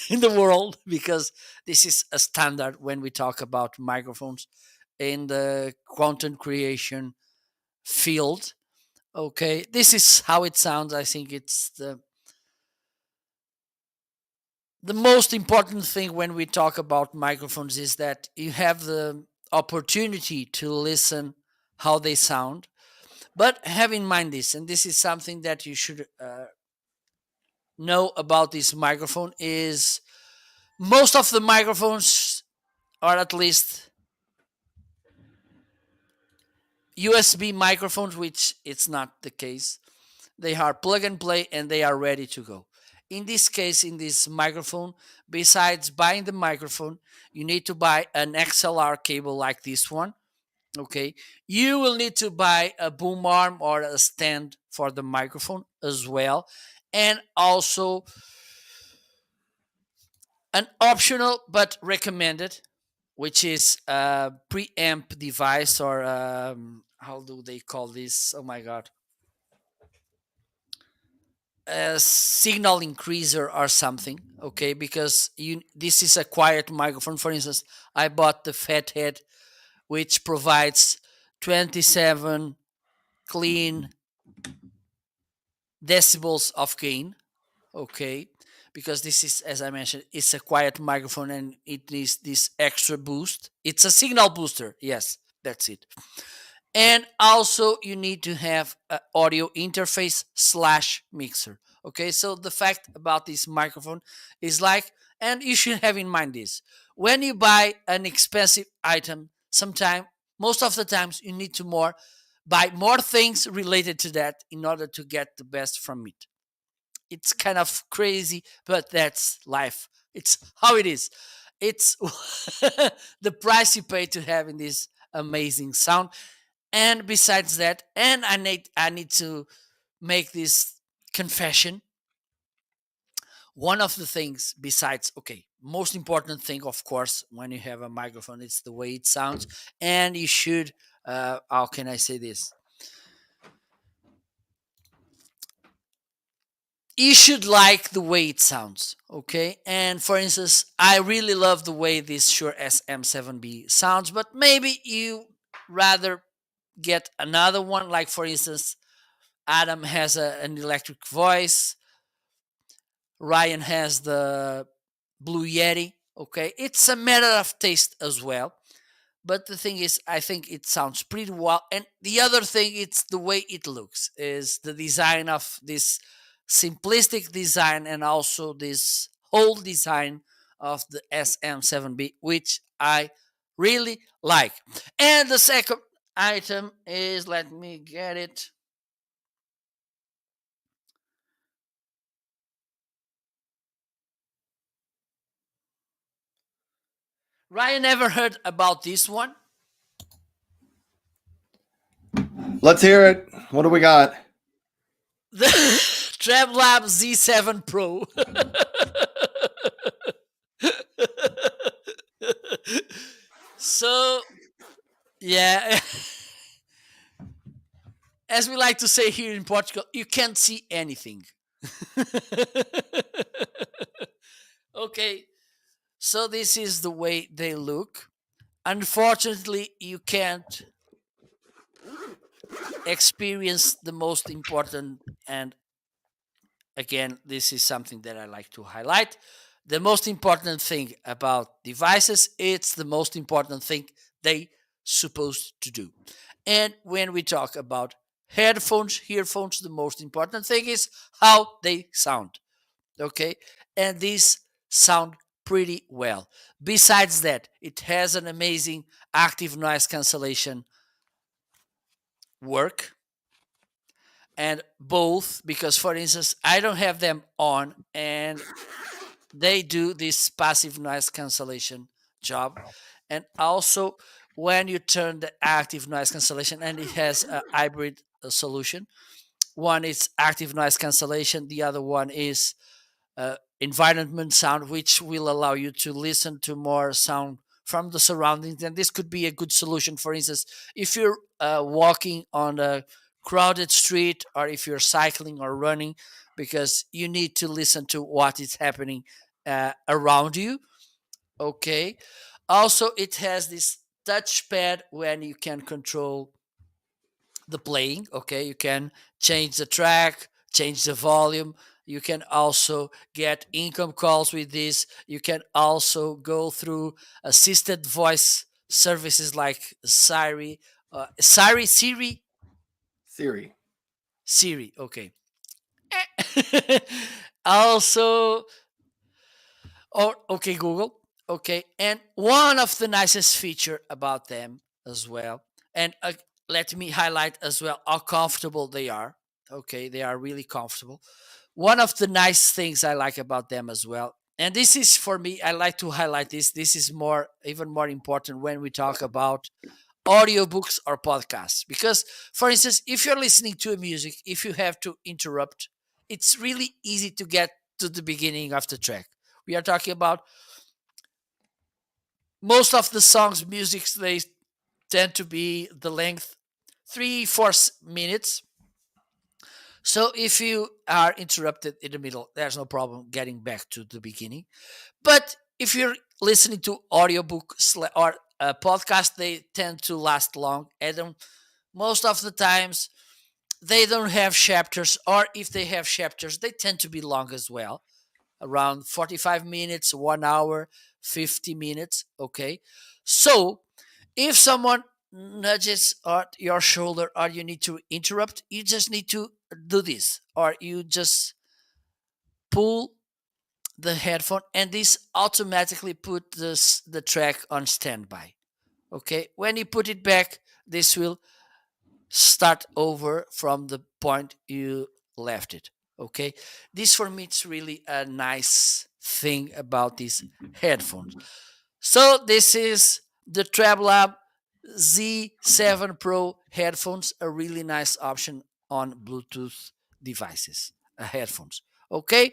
in the world, because this is a standard when we talk about microphones in the content creation field. Okay, this is how it sounds. I think it's the most important thing when we talk about microphones is that you have the opportunity to listen how they sound. But have in mind this, and this is something that you should know about this microphone, is most of the microphones, or at least USB microphones, which it's not the case, they are plug and play and they are ready to go. In this case, in this microphone, besides buying the microphone, you need to buy an XLR cable like this one. Okay, you will need to buy a boom arm or a stand for the microphone as well, and also an optional but recommended, which is a preamp device, or how do they call this? Oh my god, a signal increaser or something. Okay, because this is a quiet microphone. For instance, I bought the Fathead, which provides 27 clean decibels of gain. Okay, because this is, as I mentioned, it's a quiet microphone and it needs this extra boost. It's a signal booster. Yes, that's it. And also you need to have an audio interface slash mixer. Okay, so the fact about this microphone is like, and you should have in mind this, when you buy an expensive item, most of the times you need to buy more things related to that in order to get the best from it. It's kind of crazy, but that's life. It's how it is. It's the price you pay to having this amazing sound. And besides that, and I need to make this confession. One of the things, besides, okay, most important thing, of course, when you have a microphone, it's the way it sounds, and you should. How can I say this? You should like the way it sounds, okay? And for instance, I really love the way this Shure SM7B sounds, but maybe you rather get another one. Like for instance, Adam has an electric voice, Ryan has the Blue Yeti. Okay, it's a matter of taste as well, but the thing is, I think it sounds pretty well. And the other thing, it's the way it looks, is the design of this simplistic design, and also this whole design of the SM7B, which I really like. And the second item is, let me get it. Ryan, ever heard about this one? Let's hear it. What do we got? The TremLab Z7 Pro. So yeah, as we like to say here in Portugal, you can't see anything. Okay, so this is the way they look. Unfortunately, you can't experience the most important, and again, this is something that I like to highlight. The most important thing about devices, it's the most important thing they supposed to do. And when we talk about headphones, earphones, the most important thing is how they sound. Okay, and these sound pretty well. Besides that, it has an amazing active noise cancellation work, and both, because for instance I don't have them on, and they do this passive noise cancellation job. And also, when you turn the active noise cancellation, and it has a hybrid solution. One is active noise cancellation, the other one is environment sound, which will allow you to listen to more sound from the surroundings. And this could be a good solution. For instance, if you're walking on a crowded street, or if you're cycling or running, because you need to listen to what is happening around you. Okay. Also, it has this touchpad when you can control the playing. Okay, you can change the track, change the volume. You can also get income calls with this. You can also go through assisted voice services like Siri. Siri. Siri. Okay. Also, or okay, Google. Okay, and one of the nicest feature about them as well, and let me highlight as well how comfortable they are. Okay, they are really comfortable. One of the nice things I like about them as well, and this is for me, I like to highlight this. This is more, even more important when we talk about audiobooks or podcasts, because for instance, if you're listening to a music, if you have to interrupt, it's really easy to get to the beginning of the track. We are talking about most of the songs music, they tend to be the length 3 4 minutes. So if you are interrupted in the middle, there's no problem getting back to the beginning. But if you're listening to audiobook or a podcast, they tend to last long, and most of the times they don't have chapters, or if they have chapters, they tend to be long as well, around 45 minutes, 1 hour, 50 minutes. Okay. So if someone nudges at your shoulder, or you need to interrupt, you just need to do this, or you just pull the headphone, and this automatically put the track on standby. Okay. When you put it back, this will start over from the point you left it. Okay, this for me it's really a nice thing about these headphones. So this is the TravelLab Z7 Pro headphones, a really nice option on Bluetooth devices, headphones. Okay,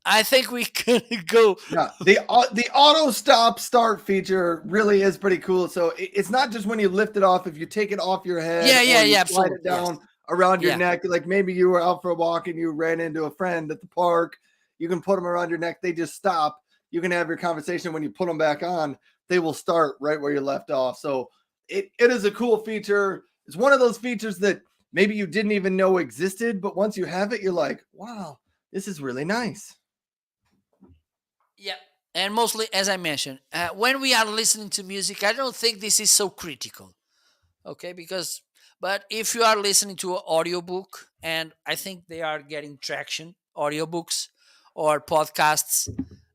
I think we can go. Yeah, the auto stop start feature really is pretty cool. So it's not just when you lift it off. If you take it off your head, Yeah, yeah, or you yeah, slide absolutely. it down Yes. around your Yeah. neck, like maybe you were out for a walk and you ran into a friend at the park, you can put them around your neck. They just stop. You can have your conversation. When you put them back on, they will start right where you left off. So it is a cool feature. It's one of those features that maybe you didn't even know existed, but once you have it, you're like, wow, this is really nice. Yeah. And mostly, as I mentioned, when we are listening to music, I don't think this is so critical. Okay, because but if you are listening to an audiobook, and I think they are getting traction, audiobooks or podcasts,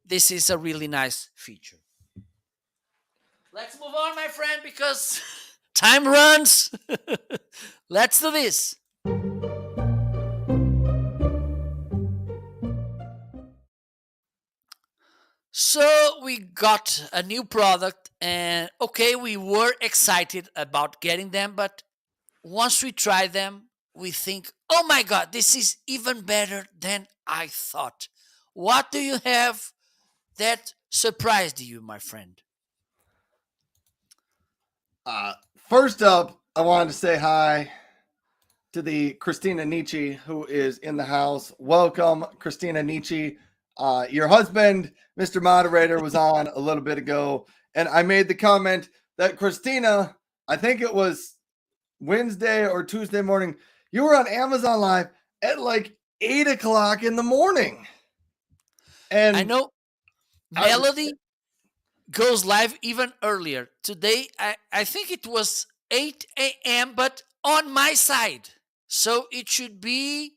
this is a really nice feature. Let's move on, my friend, because time runs. Let's do this. So we got a new product, and okay, we were excited about getting them, but once we try them, we think, oh my God, this is even better than I thought. What do you have that surprised you, my friend? First up, I wanted to say hi to the Christina Nietzsche who is in the house. Welcome, Christina Nietzsche. Your husband, Mr. Moderator, was on a little bit ago, and I made the comment that Christina, I think it was Wednesday or Tuesday morning, you were on Amazon Live at like 8 o'clock in the morning. And I know Melody goes live even earlier. Today, I think it was 8 a.m., but on my side. So it should be,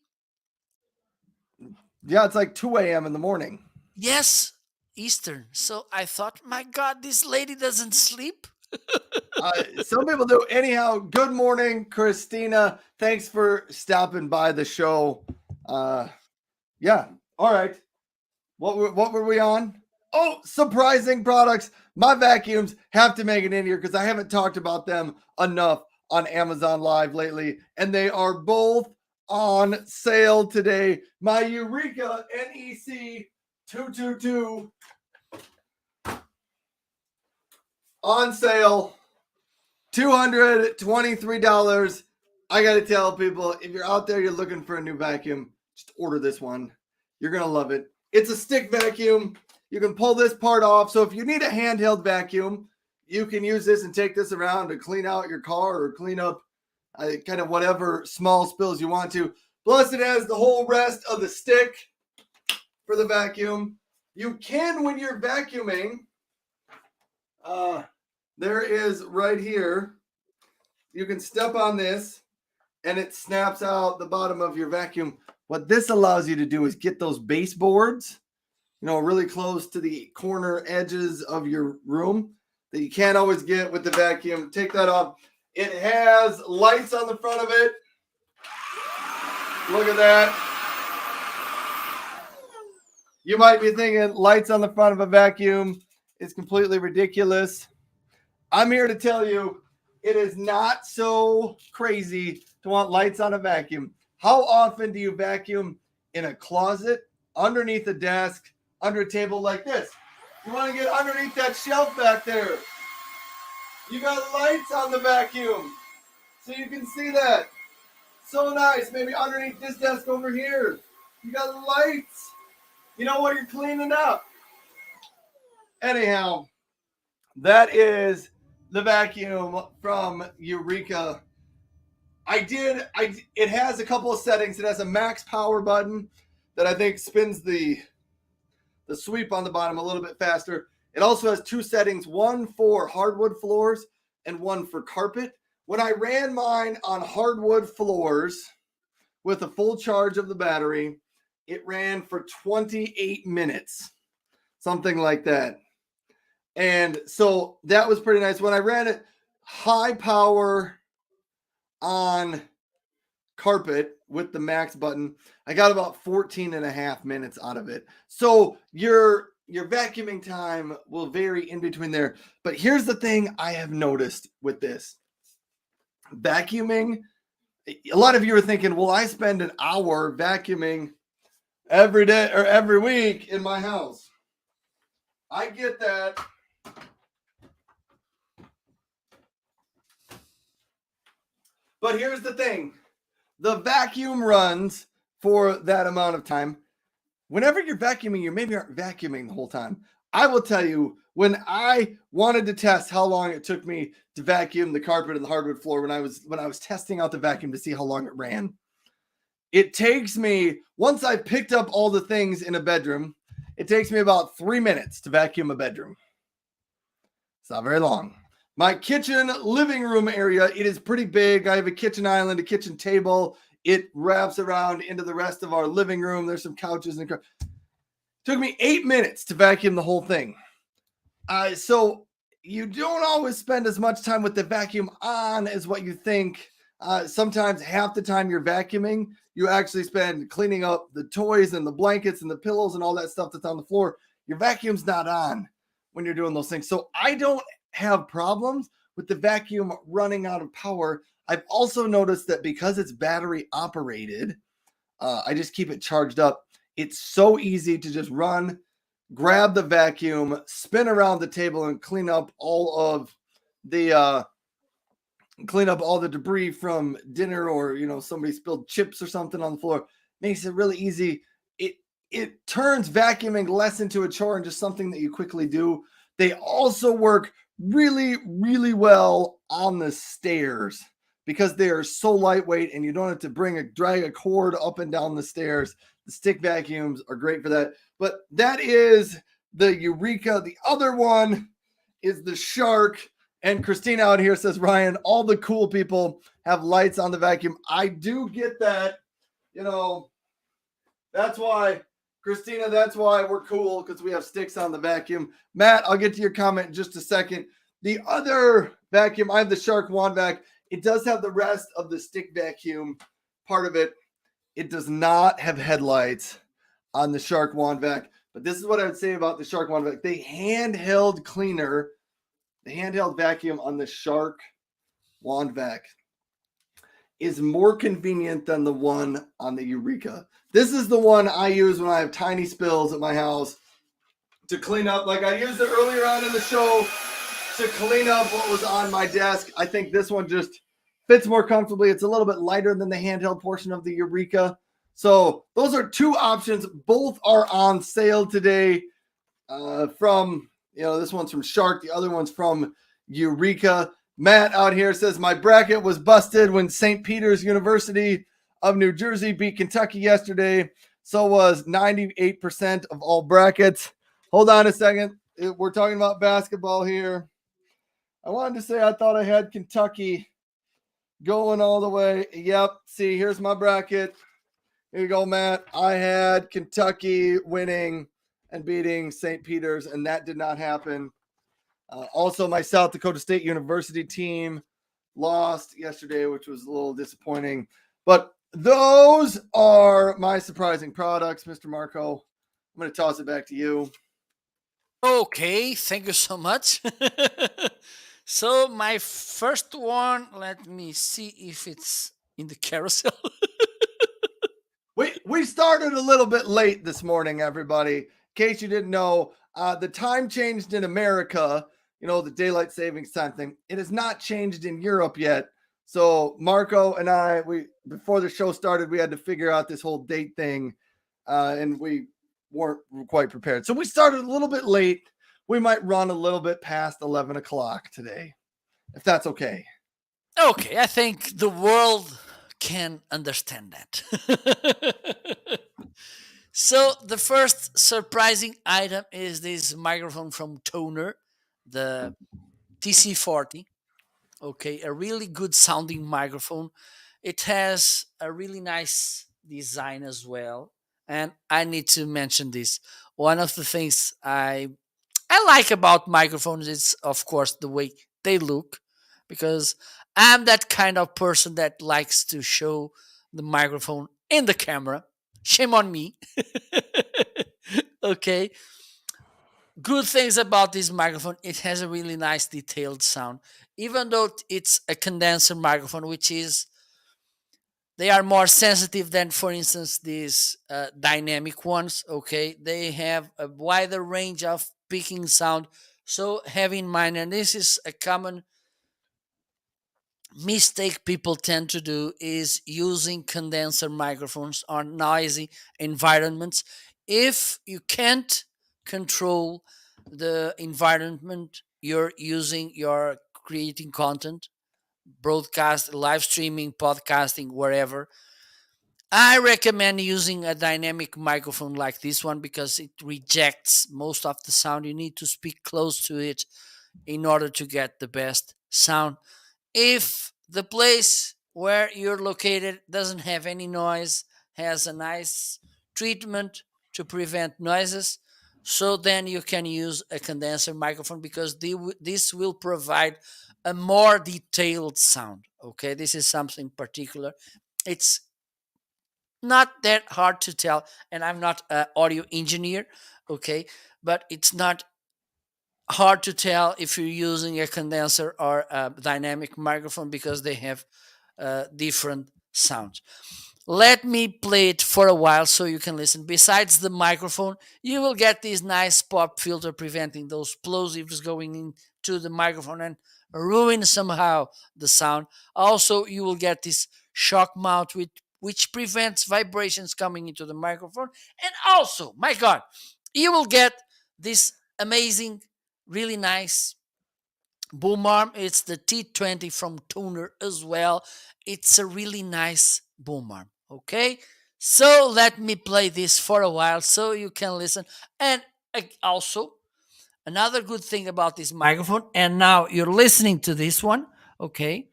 yeah, it's like 2 a.m. in the morning. yes, Eastern. So I thought, my God, this lady doesn't sleep. Some people do. Anyhow, good morning, Christina. Thanks for stopping by the show. Yeah. All right. What were we on? Oh, surprising products. My vacuums have to make it in here because I haven't talked about them enough on Amazon Live lately, and they are both on sale today. My Eureka NEC 222 on sale, $223. I got to tell people, if you're out there, you're looking for a new vacuum, just order this one. You're going to love it. It's a stick vacuum. You can pull this part off. So if you need a handheld vacuum, you can use this and take this around to clean out your car or clean up kind of whatever small spills you want to. Plus, it has the whole rest of the stick for the vacuum. You can, when you're vacuuming, there is right here, you can step on this and it snaps out the bottom of your vacuum. What this allows you to do is get those baseboards, really close to the corner edges of your room that you can't always get with the vacuum. Take that off. It has lights on the front of it. Look at that. You might be thinking lights on the front of a vacuum is completely ridiculous. I'm here to tell you it is not so crazy to want lights on a vacuum. How often do you vacuum in a closet, underneath a desk, under a table like this? You want to get underneath that shelf back there. You got lights on the vacuum, so you can see that. So nice. Maybe underneath this desk over here. You got lights. You know what you're cleaning up. Anyhow, that is the vacuum from Eureka. It has a couple of settings. It has a max power button that I think spins the sweep on the bottom a little bit faster. It also has two settings, one for hardwood floors and one for carpet. When I ran mine on hardwood floors with a full charge of the battery, it ran for 28 minutes, something like that. And so that was pretty nice. When I ran it high power on carpet with the max button, I got about 14 and a half minutes out of it. So your vacuuming time will vary in between there. But here's the thing I have noticed with this. Vacuuming, a lot of you are thinking, well, I spend an hour vacuuming every day or every week in my house. I get that. But here's the thing. The vacuum runs for that amount of time. Whenever you're vacuuming, you maybe aren't vacuuming the whole time. I will tell you, when I wanted to test how long it took me to vacuum the carpet and the hardwood floor, when I was testing out the vacuum to see how long it ran, it takes me, once I picked up all the things in a bedroom, it takes me about 3 minutes to vacuum a bedroom. It's not very long. My kitchen living room area, it is pretty big. I have a kitchen island, a kitchen table. It wraps around into the rest of our living room. There's some couches and it took me 8 minutes to vacuum the whole thing. So you don't always spend as much time with the vacuum on as what you think. Sometimes half the time you're vacuuming, you actually spend cleaning up the toys and the blankets and the pillows and all that stuff that's on the floor. Your vacuum's not on when you're doing those things. So I don't have problems with the vacuum running out of power. I've also noticed that because it's battery operated, I just keep it charged up. It's so easy to just run, grab the vacuum, spin around the table and clean up all of the clean up all the debris from dinner, or somebody spilled chips or something on the floor. Makes it really easy. It turns vacuuming less into a chore and just something that you quickly do. They also work really, really well on the stairs because they are so lightweight and you don't have to drag a cord up and down the stairs. The stick vacuums are great for that. But that is the Eureka. The other one is the Shark. And Christina out here says, Ryan, all the cool people have lights on the vacuum. I do get that. That's why, Christina, that's why we're cool, because we have sticks on the vacuum. Matt, I'll get to your comment in just a second. The other vacuum, I have the Shark Wand Vac. It does have the rest of the stick vacuum part of it. It does not have headlights on the Shark Wand Vac. But this is what I would say about the Shark Wand Vac. The handheld cleaner, the handheld vacuum on the Shark Wand Vac is more convenient than the one on the Eureka. This is the one I use when I have tiny spills at my house to clean up. Like I used it earlier on in the show to clean up what was on my desk. I think this one just fits more comfortably. It's a little bit lighter than the handheld portion of the Eureka. So those are two options. Both are on sale today from, this one's from Shark. The other one's from Eureka. Matt out here says, my bracket was busted when St. Peter's University of New Jersey beat Kentucky yesterday. So was 98% of all brackets. Hold on a second. We're talking about basketball here. I wanted to say I thought I had Kentucky going all the way. Yep. See, here's my bracket. Here you go, Matt. I had Kentucky winning and beating St. Peter's, and that did not happen. Also, my South Dakota State University team lost yesterday, which was a little disappointing. But those are my surprising products, Mr. Marco. I'm going to toss it back to you. Okay, thank you so much. So my first one, let me see if it's in the carousel. We started a little bit late this morning, everybody. In case you didn't know, the time changed in America, the daylight savings time thing. It has not changed in Europe yet. So Marco and I, before the show started, we had to figure out this whole date thing, and we weren't quite prepared. So we started a little bit late. We might run a little bit past 11 o'clock today, if that's okay. Okay, I think the world can understand that. So the first surprising item is this microphone from Toner, the TC40. Okay, a really good sounding microphone. It has a really nice design as well. And I need to mention this. One of the things I like about microphones is, of course, the way they look, because I'm that kind of person that likes to show the microphone in the camera. Shame on me. Okay. Good things about this microphone, it has a really nice detailed sound. Even though it's a condenser microphone, which is, they are more sensitive than, for instance, these dynamic ones. Okay, they have a wider range of picking sound. So have in mind, and this is a common mistake people tend to do, is using condenser microphones on noisy environments. If you can't control the environment you're using, you're creating content, broadcast, live streaming, podcasting, wherever, I recommend using a dynamic microphone like this one, because it rejects most of the sound. You need to speak close to it in order to get the best sound. If the place where you're located doesn't have any noise, has a nice treatment to prevent noises, so then you can use a condenser microphone, because this will provide a more detailed sound. Okay, this is something particular. It's not that hard to tell, and I'm not an audio engineer, okay, but it's not hard to tell if you're using a condenser or a dynamic microphone, because they have different sounds. Let me play it for a while so you can listen. Besides the microphone, you will get this nice pop filter preventing those plosives going into the microphone and ruin somehow the sound. Also, you will get this shock mount which prevents vibrations coming into the microphone. And also, my God, you will get this amazing, really nice boom arm. It's the T20 from Tuner as well. It's a really nice boom arm. Okay, so let me play this for a while so you can listen. And also, another good thing about this microphone, and now you're listening to this one. Okay,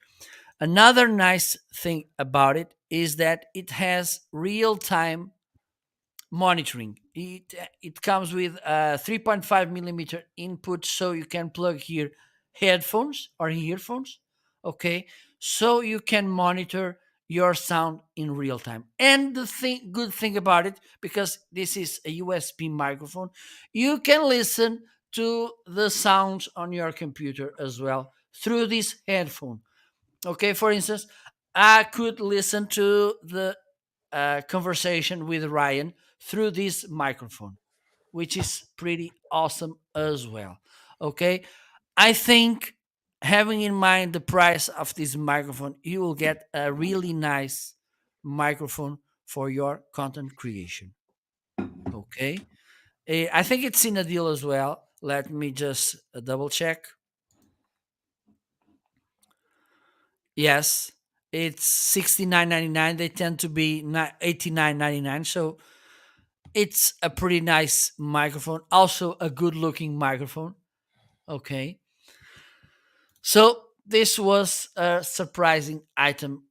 another nice thing about it is that it has real time monitoring. It comes with a 3.5 millimeter input, so you can plug here headphones or earphones. Okay, so you can monitor your sound in real time. And the good thing about it, because this is a USB microphone, you can listen to the sounds on your computer as well through this headphone. Okay, for instance, I could listen to the conversation with Ryan through this microphone, which is pretty awesome as well. Okay, I think having in mind the price of this microphone, you will get a really nice microphone for your content creation. Okay, I think it's in a deal as well. Let me just double check. Yes, it's 69.99. They tend to be 89.99. So it's a pretty nice microphone. Also a good looking microphone. Okay. So this was a surprising item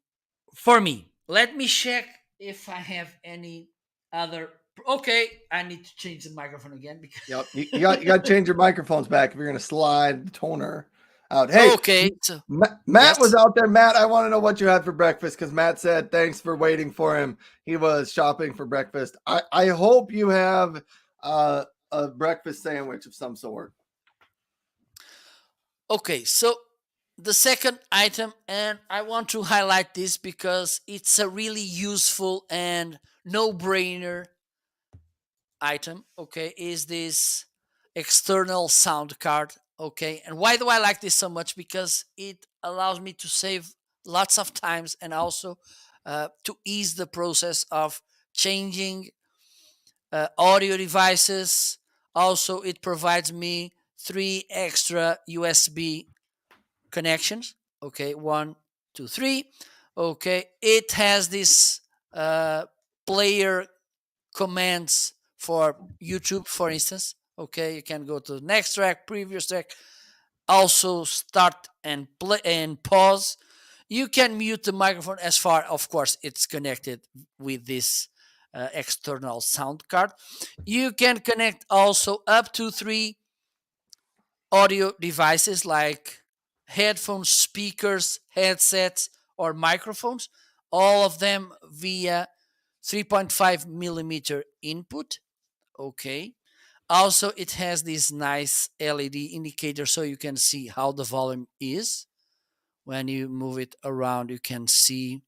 for me. Let me check if I have any other. Okay, I need to change the microphone again because. Yep, you got to change your microphones back if you're going to slide the toner out. Hey, Okay, so Matt was yes. out there. Matt, I want to know what you had for breakfast because Matt said thanks for waiting for him. He was shopping for breakfast. I hope you have a breakfast sandwich of some sort. Okay, so the second item, and I want to highlight this because it's a really useful and no brainer item, okay, is this external sound card. Okay, and why do I like this so much? Because it allows me to save lots of times and also to ease the process of changing audio devices. Also, it provides me 3 extra USB connections. Okay, 1, 2, 3. Okay, it has this player commands for YouTube, for instance. Okay, you can go to the next track, previous track, also start and play and pause. You can mute the microphone as far, of course, it's connected with this external sound card. You can connect also up to 3 audio devices like headphones, speakers, headsets, or microphones, all of them via 3.5 millimeter input. Okay. Also, it has this nice LED indicator so you can see how the volume is. When you move it around, you can see.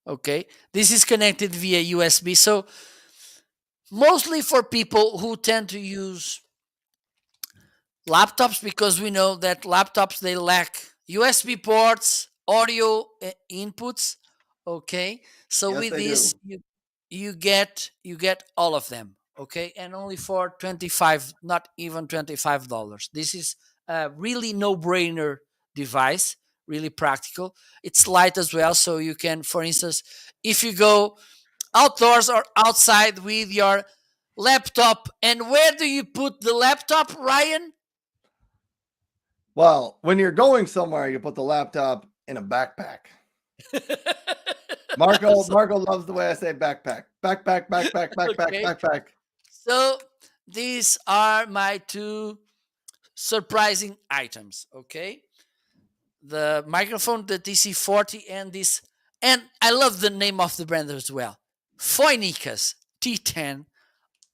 Okay. This is connected via USB. So, mostly for people who tend to use laptops, because we know that laptops they lack USB ports, audio inputs. Okay, so Yes, with they do. this you get all of them. Okay, and only for 25, not even $25. This is a really no brainer device, really practical. It's light as well, so you can, for instance, if you go outdoors or outside with your laptop, and where do you put the laptop, Ryan? Well, when you're going somewhere, you put the laptop in a backpack. Marco loves the way I say backpack. Backpack, Okay. backpack. So these are my 2 surprising items. Okay, the microphone, the TC40, and this, and I love the name of the brand as well, Phonicas T10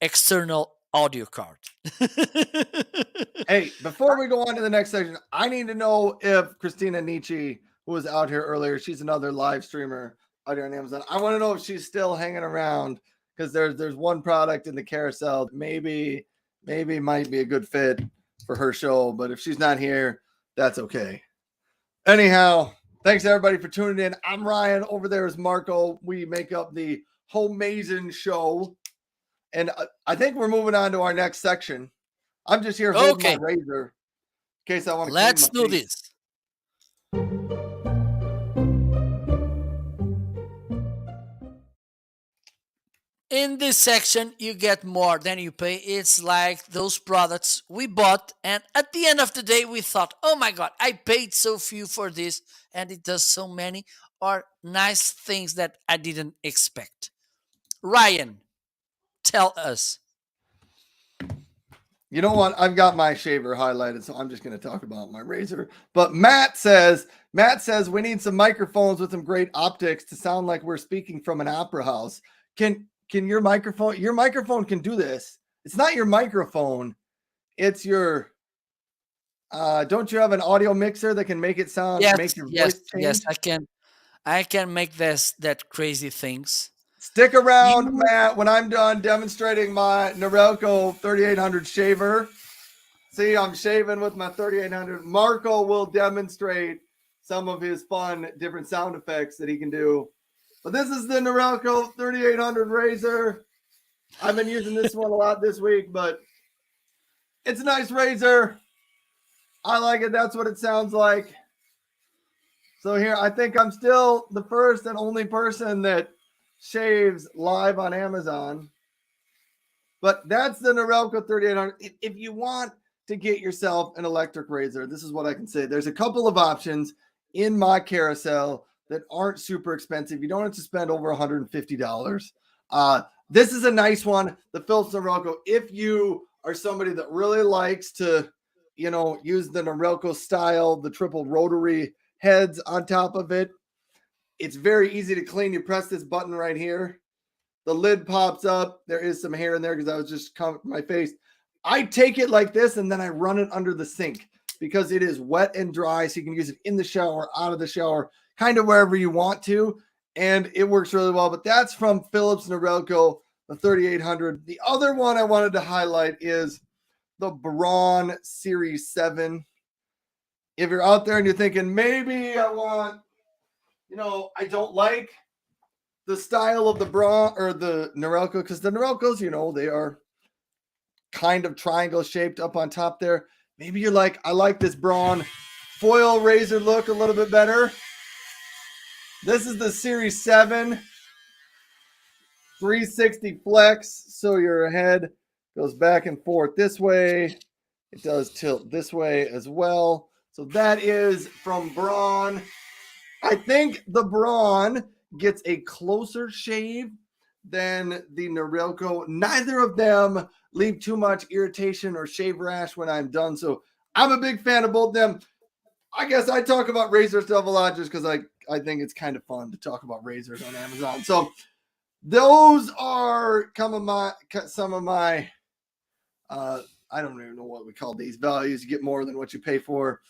external audio card. Hey, before we go on to the next section, I need to know if Christina Nietzsche, who was out here earlier, she's another live streamer out here on Amazon. I want to know if she's still hanging around because there's one product in the carousel that maybe might be a good fit for her show, but if she's not here, that's okay. Anyhow, thanks everybody for tuning in. I'm Ryan. Over there is Marco. We make up the Homeazon show. And I think we're moving on to our next section. I'm just here holding Okay, my razor in case I want to clean let's my do face. this. In this section, you get more than you pay. It's like those products we bought, and at the end of the day, we thought, oh my God, I paid so few for this, and it does so many, or nice things that I didn't expect. Ryan, tell us. You know what? I've got my shaver highlighted, so I'm just going to talk about my razor. But Matt says we need some microphones with some great optics to sound like we're speaking from an opera house. Can your microphone can do this? It's not your microphone. It's your don't you have an audio mixer that can make it sound make your voice Yes, change? I can make that crazy things. Stick around, You Matt, when I'm done demonstrating my Norelco 3800 shaver. See, I'm shaving with my 3800. Marco will demonstrate some of his fun different sound effects that he can do. But this is the Norelco 3800 razor. I've been using this one a lot this week, but it's a nice razor. I like it. That's what it sounds like. So here, I think I'm still the first and only person that shaves live on Amazon. But that's the Norelco 3800. If you want to get yourself an electric razor, this is what I can say. There's a couple of options in my carousel that aren't super expensive. You don't have to spend over $150. This is a nice one, the Philips Norelco. If you are somebody that really likes to, use the Norelco style, the triple rotary heads on top of it, it's very easy to clean. You press this button right here. The lid pops up. There is some hair in there because I was just covering my face. I take it like this and then I run it under the sink because it is wet and dry. So you can use it in the shower, out of the shower, kind of wherever you want to. And it works really well. But that's from Philips Norelco, the 3800. The other one I wanted to highlight is the Braun Series 7. If you're out there and you're thinking, maybe I want, I don't like the style of the Braun or the Norelco, because the Norelcos, they are kind of triangle shaped up on top there. Maybe you're like, I like this Braun foil razor look a little bit better. This is the Series 7 360 flex. So your head goes back and forth this way. It does tilt this way as well. So that is from Braun. I think the Braun gets a closer shave than the Norelco. Neither of them leave too much irritation or shave rash when I'm done. So I'm a big fan of both of them. I guess I talk about razor stuff a lot just because I think it's kind of fun to talk about razors on Amazon. So those are some of my I don't even know what we call these values. You get more than what you pay for.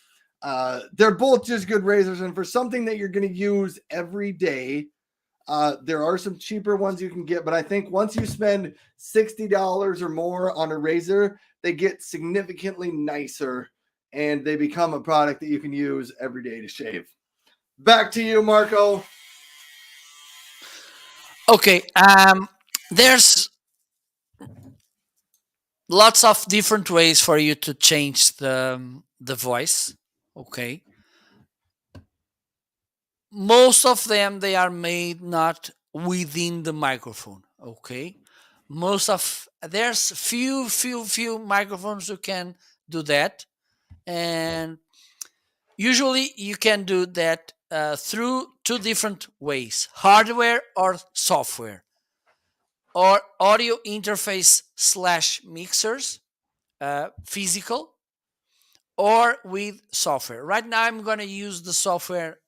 They're both just good razors, and for something that you're going to use every day, there are some cheaper ones you can get, but I think once you spend $60 or more on a razor, they get significantly nicer and they become a product that you can use every day to shave. Back to you, Marco. Okay, there's lots of different ways for you to change the voice. Okay, most of them they are made not within the microphone. Okay, there's few microphones who can do that, and usually you can do that through two different ways: hardware or software, or audio interface slash mixers, physical, or with software. Right now I'm going to use the software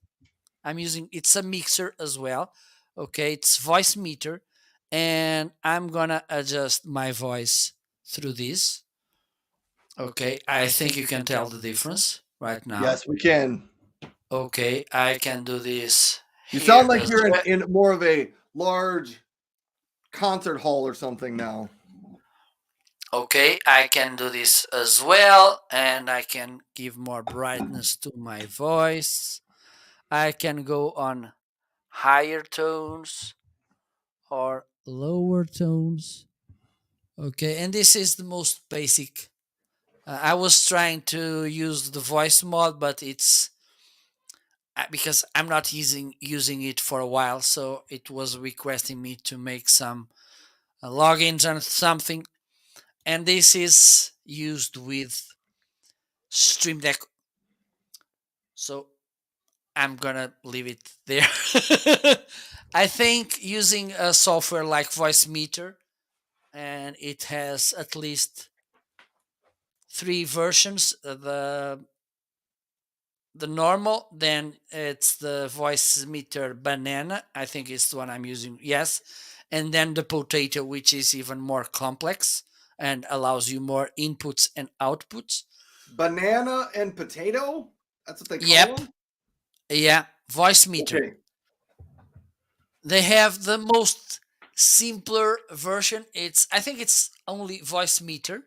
I'm using. It's a mixer as well. Okay, it's voice meter, and I'm going to adjust my voice through this. Okay, I think you can tell the difference right now. Yes, we can. Okay, I can do this. You Here sound like as you're well. in more of a large concert hall or something now. Okay, I can do this as well, and I can give more brightness to my voice. I can go on higher tones or lower tones. Okay, and this is the most basic. I was trying to use the voice mod, but it's because I'm not using it for a while, so it was requesting me to make some logins and something, and this is used with Stream Deck. So I'm gonna leave it there. I think using a software like Voice Meter, and it has at least three versions. The normal, then it's the Voice Meter Banana. I think it's the one I'm using. Yes, and then the Potato, which is even more complex and allows you more inputs and outputs. Banana and potato? That's what they call Yep. them? Yeah. Voice Meter. Okay. They have the most simpler version. I think it's only Voice Meter.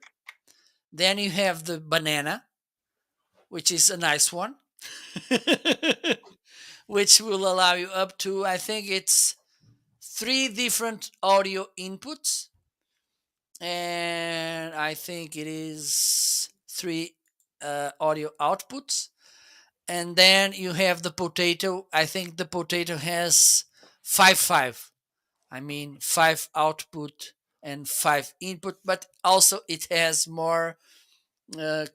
Then you have the Banana, which is a nice one. Which will allow you up to, I think it's three different audio inputs, and I think it is three audio outputs. And then you have the Potato. I think the Potato has five. I mean, five output and five input, but also it has more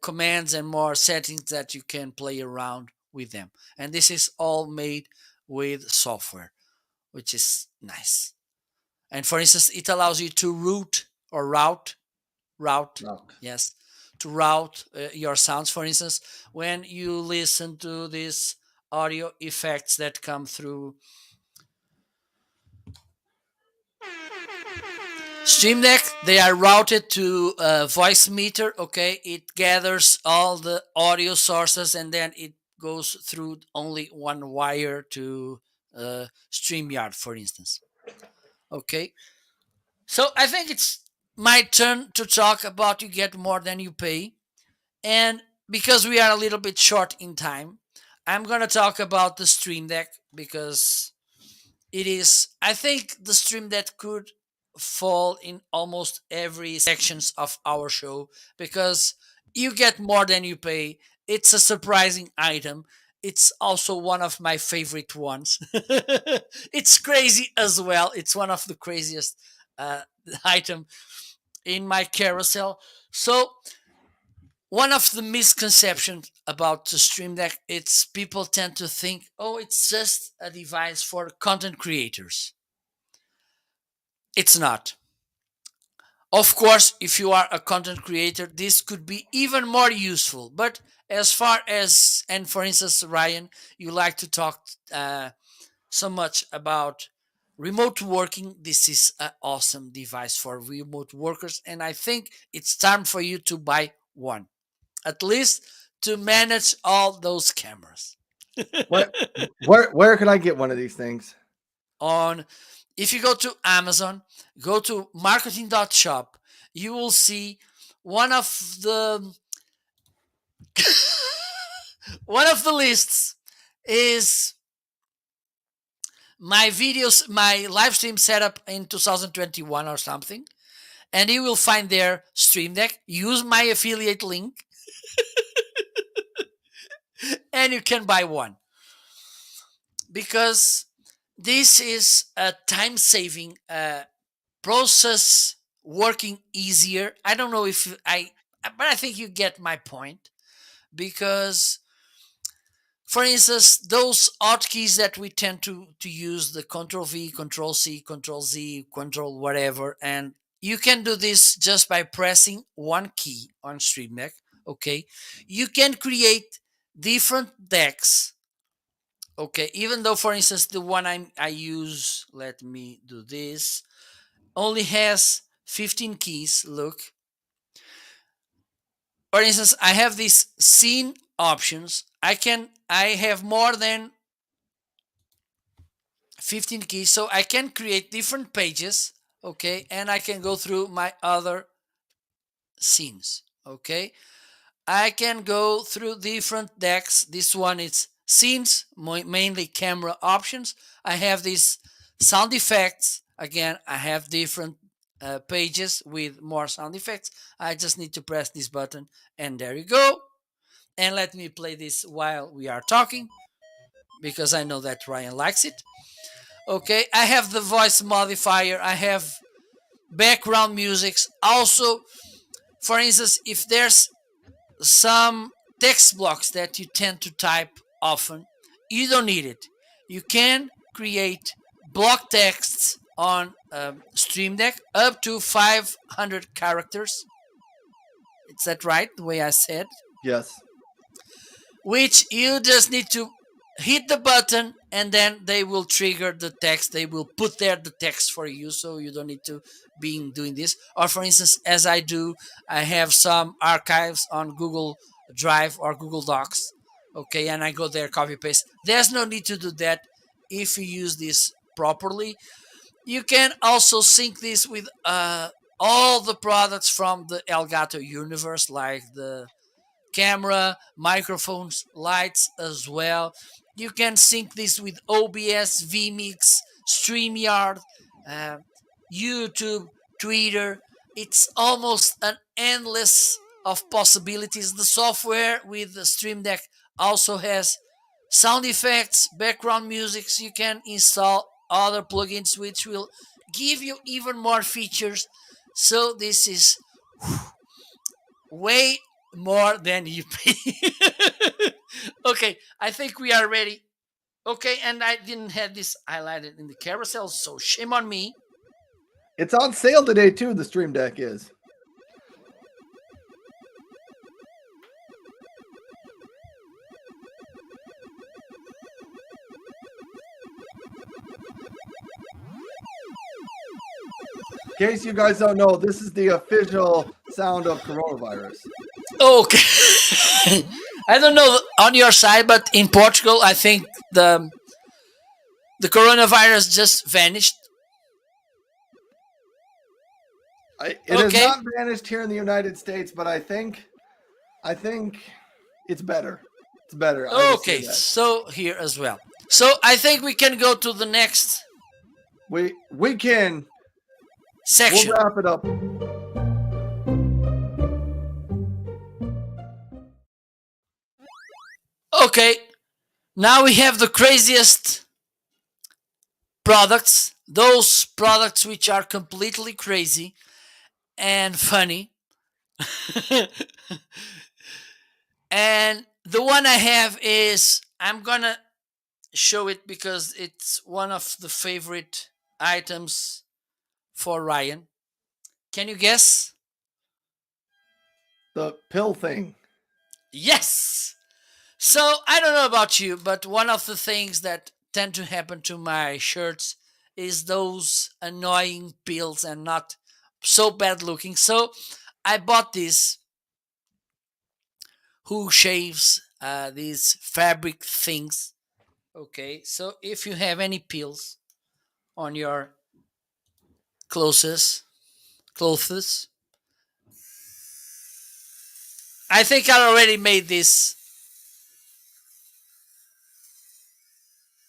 commands and more settings that you can play around with them. And this is all made with software, which is nice. And for instance, it allows you to route, No. yes, to route your sounds. For instance, when you listen to these audio effects that come through Stream Deck, they are routed to Voice Meter. Okay, it gathers all the audio sources and then it goes through only one wire to StreamYard, for instance. Okay, so I think it's my turn to talk about you get more than you pay. And because we are a little bit short in time, I'm going to talk about the Stream Deck because it is, I think the Stream Deck could fall in almost every sections of our show because you get more than you pay. It's a surprising item. It's also one of my favorite ones. It's crazy as well. It's one of the craziest uh, item in my carousel. So one of the misconceptions about the Stream Deck, it's people tend to think, oh, it's just a device for content creators. It's not. Of course, if you are a content creator, this could be even more useful. But as far as, and for instance, Ryan, you like to talk so much about remote working. This is an awesome device for remote workers, and I think it's time for you to buy one, at least to manage all those cameras. What? Where can I get one of these things? On If you go to Amazon, go to marketing.shop, you will see one of the one of the lists is my live stream setup in 2021 or something, and you will find there Stream Deck. Use my affiliate link and you can buy one because this is a time saving process, working easier. I don't know if but I think you get my point because, for instance, those hotkeys that we tend to use, the Control V, Control C, Control Z, Control whatever, and you can do this just by pressing one key on Stream Deck. Okay, you can create different decks. Okay, even though, for instance, the one I use, let me do this, only has 15 keys. Look, for instance, I have these scene options. I have more than 15 keys, so I can create different pages. Okay, and I can go through my other scenes. Okay, I can go through different decks. This one is scenes, mainly camera options. I have these sound effects. Again, I have different pages with more sound effects. I just need to press this button, and there you go. And let me play this while we are talking, because I know that Ryan likes it. Okay, I have the voice modifier. I have background musics. Also, for instance, if there's some text blocks that you tend to type often, you don't need it. You can create block texts on Stream Deck up to 500 characters. Is that right? The way I said? Yes. Which you just need to hit the button and then they will trigger the text. They will put there the text for you, so you don't need to be doing this. Or for instance, as I do, I have some archives on Google Drive or Google Docs. Okay, and I go there, copy paste. There's no need to do that if you use this properly. You can also sync this with all the products from the Elgato universe, like the camera, microphones, lights as well. You can sync this with OBS, vMix, StreamYard, uh, YouTube, Twitter. It's almost an endless of possibilities. The software with the Stream Deck also has sound effects, background music. You can install other plugins which will give you even more features. So this is way more than you pay. Okay, I think we are ready. Okay, and I didn't have this highlighted in the carousel, so shame on me. It's on sale today too, the Stream Deck is. In case you guys don't know, this is the official sound of coronavirus. Okay. I don't know on your side, but in Portugal, I think the coronavirus just vanished. It has not vanished here in the United States, but I think it's better. It's better. Okay, so here as well. So I think we can go to the next. We can. Section. We'll wrap it up. Okay, now we have the craziest products. Those products which are completely crazy and funny. And the one I have is, I'm gonna show it because it's one of the favorite items for Ryan. Can you guess? The pill thing. Yes! So, I don't know about you, but one of the things that tend to happen to my shirts is those annoying pills and not so bad looking. So, I bought this Who Shaves, these fabric things. Okay, so if you have any pills on your clothes, I think I already made this.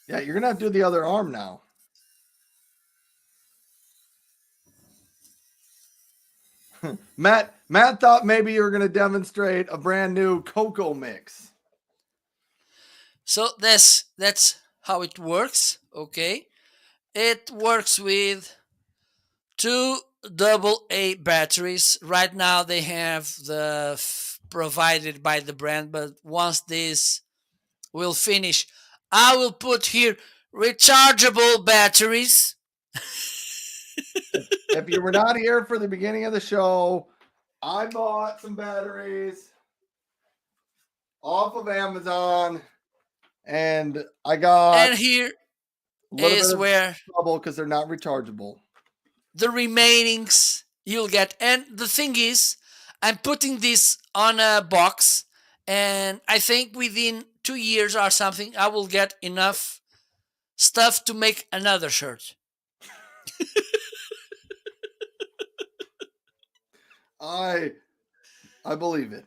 Yeah, you're gonna have to do the other arm now. Matt thought maybe you were gonna demonstrate a brand new cocoa mix. So that's how it works. Okay, it works with 2 AA batteries. Right now they have the provided by the brand, but once this will finish, I will put here rechargeable batteries. If you were not here for the beginning of the show, I bought some batteries off of Amazon, and I got. And here is where trouble because they're not rechargeable. The remainings you'll get, and the thing is, I'm putting this on a box, and I think within 2 years or something, I will get enough stuff to make another shirt. I believe it.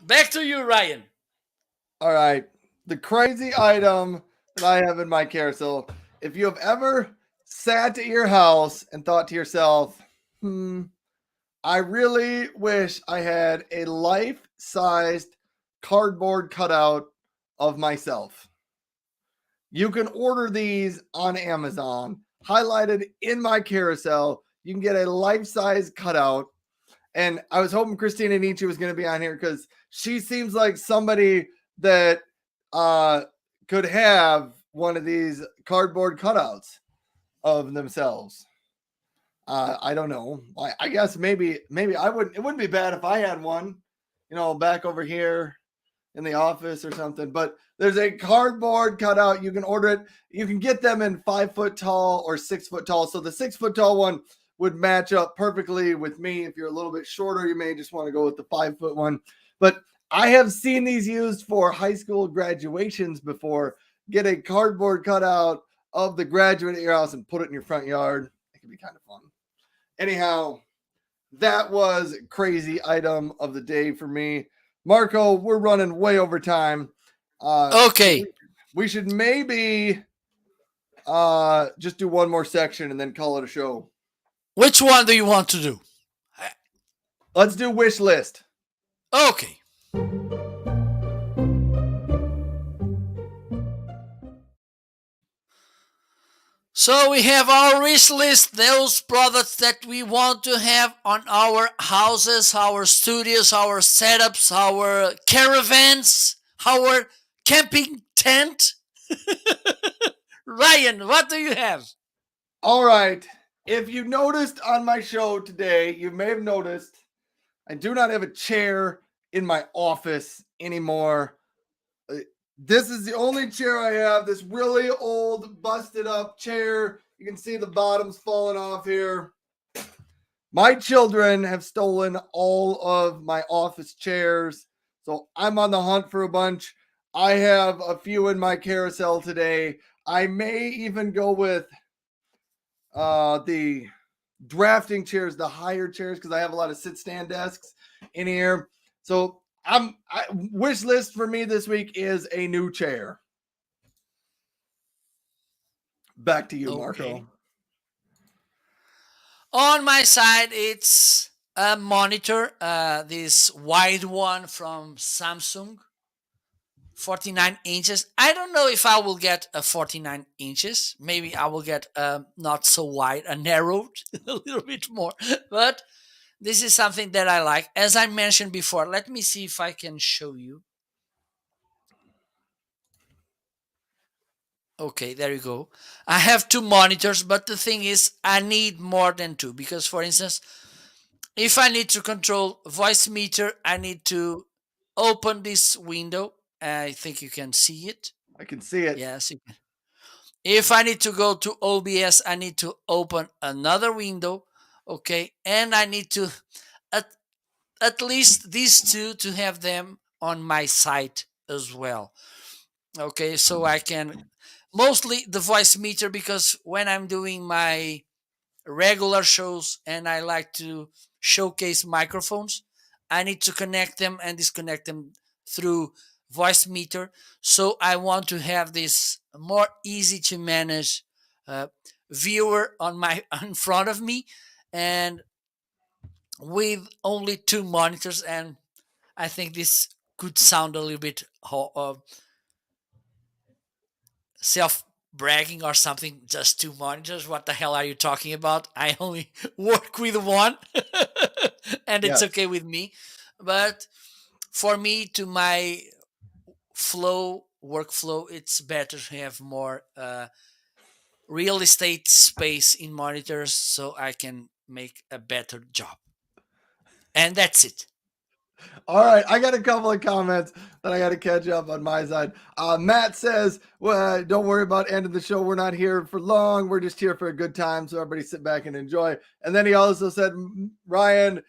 Back to you, Ryan. All right. The crazy item that I have in my carousel. If you have ever sat at your house and thought to yourself, I really wish I had a life-sized cardboard cutout of myself. You can order these on Amazon, highlighted in my carousel. You can get a life-size cutout. And I was hoping Christina Nietzsche was going to be on here because she seems like somebody that could have one of these cardboard cutouts of themselves. I don't know. I guess maybe I wouldn't. It wouldn't be bad if I had one, back over here in the office or something. But there's a cardboard cutout. You can order it. You can get them in 5 foot tall or 6 foot tall. So the 6 foot tall one would match up perfectly with me. If you're a little bit shorter, you may just want to go with the 5 foot one. But I have seen these used for high school graduations before. Get a cardboard cutout of the graduate at your house and put it in your front yard. It could be kind of fun. Anyhow, that was crazy item of the day for me. Marco, we're running way over time. Okay. We should maybe just do one more section and then call it a show. Which one do you want to do? Let's do wish list. Okay. So we have our wish list, those products that we want to have on our houses, our studios, our setups, our caravans, our camping tent. Ryan, what do you have? All right. If you noticed on my show today, you may have noticed I do not have a chair in my office anymore. This is the only chair I have, this really old, busted up chair. You can see the bottom's falling off here. My children have stolen all of my office chairs, so I'm on the hunt for a bunch. I have a few in my carousel today. I may even go with the drafting chairs, the higher chairs, because I have a lot of sit-stand desks in here. So wish list for me this week is a new chair. Back to you, Okay. Marco. On my side, it's a monitor, this wide one from Samsung, 49 inches. I don't know if I will get a 49 inches. Maybe I will get not so wide, a narrowed, a little bit more. But this is something that I like. As I mentioned before, let me see if I can show you. Okay, there you go. I have 2 monitors, but the thing is, I need more than 2 because, for instance, if I need to control voice meter, I need to open this window. I think you can see it. I can see it. Yes, you can. If I need to go to OBS, I need to open another window. Okay, and I need to at least these 2 to have them on my site as well. Okay, so I can mostly the voice meter, because when I'm doing my regular shows and I like to showcase microphones, I need to connect them and disconnect them through voice meter. So I want to have this more easy to manage viewer on my in front of me, and with only 2 monitors. And I think this could sound a little bit self bragging or something. Just 2 monitors, what the hell are you talking about? I only work with one and it's okay with me. But for me, to my workflow, it's better to have more real estate space in monitors so I can make a better job. And that's it. All right, I got a couple of comments that I got to catch up on my side. Matt says, well, don't worry about ending the show. We're not here for long. We're just here for a good time. So everybody sit back and enjoy. And then he also said, Ryan,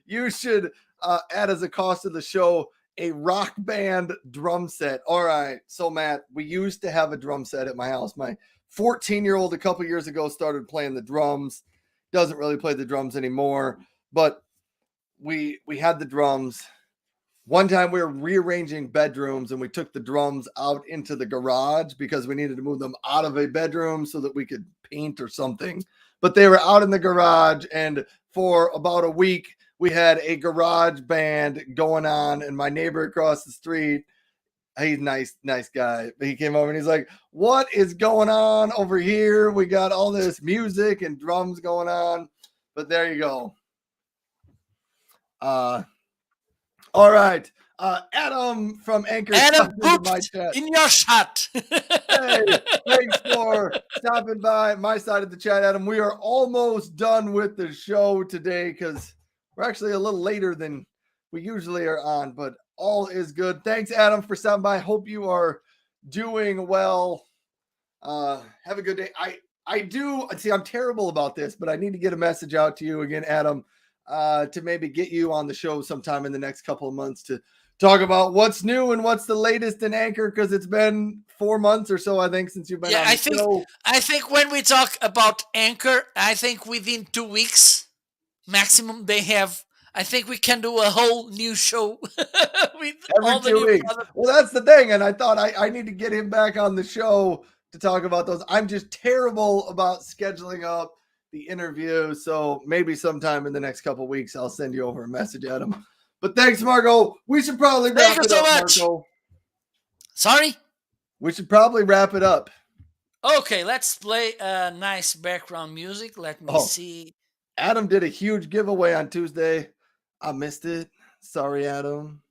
you should add as a cost of the show a rock band drum set. All right. So Matt, we used to have a drum set at my house. My 14-year-old a couple years ago started playing the drums. Doesn't really play the drums anymore, but we had the drums. One time we were rearranging bedrooms and we took the drums out into the garage because we needed to move them out of a bedroom so that we could paint or something. But they were out in the garage, and for about a week we had a garage band going on, and my neighbor across the street, he's nice guy. He came over and he's like, "What is going on over here? We got all this music and drums going on." But there you go. All right. Adam from Anchor. Adam stopped into my pooped chat. in your shot. Hey, thanks for stopping by my side of the chat, Adam. We are almost done with the show today because we're actually a little later than we usually are on, but all is good. Thanks, Adam, for stopping by. Hope you are doing well. Have a good day. I do see I'm terrible about this, but I need to get a message out to you again, Adam, to maybe get you on the show sometime in the next couple of months to talk about what's new and what's the latest in Anchor, because it's been 4 months or so, I think, since you've been on the show. I think when we talk about Anchor, I think within 2 weeks maximum they have. I think we can do a whole new show with Every all the 2 new weeks. products. Well, that's the thing, and I thought I need to get him back on the show to talk about those. I'm just terrible about scheduling up the interview, so maybe sometime in the next couple of weeks I'll send you over a message, Adam. But thanks, Marco. We should probably wrap Thank you it so up, much. Marco. Sorry? We should probably wrap it up. Okay, let's play a nice background music. Let me see. Adam did a huge giveaway on Tuesday. I missed it. Sorry, Adam.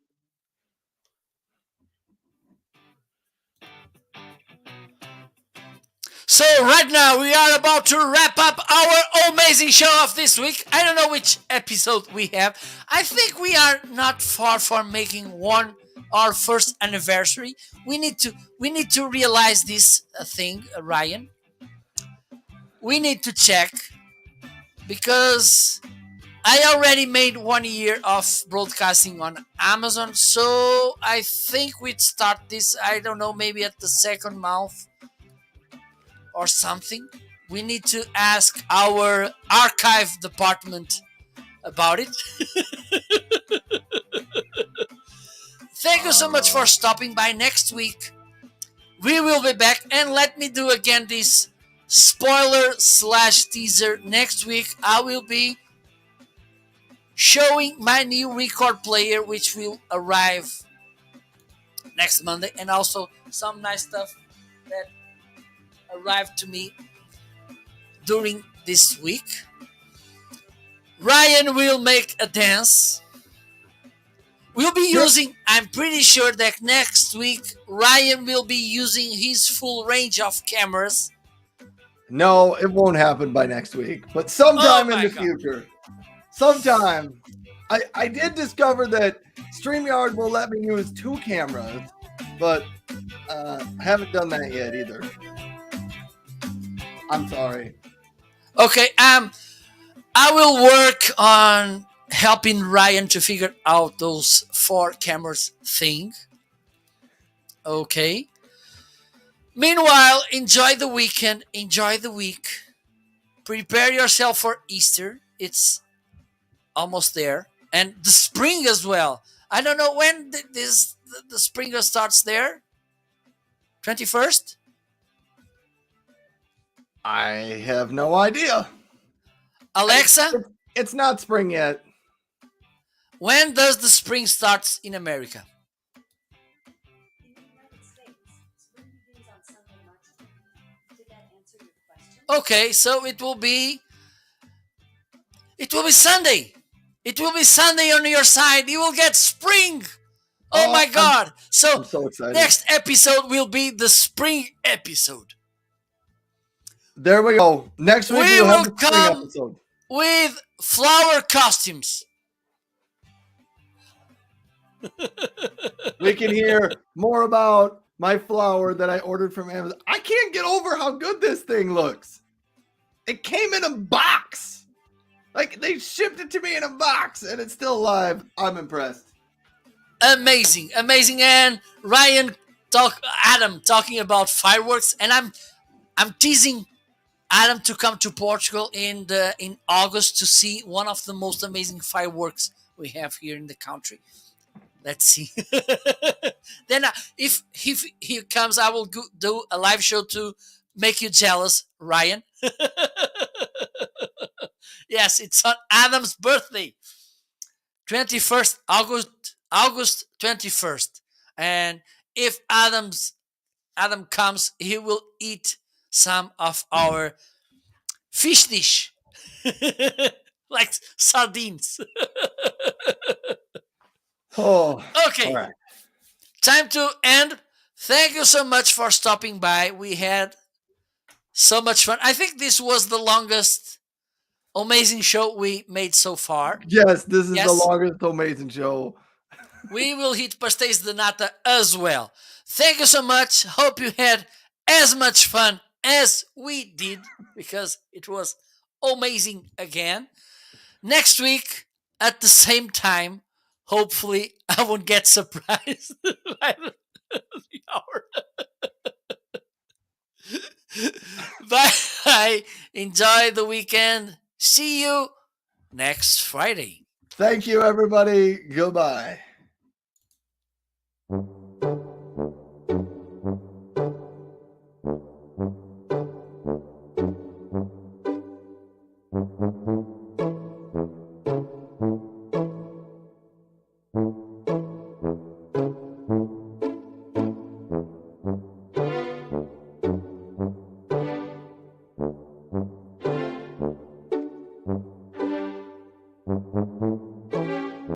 So right now we are about to wrap up our amazing show of this week. I don't know which episode we have. I think we are not far from making our first anniversary. We need to realize this thing, Ryan. We need to check because I already made 1 year of broadcasting on Amazon. So I think we'd start this, I don't know, maybe at the second month or something. We need to ask our archive department about it. Thank you so much for stopping by. Next week we will be back, and let me do again this spoiler/teaser. Next week I will be showing my new record player, which will arrive next Monday, and also some nice stuff that arrived to me during this week. Ryan will make a dance. We'll be using, I'm pretty sure that next week Ryan will be using his full range of cameras. No, it won't happen by next week, but sometime in the future. Sometime. I did discover that StreamYard will let me use 2 cameras, but I haven't done that yet either. I'm sorry. Okay, I will work on helping Ryan to figure out those 4 cameras thing. Okay. Meanwhile, enjoy the weekend, enjoy the week. Prepare yourself for Easter. It's almost there. And the spring as well. I don't know when the spring starts there. 21st? I have no idea. Alexa? It's not spring yet. When does the spring start in America? In the United States, spring begins on Sunday, March 10th. Did that answer your question? Okay, so it will be Sunday. It will be Sunday on your side. You will get spring. Oh my God. I'm so excited. Next episode will be the spring episode. There we go. Next week we we'll will have the spring come episode with flower costumes. We can hear more about my flower that I ordered from Amazon. I can't get over how good this thing looks. It came in a box. Like, they shipped it to me in a box and it's still alive. I'm impressed. Amazing. And Adam talking about fireworks, and I'm teasing Adam to come to Portugal in August to see one of the most amazing fireworks we have here in the country. Let's see. Then if he comes, I will do a live show to make you jealous, Ryan. Yes, it's on Adam's birthday, 21st August 21st, and if Adam comes, he will eat some of our fish dish, like sardines. Oh, Okay, all right. time to end. Thank you so much for stopping by. We had so much fun. I think this was the longest amazing show we made so far. Yes, this is the Yes. longest amazing show. We will hit pastéis de nata as well. Thank you so much. Hope you had as much fun as we did, because it was amazing again. Next week at the same time, hopefully I won't get surprised by the hour. Bye. Enjoy the weekend. See you next Friday. Thank you, everybody. Goodbye.